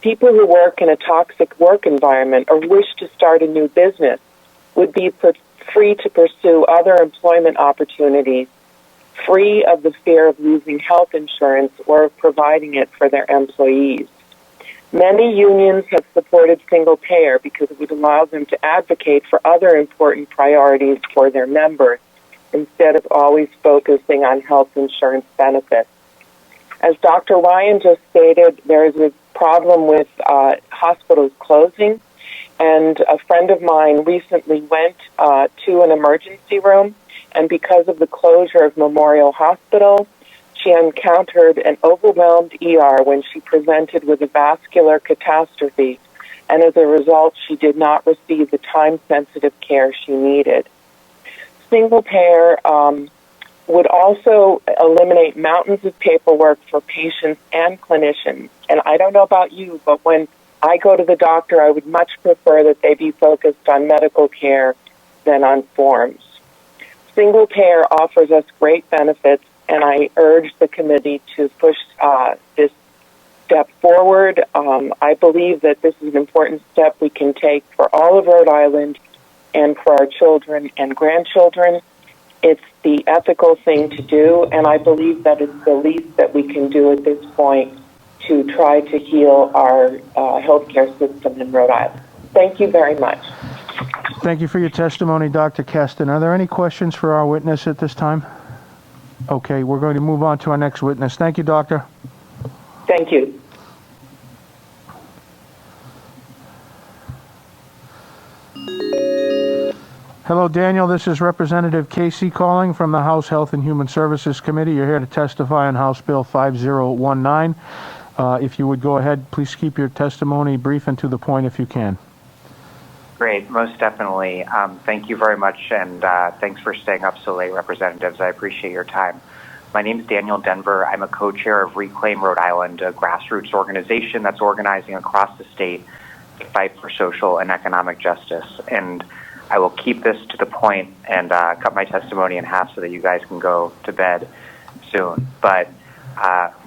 People who work in a toxic work environment or wish to start a new business would be free to pursue other employment opportunities, free of the fear of losing health insurance or of providing it for their employees. Many unions have supported single payer because it would allow them to advocate for other important priorities for their members instead of always focusing on health insurance benefits. As Dr. Ryan just stated, there is a problem with hospitals closing, and a friend of mine recently went to an emergency room, and because of the closure of Memorial Hospital, she encountered an overwhelmed ER when she presented with a vascular catastrophe, and as a result, she did not receive the time-sensitive care she needed. Single payer would also eliminate mountains of paperwork for patients and clinicians. And I don't know about you, but when I go to the doctor, I would much prefer that they be focused on medical care than on forms. Single payer offers us great benefits, and I urge the committee to push this step forward. I believe that this is an important step we can take for all of Rhode Island and for our children and grandchildren. It's the ethical thing to do, and I believe that it's the least that we can do at this point to try to heal our healthcare system in Rhode Island. Thank you very much. Thank you for your testimony, Dr. Keston. Are there any questions for our witness at this time? Okay, we're going to move on to our next witness. Thank you, Doctor. Thank you. Hello, Daniel. This is Representative Casey calling from the House Health and Human Services Committee. You're here to testify on House Bill 5019. If you would go ahead, please keep your testimony brief and to the point if you can. Great, most definitely. Thank you very much, and thanks for staying up so late, Representatives. I appreciate your time. My name is Daniel Denver. I'm a co-chair of Reclaim Rhode Island, a grassroots organization that's organizing across the state to fight for social and economic justice. And I will keep this to the point and cut my testimony in half so that you guys can go to bed soon. But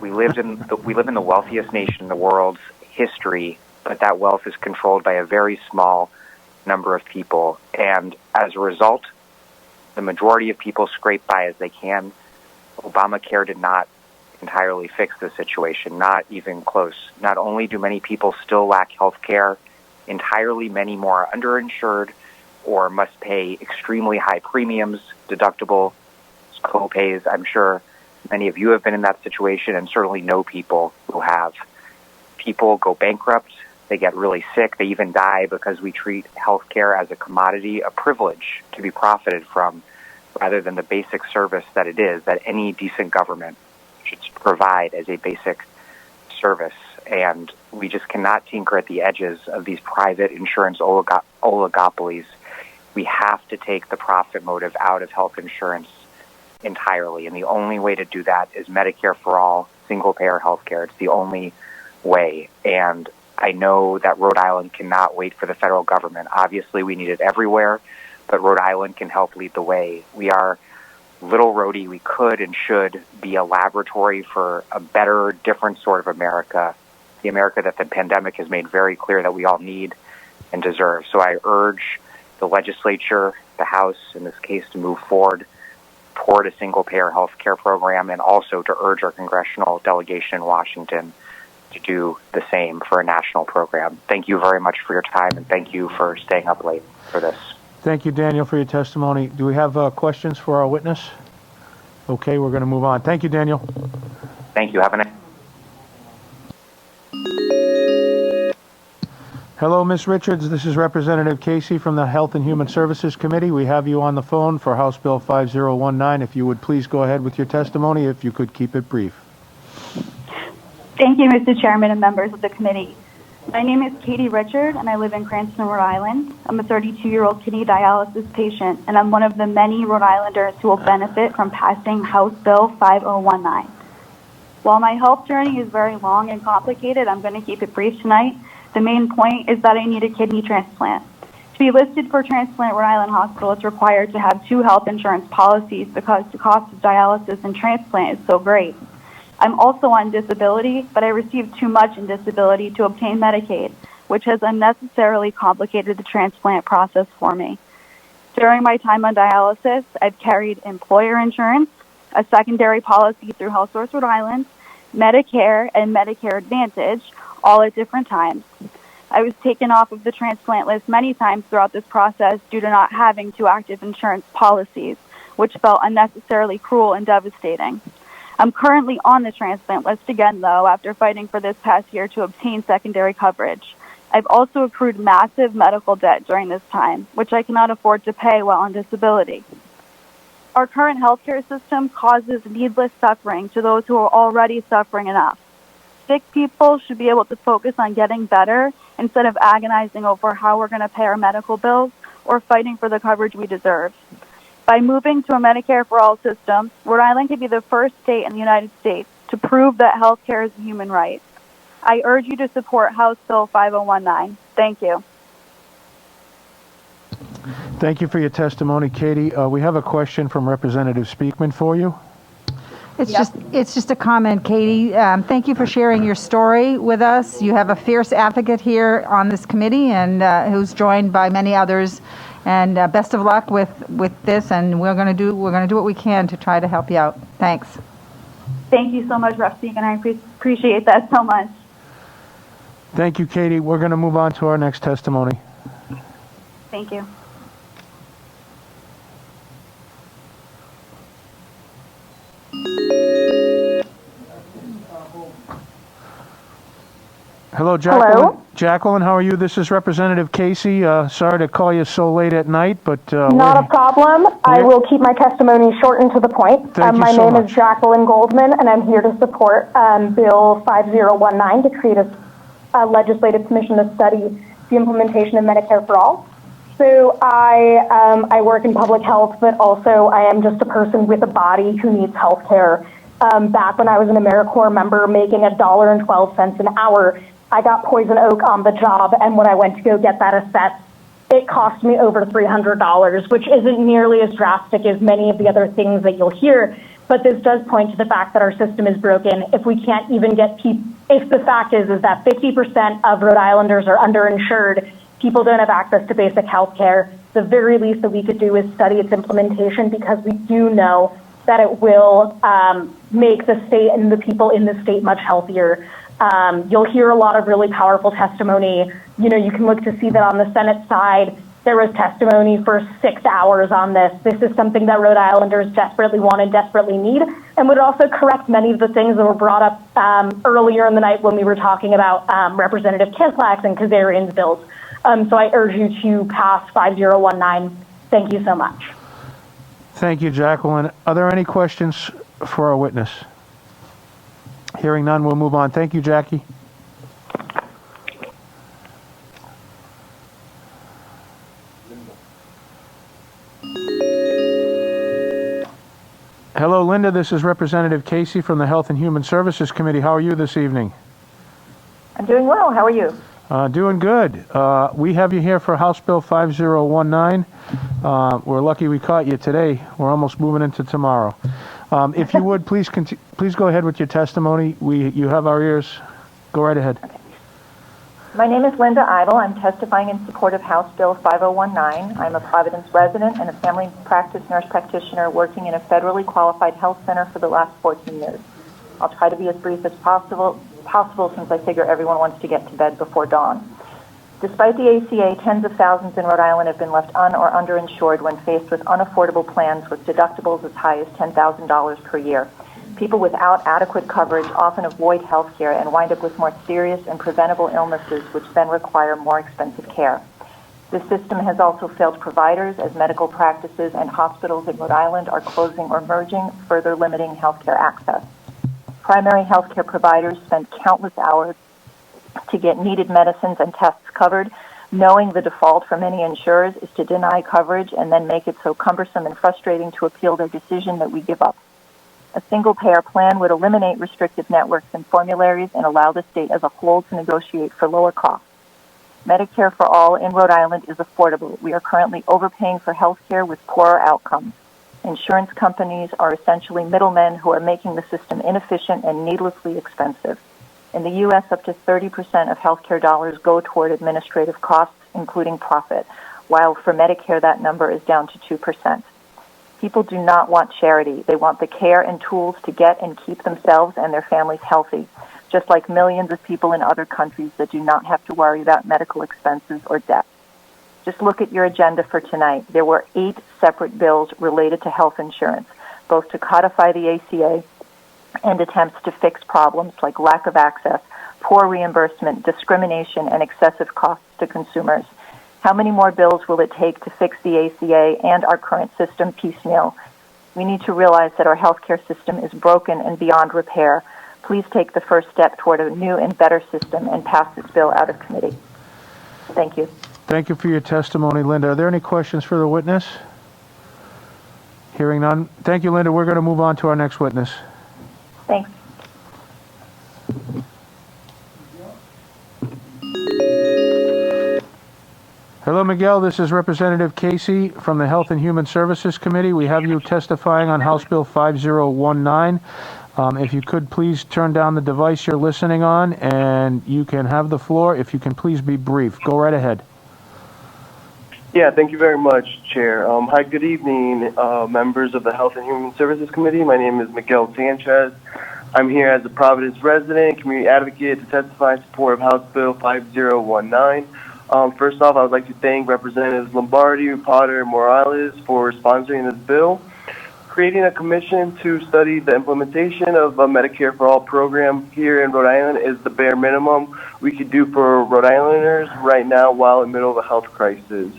we live in the wealthiest nation in the world's history, but that wealth is controlled by a very small number of people, and as a result, the majority of people scrape by as they can. Obamacare did not entirely fix the situation, not even close. Not only do many people still lack health care entirely, many more are underinsured or must pay extremely high premiums, deductibles, co-pays. I'm sure many of you have been in that situation and certainly know people who have. People go bankrupt. They get really sick. They even die because we treat healthcare as a commodity, a privilege to be profited from, rather than the basic service that it is, that any decent government should provide as a basic service. And we just cannot tinker at the edges of these private insurance oligopolies. We have to take the profit motive out of health insurance entirely. And the only way to do that is Medicare for all, single-payer healthcare. It's the only way. And I know that Rhode Island cannot wait for the federal government. Obviously, we need it everywhere, but Rhode Island can help lead the way. We are Little Rhodey. We could and should be a laboratory for a better, different sort of America, the America that the pandemic has made very clear that we all need and deserve. So I urge the legislature, the House in this case, to move forward toward a single-payer health care program, and also to urge our congressional delegation in Washington to do the same for a national program. Thank you very much for your time, and thank you for staying up late for this. Thank you, Daniel, for your testimony. Do we have questions for our witness? Okay, we're going to move on. Thank you, Daniel. Thank you. Have a nice. Hello, Ms. Richards. This is Representative Casey from the Health and Human Services Committee. We have you on the phone for House Bill 5019. If you would please go ahead with your testimony, if you could keep it brief. Thank you, Mr. Chairman and members of the committee. My name is Katie Richard, and I live in Cranston, Rhode Island. I'm a 32-year-old kidney dialysis patient, and I'm one of the many Rhode Islanders who will benefit from passing House Bill 5019. While my health journey is very long and complicated, I'm going to keep it brief tonight. The main point is that I need a kidney transplant. To be listed for transplant at Rhode Island Hospital, it's required to have 2 health insurance policies because the cost of dialysis and transplant is so great. I'm also on disability, but I received too much in disability to obtain Medicaid, which has unnecessarily complicated the transplant process for me. During my time on dialysis, I've carried employer insurance, a secondary policy through HealthSource Rhode Island, Medicare, and Medicare Advantage, all at different times. I was taken off of the transplant list many times throughout this process due to not having 2 active insurance policies, which felt unnecessarily cruel and devastating. I'm currently on the transplant list again, though, after fighting for this past year to obtain secondary coverage. I've also accrued massive medical debt during this time, which I cannot afford to pay while on disability. Our current healthcare system causes needless suffering to those who are already suffering enough. Sick people should be able to focus on getting better instead of agonizing over how we're going to pay our medical bills or fighting for the coverage we deserve. By moving to a Medicare for all system, Rhode Island could be the first state in the United States to prove that health care is a human right. I urge you to support House Bill 5019. Thank you. Thank you for your testimony, Katie. We have a question from Representative Speakman for you. It's just a comment, Katie. Thank you for sharing your story with us. You have a fierce advocate here on this committee, and who's joined by many others. And best of luck with this. And we're going to do what we can to try to help you out. Thanks. Thank you so much, Rep. Speakman. I appreciate that so much. Thank you, Katie. We're going to move on to our next testimony. Thank you. Hello, Jacqueline. Hello? Jacqueline, how are you? This is Representative Casey. Sorry to call you so late at night, but... Not a problem. I will keep my testimony short and to the point. Thank you my so name much. is Jacqueline Goldman, and I'm here to support Bill 5019 to create a legislative commission to study the implementation of Medicare for All. So I work in public health, but also I am just a person with a body who needs health care. Back when I was an AmeriCorps member making $1.12 an hour, I got poison oak on the job, and when I went to go get that assessed, it cost me over $300, which isn't nearly as drastic as many of the other things that you'll hear. But this does point to the fact that our system is broken. If we can't even get people, if the fact is that 50% of Rhode Islanders are underinsured, people don't have access to basic health care, the very least that we could do is study its implementation, because we do know that it will make the state and the people in the state much healthier. You'll hear a lot of really powerful testimony. You know, you can look to see that on the Senate side, there was testimony for 6 hours on this. This is something that Rhode Islanders desperately want and desperately need, and would also correct many of the things that were brought up earlier in the night when we were talking about Representative Kislak's and Kazarian's bills. So I urge you to pass 5019. Thank you so much. Thank you, Jacqueline. Are there any questions for our witness? Hearing none, we'll move on. Thank you, Jackie. Hello, Linda. This is Representative Casey from the Health and Human Services Committee. How are you this evening? I'm doing well. How are you? Doing good. We have you here for House Bill 5019. We're lucky we caught you today. We're almost moving into tomorrow. If you would, please go ahead with your testimony. You have our ears. Go right ahead. Okay. My name is Linda Idle. I'm testifying in support of House Bill 5019. I'm a Providence resident and a family practice nurse practitioner working in a federally qualified health center for the last 14 years. I'll try to be as brief as possible since I figure everyone wants to get to bed before dawn. Despite the ACA, tens of thousands in Rhode Island have been left un- or underinsured when faced with unaffordable plans with deductibles as high as $10,000 per year. People without adequate coverage often avoid health care and wind up with more serious and preventable illnesses, which then require more expensive care. This system has also failed providers as medical practices and hospitals in Rhode Island are closing or merging, further limiting health care access. Primary health care providers spend countless hours to get needed medicines and tests covered, knowing the default for many insurers is to deny coverage and then make it so cumbersome and frustrating to appeal their decision that we give up. A single-payer plan would eliminate restrictive networks and formularies and allow the state as a whole to negotiate for lower costs. Medicare for All in Rhode Island is affordable. We are currently overpaying for health care with poorer outcomes. Insurance companies are essentially middlemen who are making the system inefficient and needlessly expensive. In the U.S., up to 30% of healthcare dollars go toward administrative costs, including profit, while for Medicare that number is down to 2%. People do not want charity. They want the care and tools to get and keep themselves and their families healthy, just like millions of people in other countries that do not have to worry about medical expenses or debt. Just look at your agenda for tonight. There were 8 separate bills related to health insurance, both to codify the ACA and attempts to fix problems like lack of access, poor reimbursement, discrimination, and excessive costs to consumers. How many more bills will it take to fix the ACA and our current system piecemeal? We need to realize that our healthcare system is broken and beyond repair. Please take the first step toward a new and better system and pass this bill out of committee. Thank you. Thank you for your testimony, Linda. Are there any questions for the witness? Hearing none. Thank you, Linda. We're going to move on to our next witness. Thanks. Hello, Miguel. This is Representative Casey from the Health and Human Services Committee. We have you testifying on House Bill 5019. If you could please turn down the device you're listening on, and you can have the floor. If you can please be brief. Go right ahead. Yeah, thank you very much, Chair. Hi, good evening, members of the Health and Human Services Committee. My name is Miguel Sanchez. I'm here as a Providence resident, community advocate to testify in support of House Bill 5019. First off, I would like to thank Representatives Lombardi, Potter, and Morales for sponsoring this bill. Creating a commission to study the implementation of a Medicare for All program here in Rhode Island is the bare minimum we could do for Rhode Islanders right now while in the middle of a health crisis.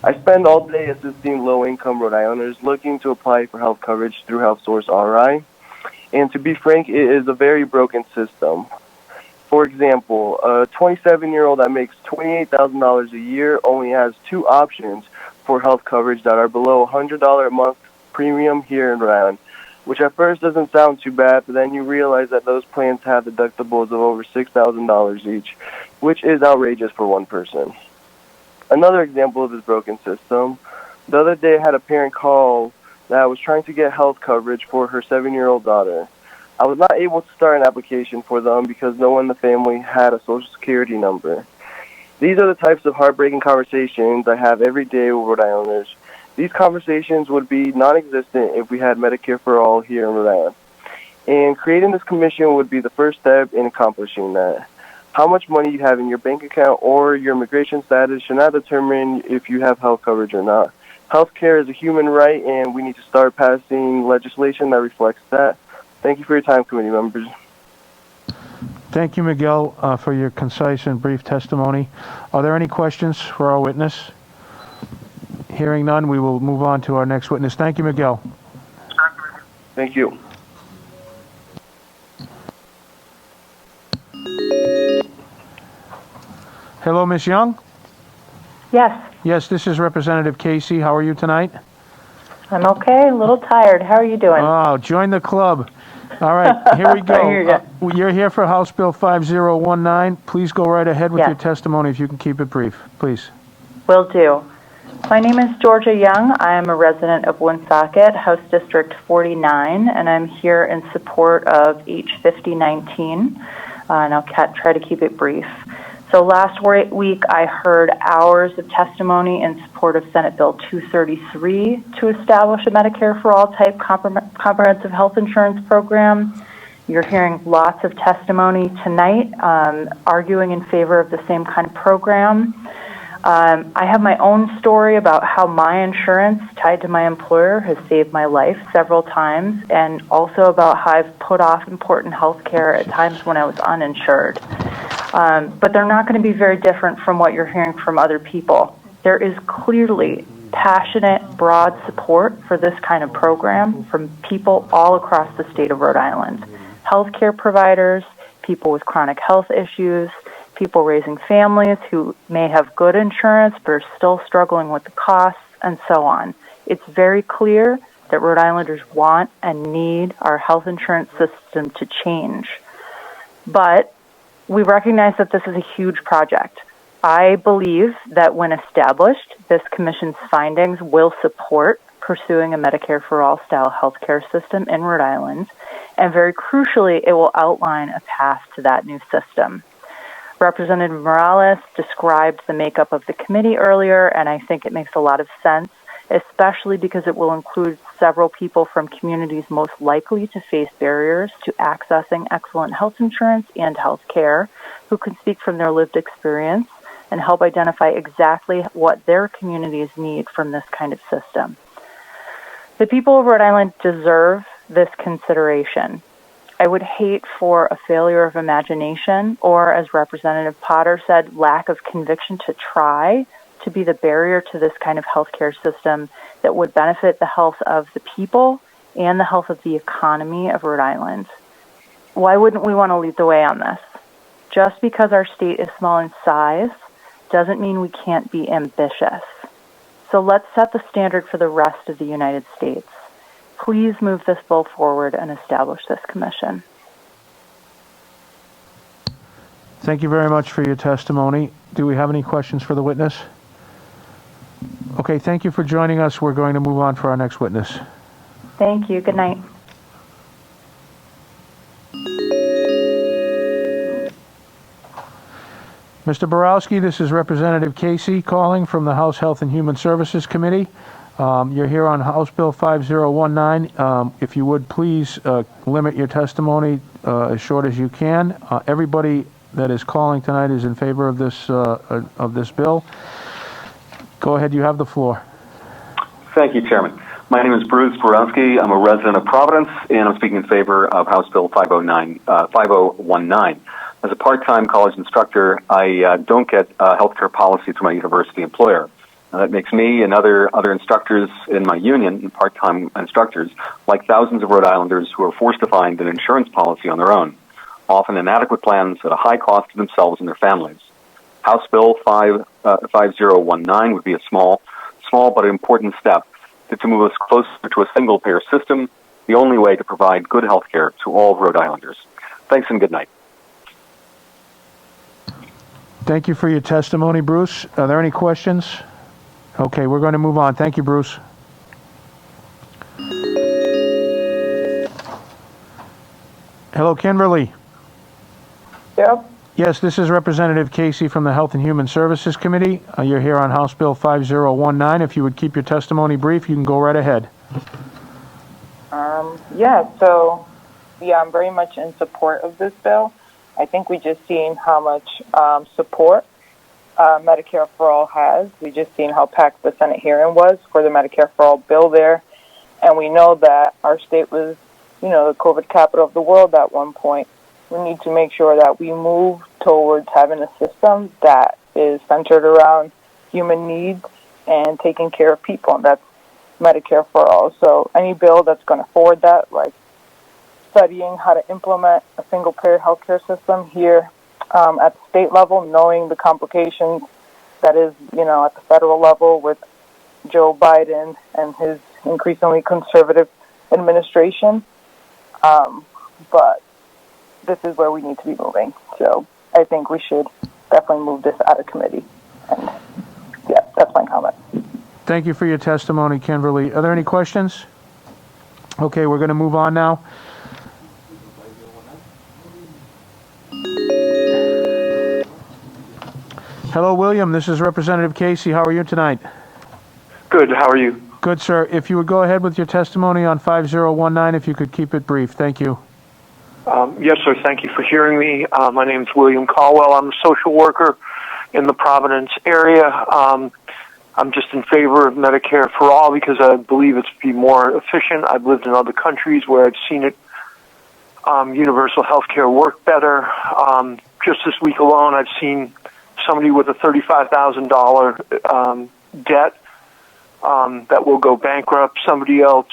I spend all day assisting low-income Rhode Islanders looking to apply for health coverage through HealthSource RI. And to be frank, it is a very broken system. For example, a 27-year-old that makes $28,000 a year only has two options for health coverage that are below $100 a month premium here in Rhode Island, which at first doesn't sound too bad, but then you realize that those plans have deductibles of over $6,000 each, which is outrageous for one person. Another example of this broken system, the other day I had a parent call that was trying to get health coverage for her 7-year-old daughter. I was not able to start an application for them because no one in the family had a Social Security number. These are the types of heartbreaking conversations I have every day with Rhode Islanders. These conversations would be non-existent if we had Medicare for All here in Rhode Island. And creating this commission would be the first step in accomplishing that. How much money you have in your bank account or your immigration status should not determine if you have health coverage or not. Healthcare is a human right, and we need to start passing legislation that reflects that. Thank you for your time, committee members. Thank you, Miguel, for your concise and brief testimony. Are there any questions for our witness? Hearing none, we will move on to our next witness. Thank you, Miguel. Thank you. Hello, Ms. Young? Yes, Yes, this is Representative Casey. How are you tonight? I'm okay. A little tired. How are you doing? Oh, join the club. All right, here we go. I hear ya. You're here for House Bill 5019. Please go right ahead with Yes. your testimony if you can keep it brief, please. Will do. My name is Georgia Young. I am a resident of Woonsocket, House District 49, and I'm here in support of H 5019, and I'll try to keep it brief. So last week I heard hours of testimony in support of Senate Bill 233 to establish a Medicare for All type comprehensive health insurance program. You're hearing lots of testimony tonight arguing in favor of the same kind of program. I have my own story about how my insurance tied to my employer has saved my life several times, and also about how I've put off important health care at times when I was uninsured. But they're not going to be very different from what you're hearing from other people. There is clearly passionate, broad support for this kind of program from people all across the state of Rhode Island. Healthcare providers, people with chronic health issues, people raising families who may have good insurance but are still struggling with the costs, and so on. It's very clear that Rhode Islanders want and need our health insurance system to change. But we recognize that this is a huge project. I believe that when established, this commission's findings will support pursuing a Medicare for All style healthcare system in Rhode Island, and very crucially, it will outline a path to that new system. Representative Morales described the makeup of the committee earlier, and I think it makes a lot of sense, especially because it will include several people from communities most likely to face barriers to accessing excellent health insurance and health care, who can speak from their lived experience and help identify exactly what their communities need from this kind of system. The people of Rhode Island deserve this consideration. I would hate for a failure of imagination, or as Representative Potter said, lack of conviction to try, to be the barrier to this kind of healthcare system that would benefit the health of the people and the health of the economy of Rhode Island. Why wouldn't we want to lead the way on this? Just because our state is small in size doesn't mean we can't be ambitious. So let's set the standard for the rest of the United States. Please move this bill forward and establish this commission. Thank you very much for your testimony. Do we have any questions for the witness? Okay, thank you for joining us. We're going to move on for our next witness. Thank you. Good night. Mr. Borowski, this is Representative Casey calling from the House Health and Human Services Committee. You're here on House Bill 5019. If you would please limit your testimony as short as you can. Everybody that is calling tonight is in favor of this bill. Go ahead, you have the floor. Thank you, Chairman. My name is Bruce Borowski. I'm a resident of Providence, and I'm speaking in favor of House Bill 5019. As a part-time college instructor, I don't get healthcare policy through my university employer. That makes me and other instructors in my union, part-time instructors, like thousands of Rhode Islanders who are forced to find an insurance policy on their own, often inadequate plans at a high cost to themselves and their families. House Bill 5019 would be a small but important step to move us closer to a single-payer system, the only way to provide good health care to all Rhode Islanders. Thanks and good night. Thank you for your testimony, Bruce. Are there any questions? Okay, we're going to move on. Thank you, Bruce. Hello, Kimberly. Yep. Yes, this is Representative Casey from the Health and Human Services Committee. You're here on House Bill 5019. If you would keep your testimony brief, you can go right ahead. I'm very much in support of this bill. I think we just seen how much support Medicare for All has. We just seen how packed the Senate hearing was for the Medicare for All bill there. And we know that our state was, the COVID capital of the world at one point. We need to make sure that we move towards having a system that is centered around human needs and taking care of people. And that's Medicare for All. So any bill that's going to forward that, like studying how to implement a single-payer healthcare system here at the state level, knowing the complications that is, at the federal level with Joe Biden and his increasingly conservative administration. But this is where we need to be moving. So I think we should definitely move this out of committee. And yeah, that's my comment. Thank you for your testimony, Kimberly. Are there any questions? Okay, we're going to move on now. Hello, William. This is Representative Casey. How are you tonight? Good. How are you? Good, sir. If you would go ahead with your testimony on 5019, if you could keep it brief. Thank you. Yes, sir. Thank you for hearing me. My name is William Caldwell. I'm a social worker in the Providence area. I'm just in favor of Medicare for All because I believe it's be more efficient. I've lived in other countries where I've seen it, universal health care work better. Just this week alone, I've seen somebody with a $35,000 debt that will go bankrupt, somebody else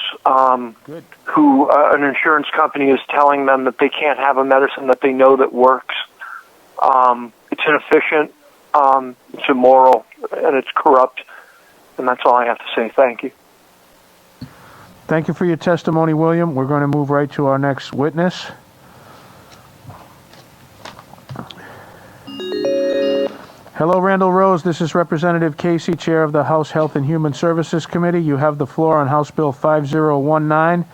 who an insurance company is telling them that they can't have a medicine that they know that works. It's inefficient, it's immoral, and it's corrupt. And that's all I have to say. Thank you. Thank you for your testimony, William. We're going to move right to our next witness. Hello, Randall Rose. This is Representative Casey, Chair of the House Health and Human Services Committee. You have the floor on House Bill 5019,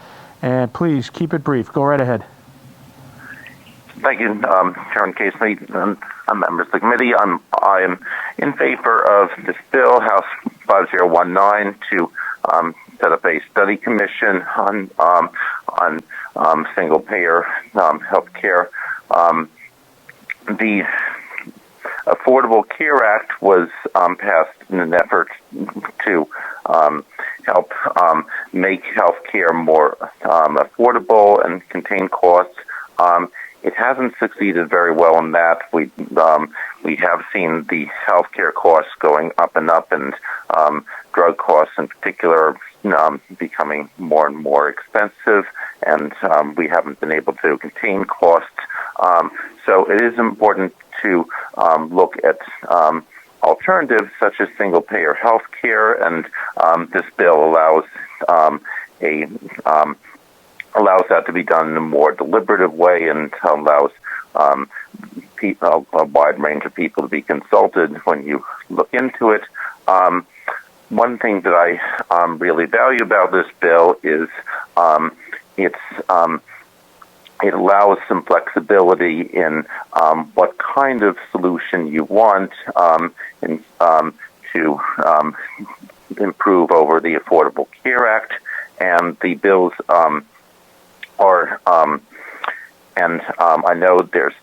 and please keep it brief. Go right ahead. Thank you, Chairman Casey. I'm members of the committee. I am in favor of this bill, House 5019, to set up a study commission on single-payer health care. The Affordable Care Act was passed in an effort to help make health care more affordable and contain costs. It hasn't succeeded very well in that. We have seen the healthcare costs going up and up, and drug costs in particular becoming more and more expensive, and we haven't been able to contain costs. So it is important to look at alternatives such as single-payer health care, and this bill allows allows that to be done in a more deliberative way, and allows a wide range of people to be consulted when you look into it. one thing that I really value about this bill is it allows some flexibility in what kind of solution you want to improve over the Affordable Care Act, and the bills and I know there's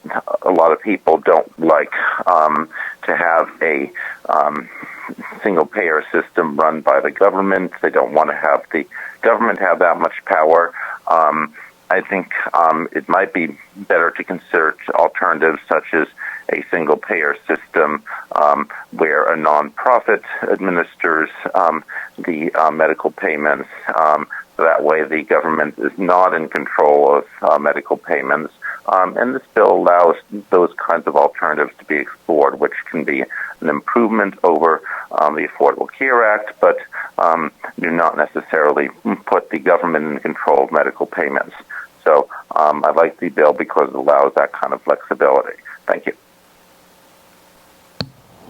a lot of people don't like to have a single-payer system run by the government. They don't want to have the government have that much power. I think it might be better to consider alternatives such as a single-payer system where a nonprofit administers the medical payments. That way the government is not in control of medical payments. And this bill allows those kinds of alternatives to be explored, which can be an improvement over the Affordable Care Act, but do not necessarily put the government in control of medical payments. So I like the bill because it allows that kind of flexibility. Thank you.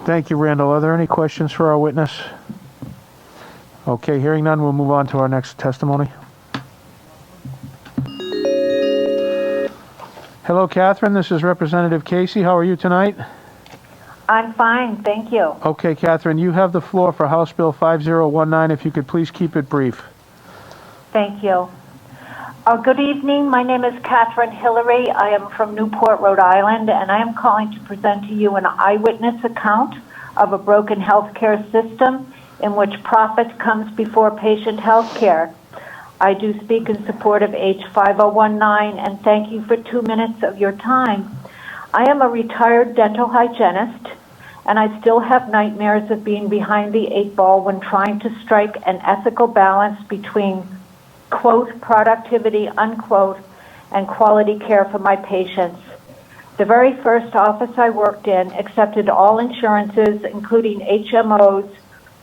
Thank you, Randall. Are there any questions for our witness? Okay, hearing none, we'll move on to our next testimony. Hello, Catherine. This is Representative Casey. How are you tonight? I'm fine, thank you. Okay, Catherine, you have the floor for House Bill 5019. If you could please keep it brief. Thank you. Good evening. My name is Katherine Hillary. I am from Newport, Rhode Island, and I am calling to present to you an eyewitness account of a broken healthcare system in which profit comes before patient health care. I do speak in support of H 5019, and thank you for 2 minutes of your time. I am a retired dental hygienist, and I still have nightmares of being behind the 8 ball when trying to strike an ethical balance between, quote, productivity, unquote, and quality care for my patients. The very first office I worked in accepted all insurances, including HMOs,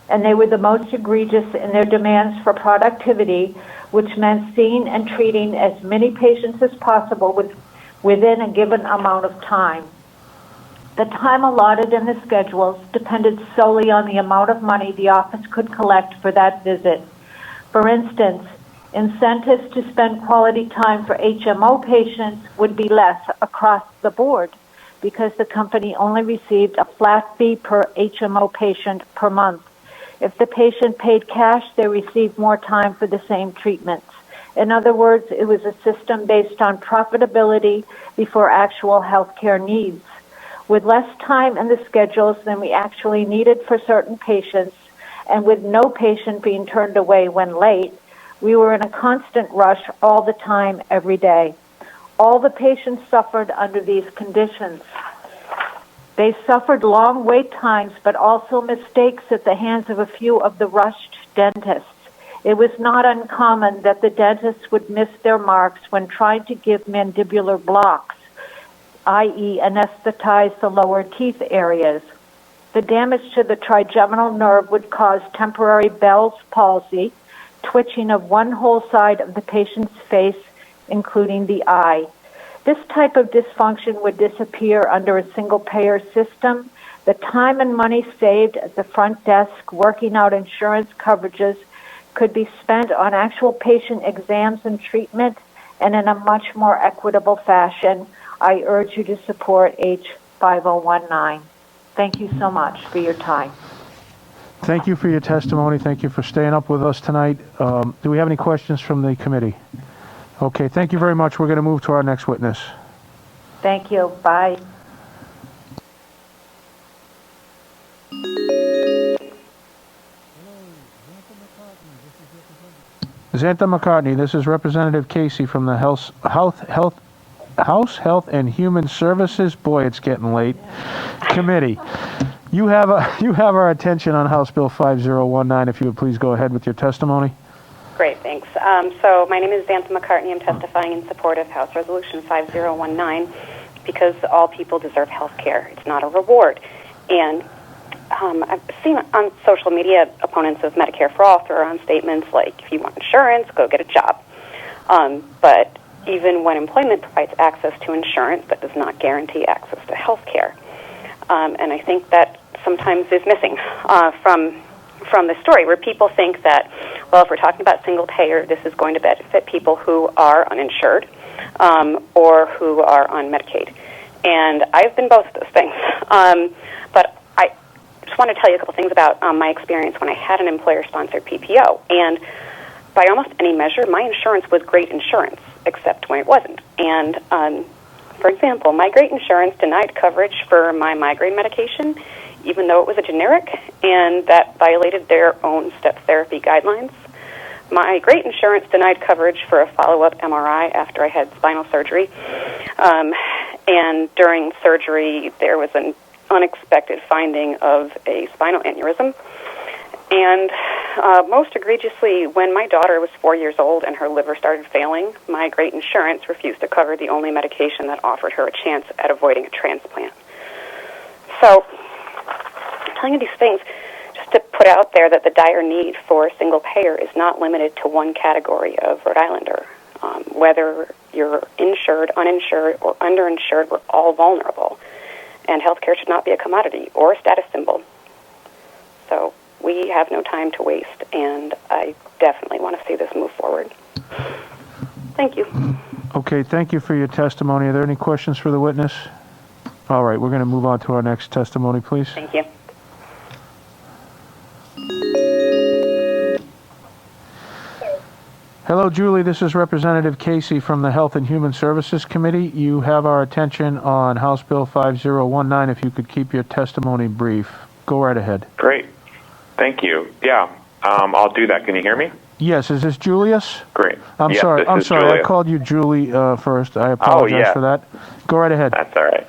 and they were the most egregious in their demands for productivity, which meant seeing and treating as many patients as possible within a given amount of time. The time allotted in the schedules depended solely on the amount of money the office could collect for that visit. For instance, incentives to spend quality time for HMO patients would be less across the board because the company only received a flat fee per HMO patient per month. If the patient paid cash, they received more time for the same treatments. In other words, it was a system based on profitability before actual health care needs. With less time in the schedules than we actually needed for certain patients, and with no patient being turned away when late, we were in a constant rush all the time, every day. All the patients suffered under these conditions. They suffered long wait times, but also mistakes at the hands of a few of the rushed dentists. It was not uncommon that the dentists would miss their marks when trying to give mandibular blocks, i.e. anesthetize the lower teeth areas. The damage to the trigeminal nerve would cause temporary Bell's palsy, twitching of one whole side of the patient's face, including the eye. This type of dysfunction would disappear under a single-payer system. The time and money saved at the front desk working out insurance coverages could be spent on actual patient exams and treatment, and in a much more equitable fashion. I urge you to support H 5019. Thank you so much for your time. Thank you for your testimony. Thank you for staying up with us tonight. Do we have any questions from the committee? Okay, thank you very much. We're going to move to our next witness. Thank you. Bye. Xantha McCartney, this is Representative Casey from the House Health and Human Services. Boy, it's getting late. Committee. You have our attention on House Bill 5019. If you would please go ahead with your testimony. Great, thanks. So my name is Xantha McCartney. I'm testifying in support of House Resolution 5019 because all people deserve health care. It's not a reward. And I've seen on social media opponents of Medicare for All throw around statements like, if you want insurance, go get a job. But even when employment provides access to insurance, that does not guarantee access to health care. And I think that sometimes is missing from from the story, where people think that, well, if we're talking about single payer, this is going to benefit people who are uninsured or who are on Medicaid. And I've been both of those things. But I just want to tell you a couple things about my experience when I had an employer-sponsored PPO. And by almost any measure, my insurance was great insurance, except when it wasn't. And for example, my great insurance denied coverage for my migraine medication, even though it was a generic, and that violated their own step therapy guidelines. My great insurance denied coverage for a follow-up MRI after I had spinal surgery. And during surgery, there was an unexpected finding of a spinal aneurysm. And most egregiously, when my daughter was 4 years old and her liver started failing, my great insurance refused to cover the only medication that offered her a chance at avoiding a transplant. So, I'm telling you these things just to put out there that the dire need for single payer is not limited to one category of Rhode Islander. Whether you're insured, uninsured, or underinsured, we're all vulnerable. And healthcare should not be a commodity or a status symbol. So we have no time to waste, and I definitely want to see this move forward. Thank you. Okay, thank you for your testimony. Are there any questions for the witness? All right, we're going to move on to our next testimony, please. Thank you. Hello, Julie. This is Representative Casey from the Health and Human Services Committee. You have our attention on House Bill 5019. If you could keep your testimony brief. Go right ahead. Great. Thank you. Yeah, I'll do that. Can you hear me? Yes. Is this Julius? Great. I'm sorry. Julius. I called you Julie first. I apologize for that. Go right ahead. That's all right.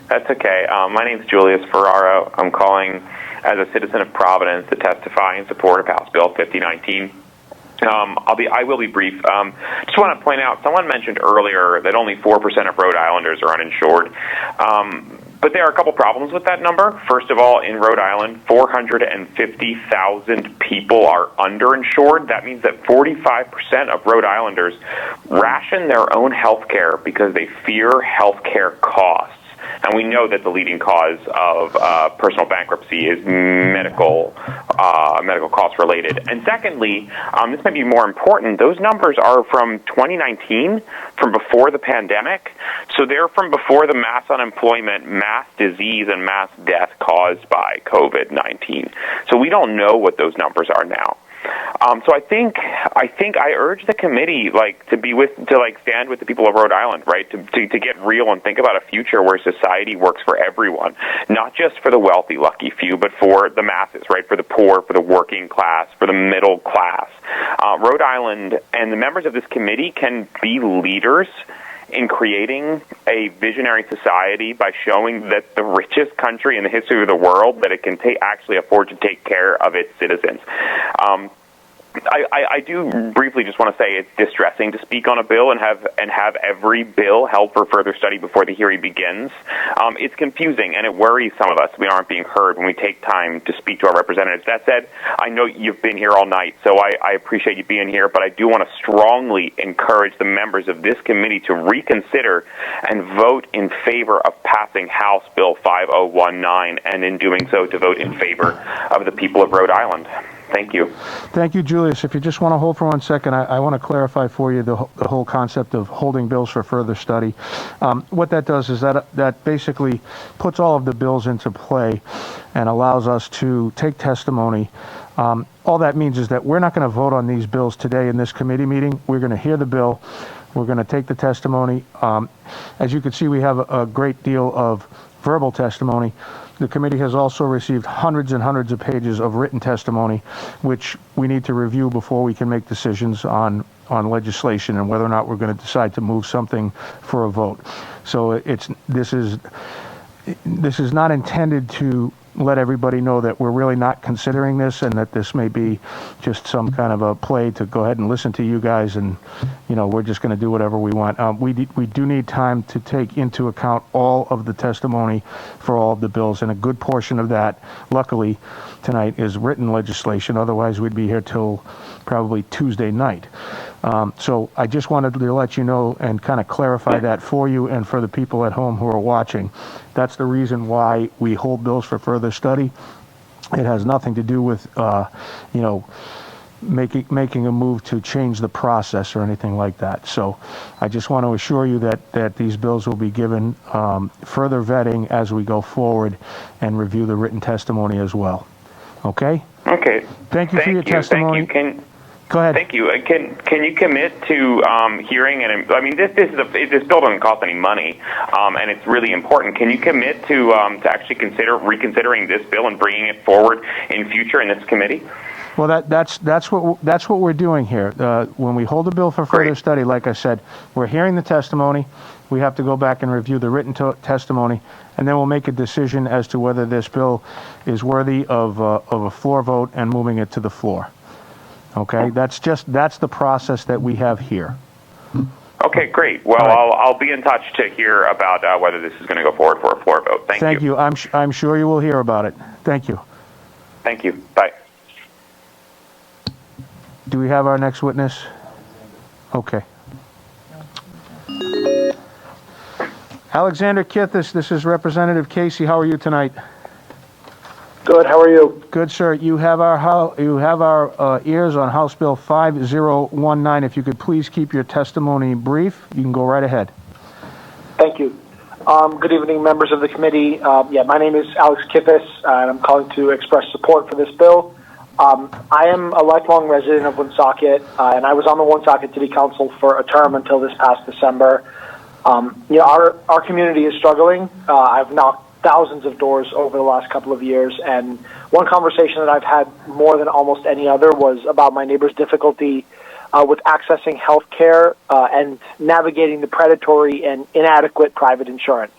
That's okay. My name's Julius Ferraro. I'm calling as a citizen of Providence to testify in support of House Bill 5019. I will be brief. Just want to point out, someone mentioned earlier that only 4% of Rhode Islanders are uninsured. But there are a couple problems with that number. First of all, in Rhode Island, 450,000 people are underinsured. That means that 45% of Rhode Islanders ration their own health care because they fear health care costs. And we know that the leading cause of personal bankruptcy is medical cost related. And secondly, this might be more important, those numbers are from 2019, from before the pandemic. So they're from before the mass unemployment, mass disease, and mass death caused by COVID-19. So we don't know what those numbers are now. So I think I urge the committee to stand with the people of Rhode Island, right? To get real and think about a future where society works for everyone, not just for the wealthy, lucky few, but for the masses, right? For the poor, for the working class, for the middle class. Rhode Island and the members of this committee can be leaders in creating a visionary society by showing that the richest country in the history of the world, that it can actually afford to take care of its citizens. I do briefly just want to say it's distressing to speak on a bill and have every bill held for further study before the hearing begins. It's confusing and it worries some of us. We aren't being heard when we take time to speak to our representatives. That said, I know you've been here all night, so I appreciate you being here, but I do want to strongly encourage the members of this committee to reconsider and vote in favor of passing House Bill 5019, and in doing so to vote in favor of the people of Rhode Island. Thank you. Thank you, Julius. If you just want to hold for 1 second, I want to clarify for you the whole concept of holding bills for further study. What that does is that basically puts all of the bills into play and allows us to take testimony. All that means is that we're not going to vote on these bills today in this committee meeting. We're going to hear the bill. We're going to take the testimony. As you can see, we have a great deal of verbal testimony. The committee has also received hundreds and hundreds of pages of written testimony, which we need to review before we can make decisions on legislation and whether or not we're going to decide to move something for a vote. So this is not intended to let everybody know that we're really not considering this and that this may be just some kind of a play to go ahead and listen to you guys and, we're just going to do whatever we want. We do need time to take into account all of the testimony for all of the bills, and a good portion of that, luckily, tonight is written legislation. Otherwise, we'd be here till probably Tuesday night. So I just wanted to let you know and kind of clarify that for you and for the people at home who are watching. That's the reason why we hold bills for further study. It has nothing to do with, you know, making a move to change the process or anything like that. So I just want to assure you that these bills will be given further vetting as we go forward and review the written testimony as well. Okay? Okay. Thank you for your testimony. Thank you. Go ahead. Thank you. Can you commit to hearing and I mean this bill doesn't cost any money, and it's really important. Can you commit to actually reconsidering this bill and bringing it forward in future in this committee? Well, that's what we're doing here. When we hold a bill for further study, like I said, we're hearing the testimony. We have to go back and review the written testimony, and then we'll make a decision as to whether this bill is worthy of a floor vote and moving it to the floor. Okay, that's the process that we have here. Okay, great. Well, I'll be in touch to hear about whether this is going to go forward for a floor vote. Thank you. I'm sure you will hear about it. Thank you. Thank you. Bye. Do we have our next witness? Okay. Alexander Kithis, this is Representative Casey. How are you tonight? Good. How are you? Good, sir. You have our ears on House Bill 5019. If you could please keep your testimony brief, you can go right ahead. Thank you. Good evening, members of the committee. My name is Alex Kithis, and I'm calling to express support for this bill. I am a lifelong resident of Woonsocket, and I was on the Woonsocket City Council for a term until this past December. Our community is struggling. I've knocked thousands of doors over the last couple of years, and one conversation that I've had more than almost any other was about my neighbor's difficulty with accessing health care and navigating the predatory and inadequate private insurance.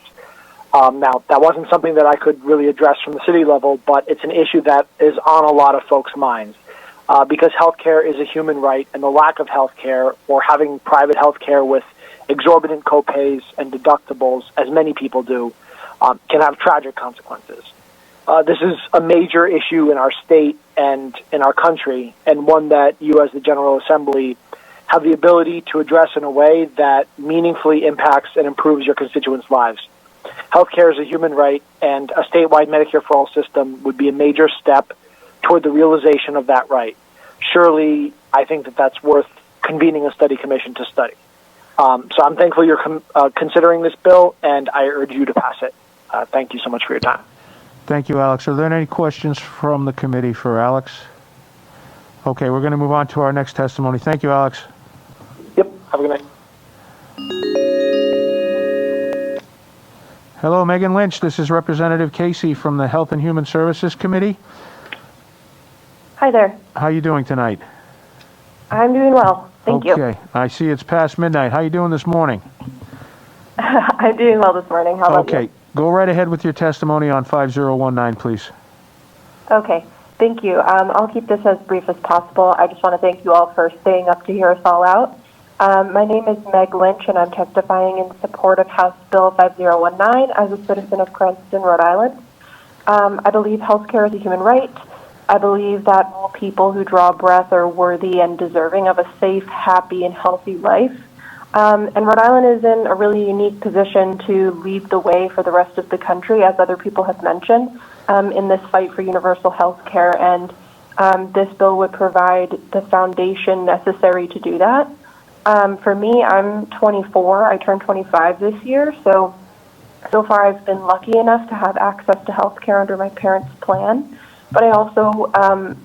Now, that wasn't something that I could really address from the city level, but it's an issue that is on a lot of folks' minds because health care is a human right, and the lack of health care or having private health care with exorbitant copays and deductibles, as many people do, can have tragic consequences. This is a major issue in our state and in our country, and one that you as the General Assembly have the ability to address in a way that meaningfully impacts and improves your constituents' lives. Healthcare is a human right, and a statewide Medicare for All system would be a major step toward the realization of that right. Surely, I think that that's worth convening a study commission to study. So I'm thankful you're considering this bill, and I urge you to pass it. Thank you so much for your time. Thank you, Alex. Are there any questions from the committee for Alex? Okay, we're going to move on to our next testimony. Thank you, Alex. Yep, have a good night. Hello, Megan Lynch. This is Representative Casey from the Health and Human Services Committee. Hi there. How are you doing tonight? I'm doing well. Thank you. Okay, I see it's past midnight. How are you doing this morning? I'm doing well this morning. How about you? Okay, go right ahead with your testimony on 5019, please. Okay, thank you. I'll keep this as brief as possible. I just want to thank you all for staying up to hear us all out. My name is Meg Lynch, and I'm testifying in support of House Bill 5019 as a citizen of Cranston, Rhode Island. I believe healthcare is a human right. I believe that all people who draw breath are worthy and deserving of a safe, happy, and healthy life. And Rhode Island is in a really unique position to lead the way for the rest of the country, as other people have mentioned, in this fight for universal health care. And this bill would provide the foundation necessary to do that. For me, I'm 24. I turned 25 this year. So far I've been lucky enough to have access to health care under my parents' plan. But I also,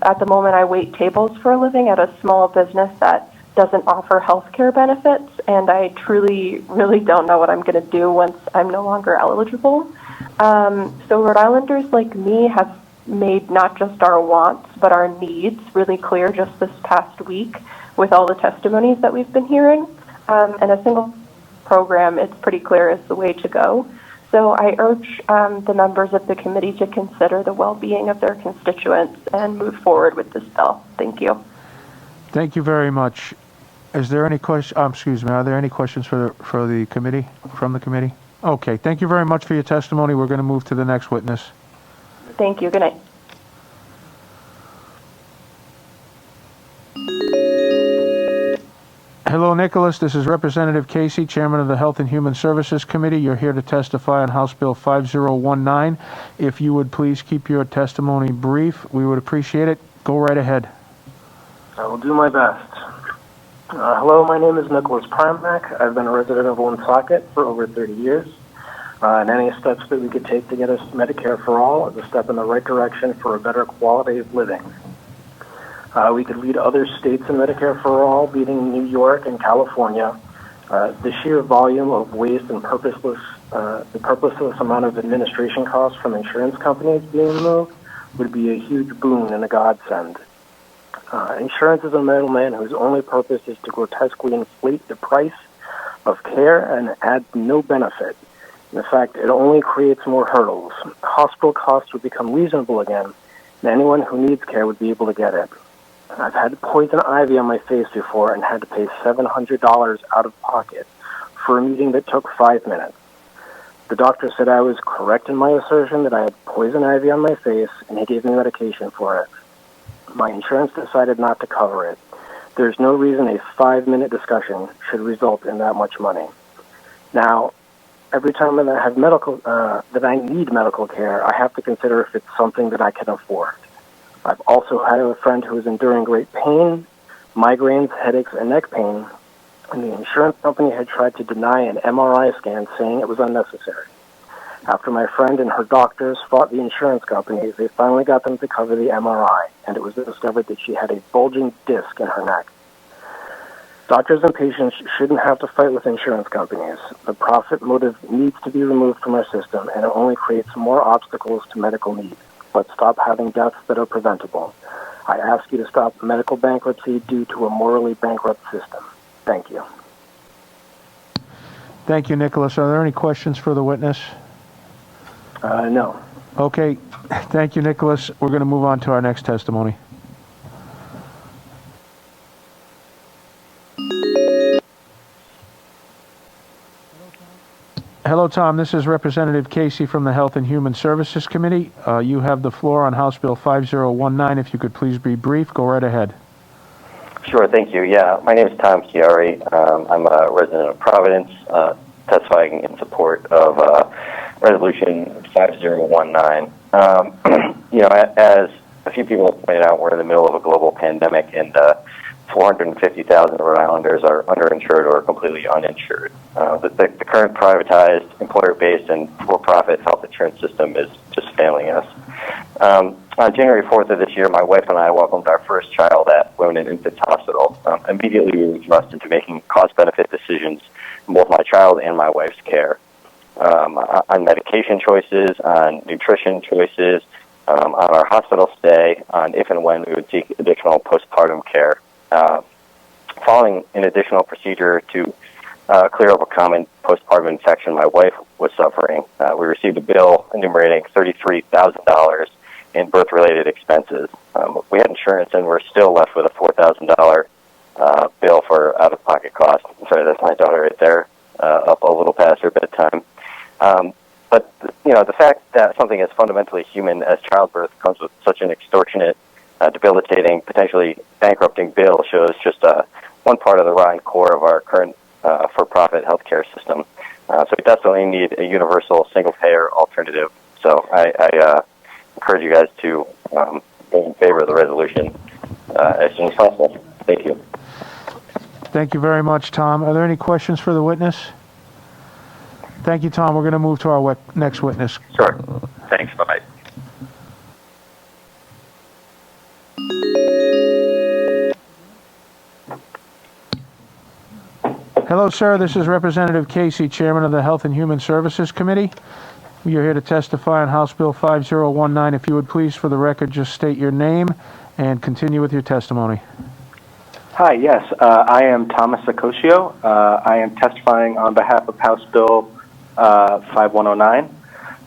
at the moment, I wait tables for a living at a small business that doesn't offer health care benefits, and I truly, really don't know what I'm going to do once I'm no longer eligible. So Rhode Islanders like me have made not just our wants, but our needs really clear just this past week with all the testimonies that we've been hearing. And a single program, it's pretty clear, is the way to go. So I urge the members of the committee to consider the well-being of their constituents and move forward with this bill. Thank you. Thank you very much. Is there any question? Excuse me. Are there any questions for the committee from the committee? Okay. Thank you very much for your testimony. We're going to move to the next witness. Thank you. Good night. Hello, Nicholas. This is Representative Casey, Chairman of the Health and Human Services Committee. You're here to testify on House Bill 5019. If you would please keep your testimony brief, we would appreciate it. Go right ahead. I will do my best. Hello, my name is Nicholas Primack. I've been a resident of Woonsocket for over 30 years. And any steps that we could take to get us Medicare for all is a step in the right direction for a better quality of living. We could lead other states in Medicare for all, beating New York and California. The sheer volume of waste and the purposeless amount of administration costs from insurance companies being removed would be a huge boon and a godsend. Insurance is a middleman whose only purpose is to grotesquely inflate the price of care and add no benefit. In fact, it only creates more hurdles. Hospital costs would become reasonable again, and anyone who needs care would be able to get it. I've had poison ivy on my face before and had to pay $700 out of pocket for a meeting that took 5 minutes. The doctor said I was correct in my assertion that I had poison ivy on my face, and he gave me medication for it. My insurance decided not to cover it. There's no reason a 5-minute discussion should result in that much money. Now, every time that I have that I need medical care, I have to consider if it's something that I can afford. I've also had a friend who is enduring great pain, migraines, headaches, and neck pain, and the insurance company had tried to deny an MRI scan, saying it was unnecessary. After my friend and her doctors fought the insurance companies, they finally got them to cover the MRI, and it was discovered that she had a bulging disc in her neck. Doctors and patients shouldn't have to fight with insurance companies. The profit motive needs to be removed from our system, and it only creates more obstacles to medical needs. Let's stop having deaths that are preventable. I ask you to stop medical bankruptcy due to a morally bankrupt system. Thank you. Thank you, Nicholas. Are there any questions for the witness? No. Okay. Thank you, Nicholas. We're going to move on to our next testimony. Hello, Tom. This is Representative Casey from the Health and Human Services Committee. You have the floor on House Bill 5019. If you could please be brief, go right ahead. Sure, thank you. Yeah, my name is Tom Chiari. I'm a resident of Providence, testifying in support of Resolution 5019. As a few people have pointed out, we're in the middle of a global pandemic, and 450,000 Rhode Islanders are underinsured or completely uninsured. The current privatized, employer-based, and for-profit health insurance system is just failing us. On January 4th of this year, my wife and I welcomed our first child at Women and Infants Hospital. Immediately, we were thrust into making cost-benefit decisions in both my child and my wife's care, on medication choices, on nutrition choices, on our hospital stay, on if and when we would seek additional postpartum care. Following an additional procedure to clear up a common postpartum infection my wife was suffering, we received a bill enumerating $33,000 in birth-related expenses. We had insurance, and we're still left with a $4,000 bill for out-of-pocket costs. Sorry, that's my daughter right there, up a little past her bedtime. But the fact that something as fundamentally human as childbirth comes with such an extortionate, debilitating, potentially bankrupting bill shows just one part of the rotten core of our current for-profit healthcare system. So we definitely need a universal single-payer alternative. So I encourage you guys to go in favor of the resolution as soon as possible. Thank you. Thank you very much, Tom. Are there any questions for the witness? Thank you, Tom. We're going to move to our next witness. Sure. Thanks. Bye-bye. Hello, sir. This is Representative Casey, Chairman of the Health and Human Services Committee. You're here to testify on House Bill 5019. If you would please, for the record, just state your name and continue with your testimony. Hi, yes. I am Thomas Acosio. I am testifying on behalf of House Bill 5109.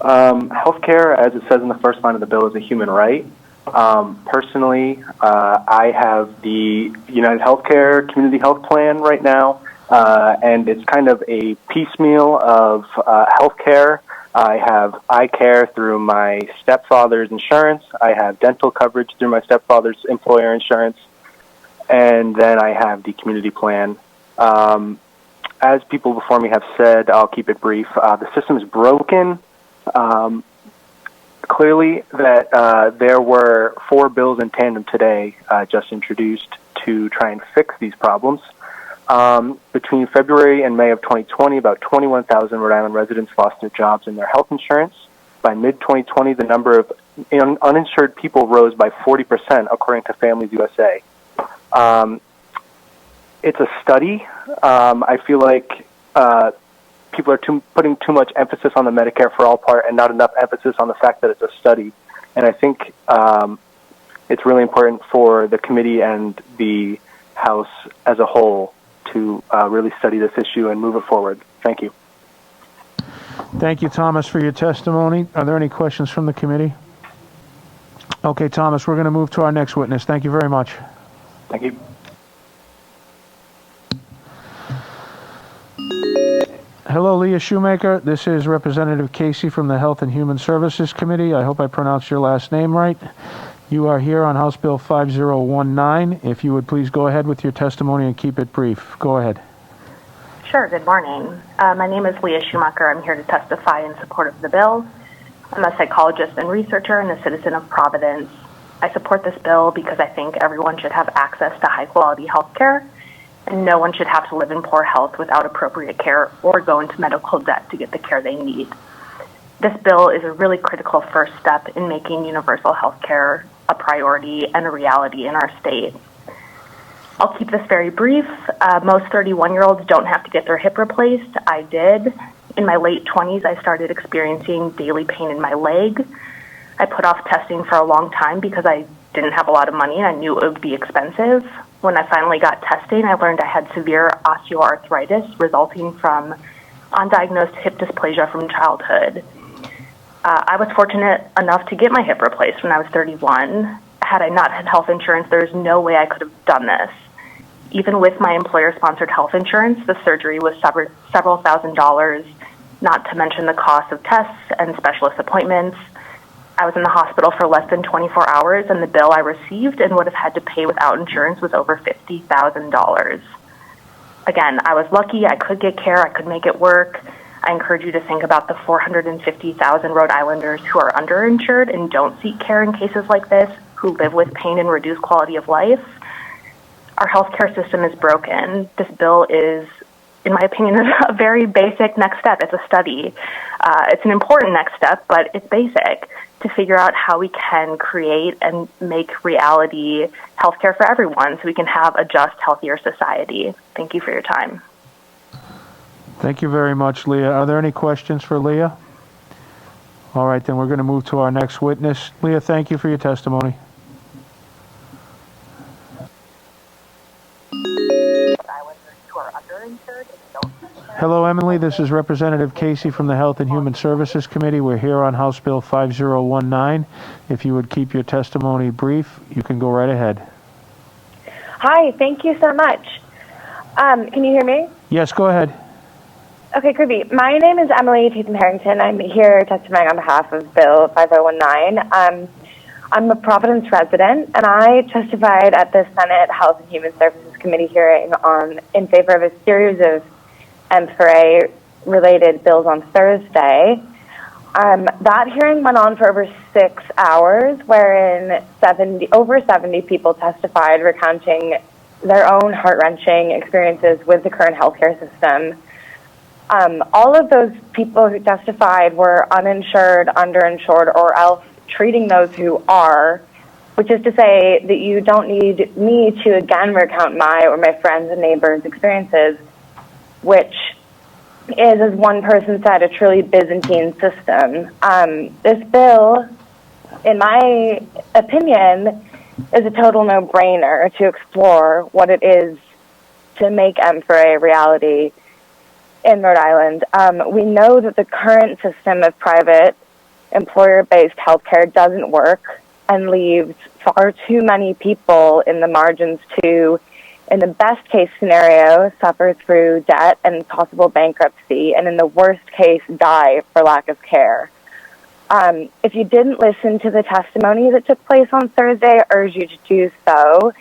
Healthcare, as it says in the first line of the bill, is a human right. Personally, I have the United Healthcare Community Health Plan right now, and it's kind of a piecemeal of healthcare. I have eye care through my stepfather's insurance. I have dental coverage through my stepfather's employer insurance. And then I have the community plan As people before me have said, I'll keep it brief. The system is broken. Clearly, that there were 4 bills in tandem today just introduced to try and fix these problems. Between February and May of 2020, about 21,000 Rhode Island residents lost their jobs and their health insurance. By mid-2020, the number of uninsured people rose by 40%, according to Families USA. It's a study. I feel like people are putting too much emphasis on the Medicare for All part and not enough emphasis on the fact that it's a study. And I think it's really important for the committee and the House as a whole to really study this issue and move it forward. Thank you. Thank you, Thomas, for your testimony. Are there any questions from the committee? Okay, Thomas, we're going to move to our next witness. Thank you very much. Thank you. Hello, Leah Shoemaker. This is Representative Casey from the Health and Human Services Committee. I hope I pronounced your last name right. You are here on House Bill 5019. If you would please go ahead with your testimony and keep it brief. Go ahead. Sure. Good morning. My name is Leah Schumacher. I'm here to testify in support of the bill. I'm a psychologist and researcher and a citizen of Providence. I support this bill because I think everyone should have access to high-quality health care, and no one should have to live in poor health without appropriate care or go into medical debt to get the care they need. This bill is a really critical first step in making universal health care a priority and a reality in our state. I'll keep this very brief. Most 31-year-olds don't have to get their hip replaced. I did. In my late 20s, I started experiencing daily pain in my leg. I put off testing for a long time because I didn't have a lot of money and I knew it would be expensive. When I finally got testing, I learned I had severe osteoarthritis resulting from undiagnosed hip dysplasia from childhood. I was fortunate enough to get my hip replaced when I was 31. Had I not had health insurance, there's no way I could have done this. Even with my employer-sponsored health insurance, the surgery was several $1,000s, not to mention the cost of tests and specialist appointments. I was in the hospital for less than 24 hours, and the bill I received and would have had to pay without insurance was over $50,000. Again, I was lucky. I could get care. I could make it work. I encourage you to think about the 450,000 Rhode Islanders who are underinsured and don't seek care in cases like this, who live with pain and reduced quality of life. Our healthcare system is broken. This bill is, in my opinion, a very basic next step. It's a study. It's an important next step, but it's basic to figure out how we can create and make reality healthcare for everyone so we can have a just, healthier society. Thank you for your time. Thank you very much, Leah. Are there any questions for Leah? All right, then we're going to move to our next witness. Leah, thank you for your testimony. Hello, Emily. This is Representative Casey from the Health and Human Services Committee. We're here on House Bill 5019. If you would keep your testimony brief, you can go right ahead. Hi, thank you so much. Can you hear me? Yes, go ahead. Okay, Kirby. My name is Emily Tatham-Harrington. I'm here testifying on behalf of Bill 5019. I'm a Providence resident, and I testified at the Senate Health and Human Services Committee hearing in favor of a series of M4A-related bills on Thursday. That hearing went on for over 6 hours, wherein over 70 people testified, recounting their own heart-wrenching experiences with the current healthcare system. All of those people who testified were uninsured, underinsured, or else treating those who are, which is to say that you don't need me to again recount my or my friends' and neighbors' experiences, which is, as one person said, a truly Byzantine system. This bill, in my opinion, is a total no-brainer to explore what it is to make M4A a reality in Rhode Island. We know that the current system of private employer-based healthcare doesn't work and leaves far too many people in the margins to, in the best case scenario, suffer through debt and possible bankruptcy, and in the worst case, die for lack of care. If you didn't listen to the testimony that took place on Thursday, I urge you to do so.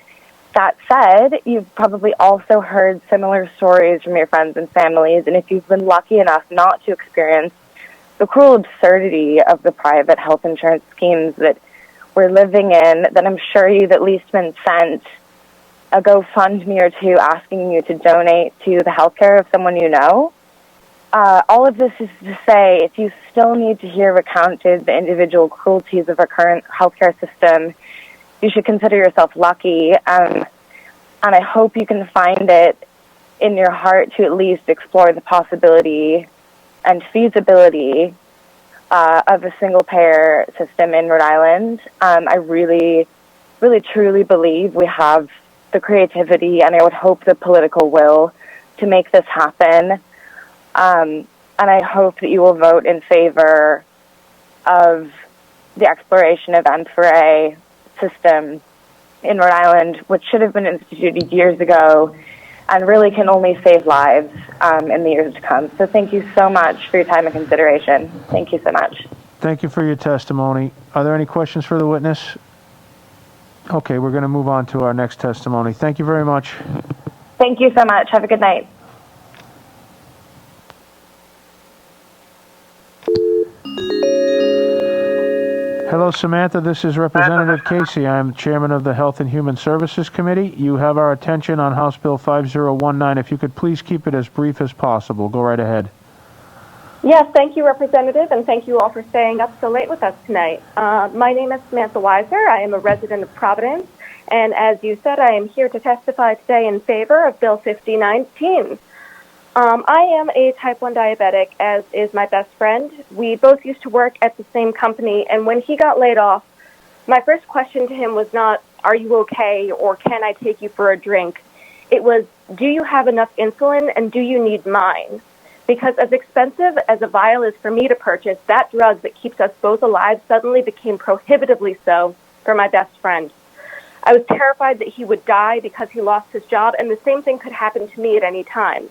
That said, you've probably also heard similar stories from your friends and families, and if you've been lucky enough not to experience the cruel absurdity of the private health insurance schemes that we're living in, then I'm sure you've at least been sent a GoFundMe or two asking you to donate to the healthcare of someone you know. All of this is to say, if you still need to hear recounted the individual cruelties of our current healthcare system, you should consider yourself lucky, and I hope you can find it in your heart to at least explore the possibility and feasibility of a single-payer system in Rhode Island. I really, really, truly believe we have the creativity, and I would hope the political will to make this happen. And I hope that you will vote in favor of the exploration of M4A system in Rhode Island, which should have been instituted years ago and really can only save lives in the years to come. So thank you so much for your time and consideration. Thank you so much. Thank you for your testimony. Are there any questions for the witness? Okay, we're going to move on to our next testimony. Thank you very much. Thank you so much. Have a good night. Hello, Samantha. This is Representative Casey. I'm chairman of the Health and Human Services Committee. You have our attention on House Bill 5019. If you could please keep it as brief as possible. Go right ahead. Yes, thank you, Representative, and thank you all for staying up so late with us tonight. My name is Samantha Weiser. I am a resident of Providence, and as you said, I am here to testify today in favor of Bill 5019. I am a type 1 diabetic, as is my best friend. We both used to work at the same company, and when he got laid off, my first question to him was not, "Are you okay?" or "Can I take you for a drink?" It was, "Do you have enough insulin, and do you need mine?" Because as expensive as a vial is for me to purchase, that drug that keeps us both alive suddenly became prohibitively so for my best friend. I was terrified that he would die because he lost his job, and the same thing could happen to me at any time.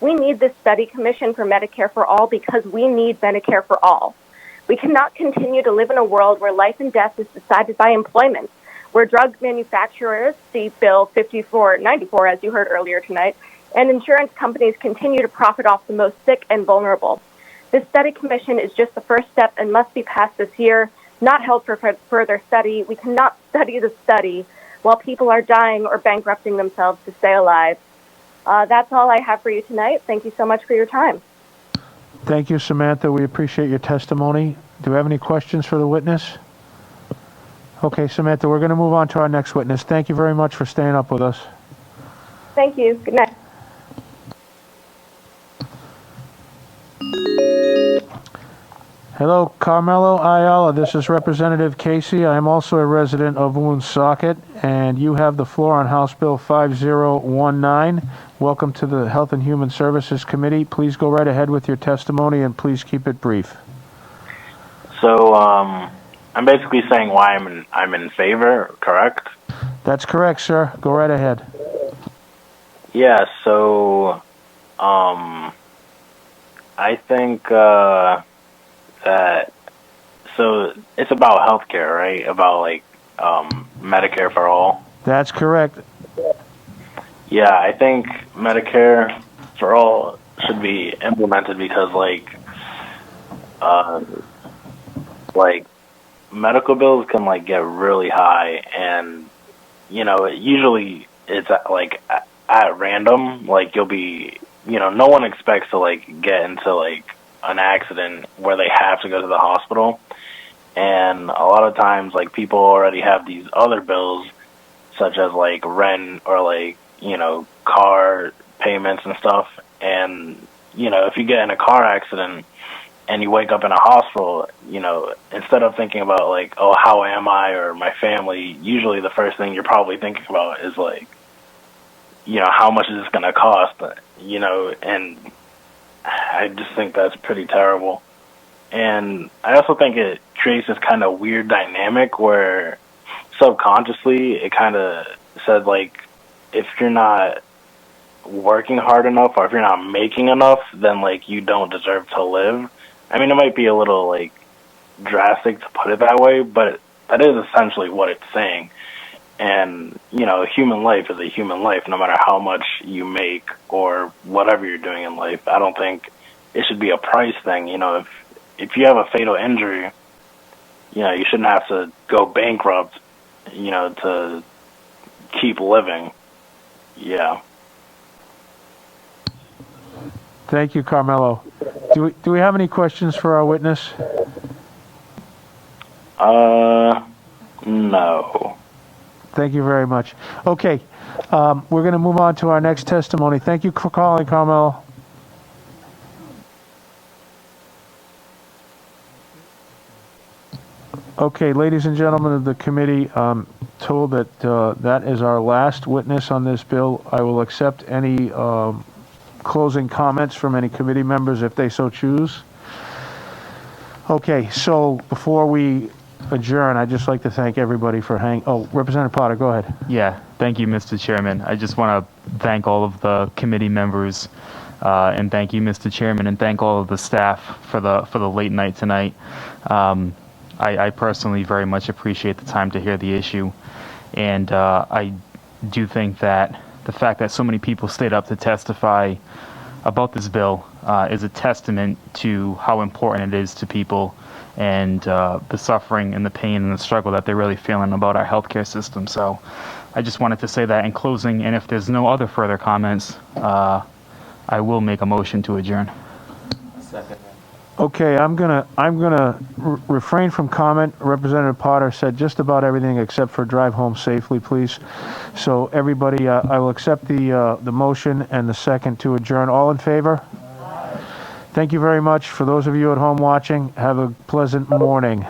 We need this study commission for Medicare for All because we need Medicare for all. We cannot continue to live in a world where life and death is decided by employment, where drug manufacturers, see Bill 5494, as you heard earlier tonight, and insurance companies continue to profit off the most sick and vulnerable. This study commission is just the first step and must be passed this year, not held for further study. We cannot study the study while people are dying or bankrupting themselves to stay alive. That's all I have for you tonight. Thank you so much for your time. Thank you, Samantha. We appreciate your testimony. Do we have any questions for the witness? Okay, Samantha, we're going to move on to our next witness. Thank you very much for staying up with us. Thank you. Good night. Hello, Carmelo Ayala. This is Representative Casey. I am also a resident of Woonsocket, and you have the floor on House Bill 5019. Welcome to the Health and Human Services Committee. Please go right ahead with your testimony, and please keep it brief. So, I'm basically saying why I'm in favor, correct? That's correct, sir. Go right ahead. Yeah, so, I think, that, so it's about healthcare, right? About, like, Medicare for all? That's correct. Yeah, I think Medicare for all should be implemented because, like medical bills can get really high, and usually it's at random. You'll be, no one expects to get into an accident where they have to go to the hospital, and a lot of times people already have these other bills such as rent or car payments and stuff, and if you get in a car accident and you wake up in a hospital, instead of thinking about oh, how am I or my family, usually the first thing you're probably thinking about is how much is this going to cost, and I just think that's pretty terrible. And I also think it creates this kind of weird dynamic where subconsciously it kind of says if you're not working hard enough or if you're not making enough, then you don't deserve to live. I mean, it might be a little drastic to put it that way, but that is essentially what it's saying. And, human life is a human life, no matter how much you make or whatever you're doing in life. I don't think it should be a price thing. If you have a fatal injury, you shouldn't have to go bankrupt, to keep living. Yeah. Thank you, Carmelo. Do we have any questions for our witness? No. Thank you very much. Okay, we're going to move on to our next testimony. Thank you for calling, Carmelo. Okay, ladies and gentlemen of the committee, I'm told that that is our last witness on this bill. I will accept any closing comments from any committee members if they so choose. Okay, so before we adjourn, I'd just like to thank everybody for hanging. Oh, Representative Potter, go ahead. Yeah, thank you, Mr. Chairman. I just want to thank all of the committee members, and thank you, Mr. Chairman, and thank all of the staff for the late night tonight. I personally very much appreciate the time to hear the issue, and I do think that the fact that so many people stayed up to testify about this bill is a testament to how important it is to people and the suffering and the pain and the struggle that they're really feeling about our healthcare system. So I just wanted to say that in closing, and if there's no other further comments, I will make a motion to adjourn. Second. Okay, I'm gonna refrain from comment. Representative Potter said just about everything except for drive home safely, please. So everybody, I will accept the motion and the second to adjourn. All in favor? Thank you very much. For those of you at home watching, have a pleasant morning.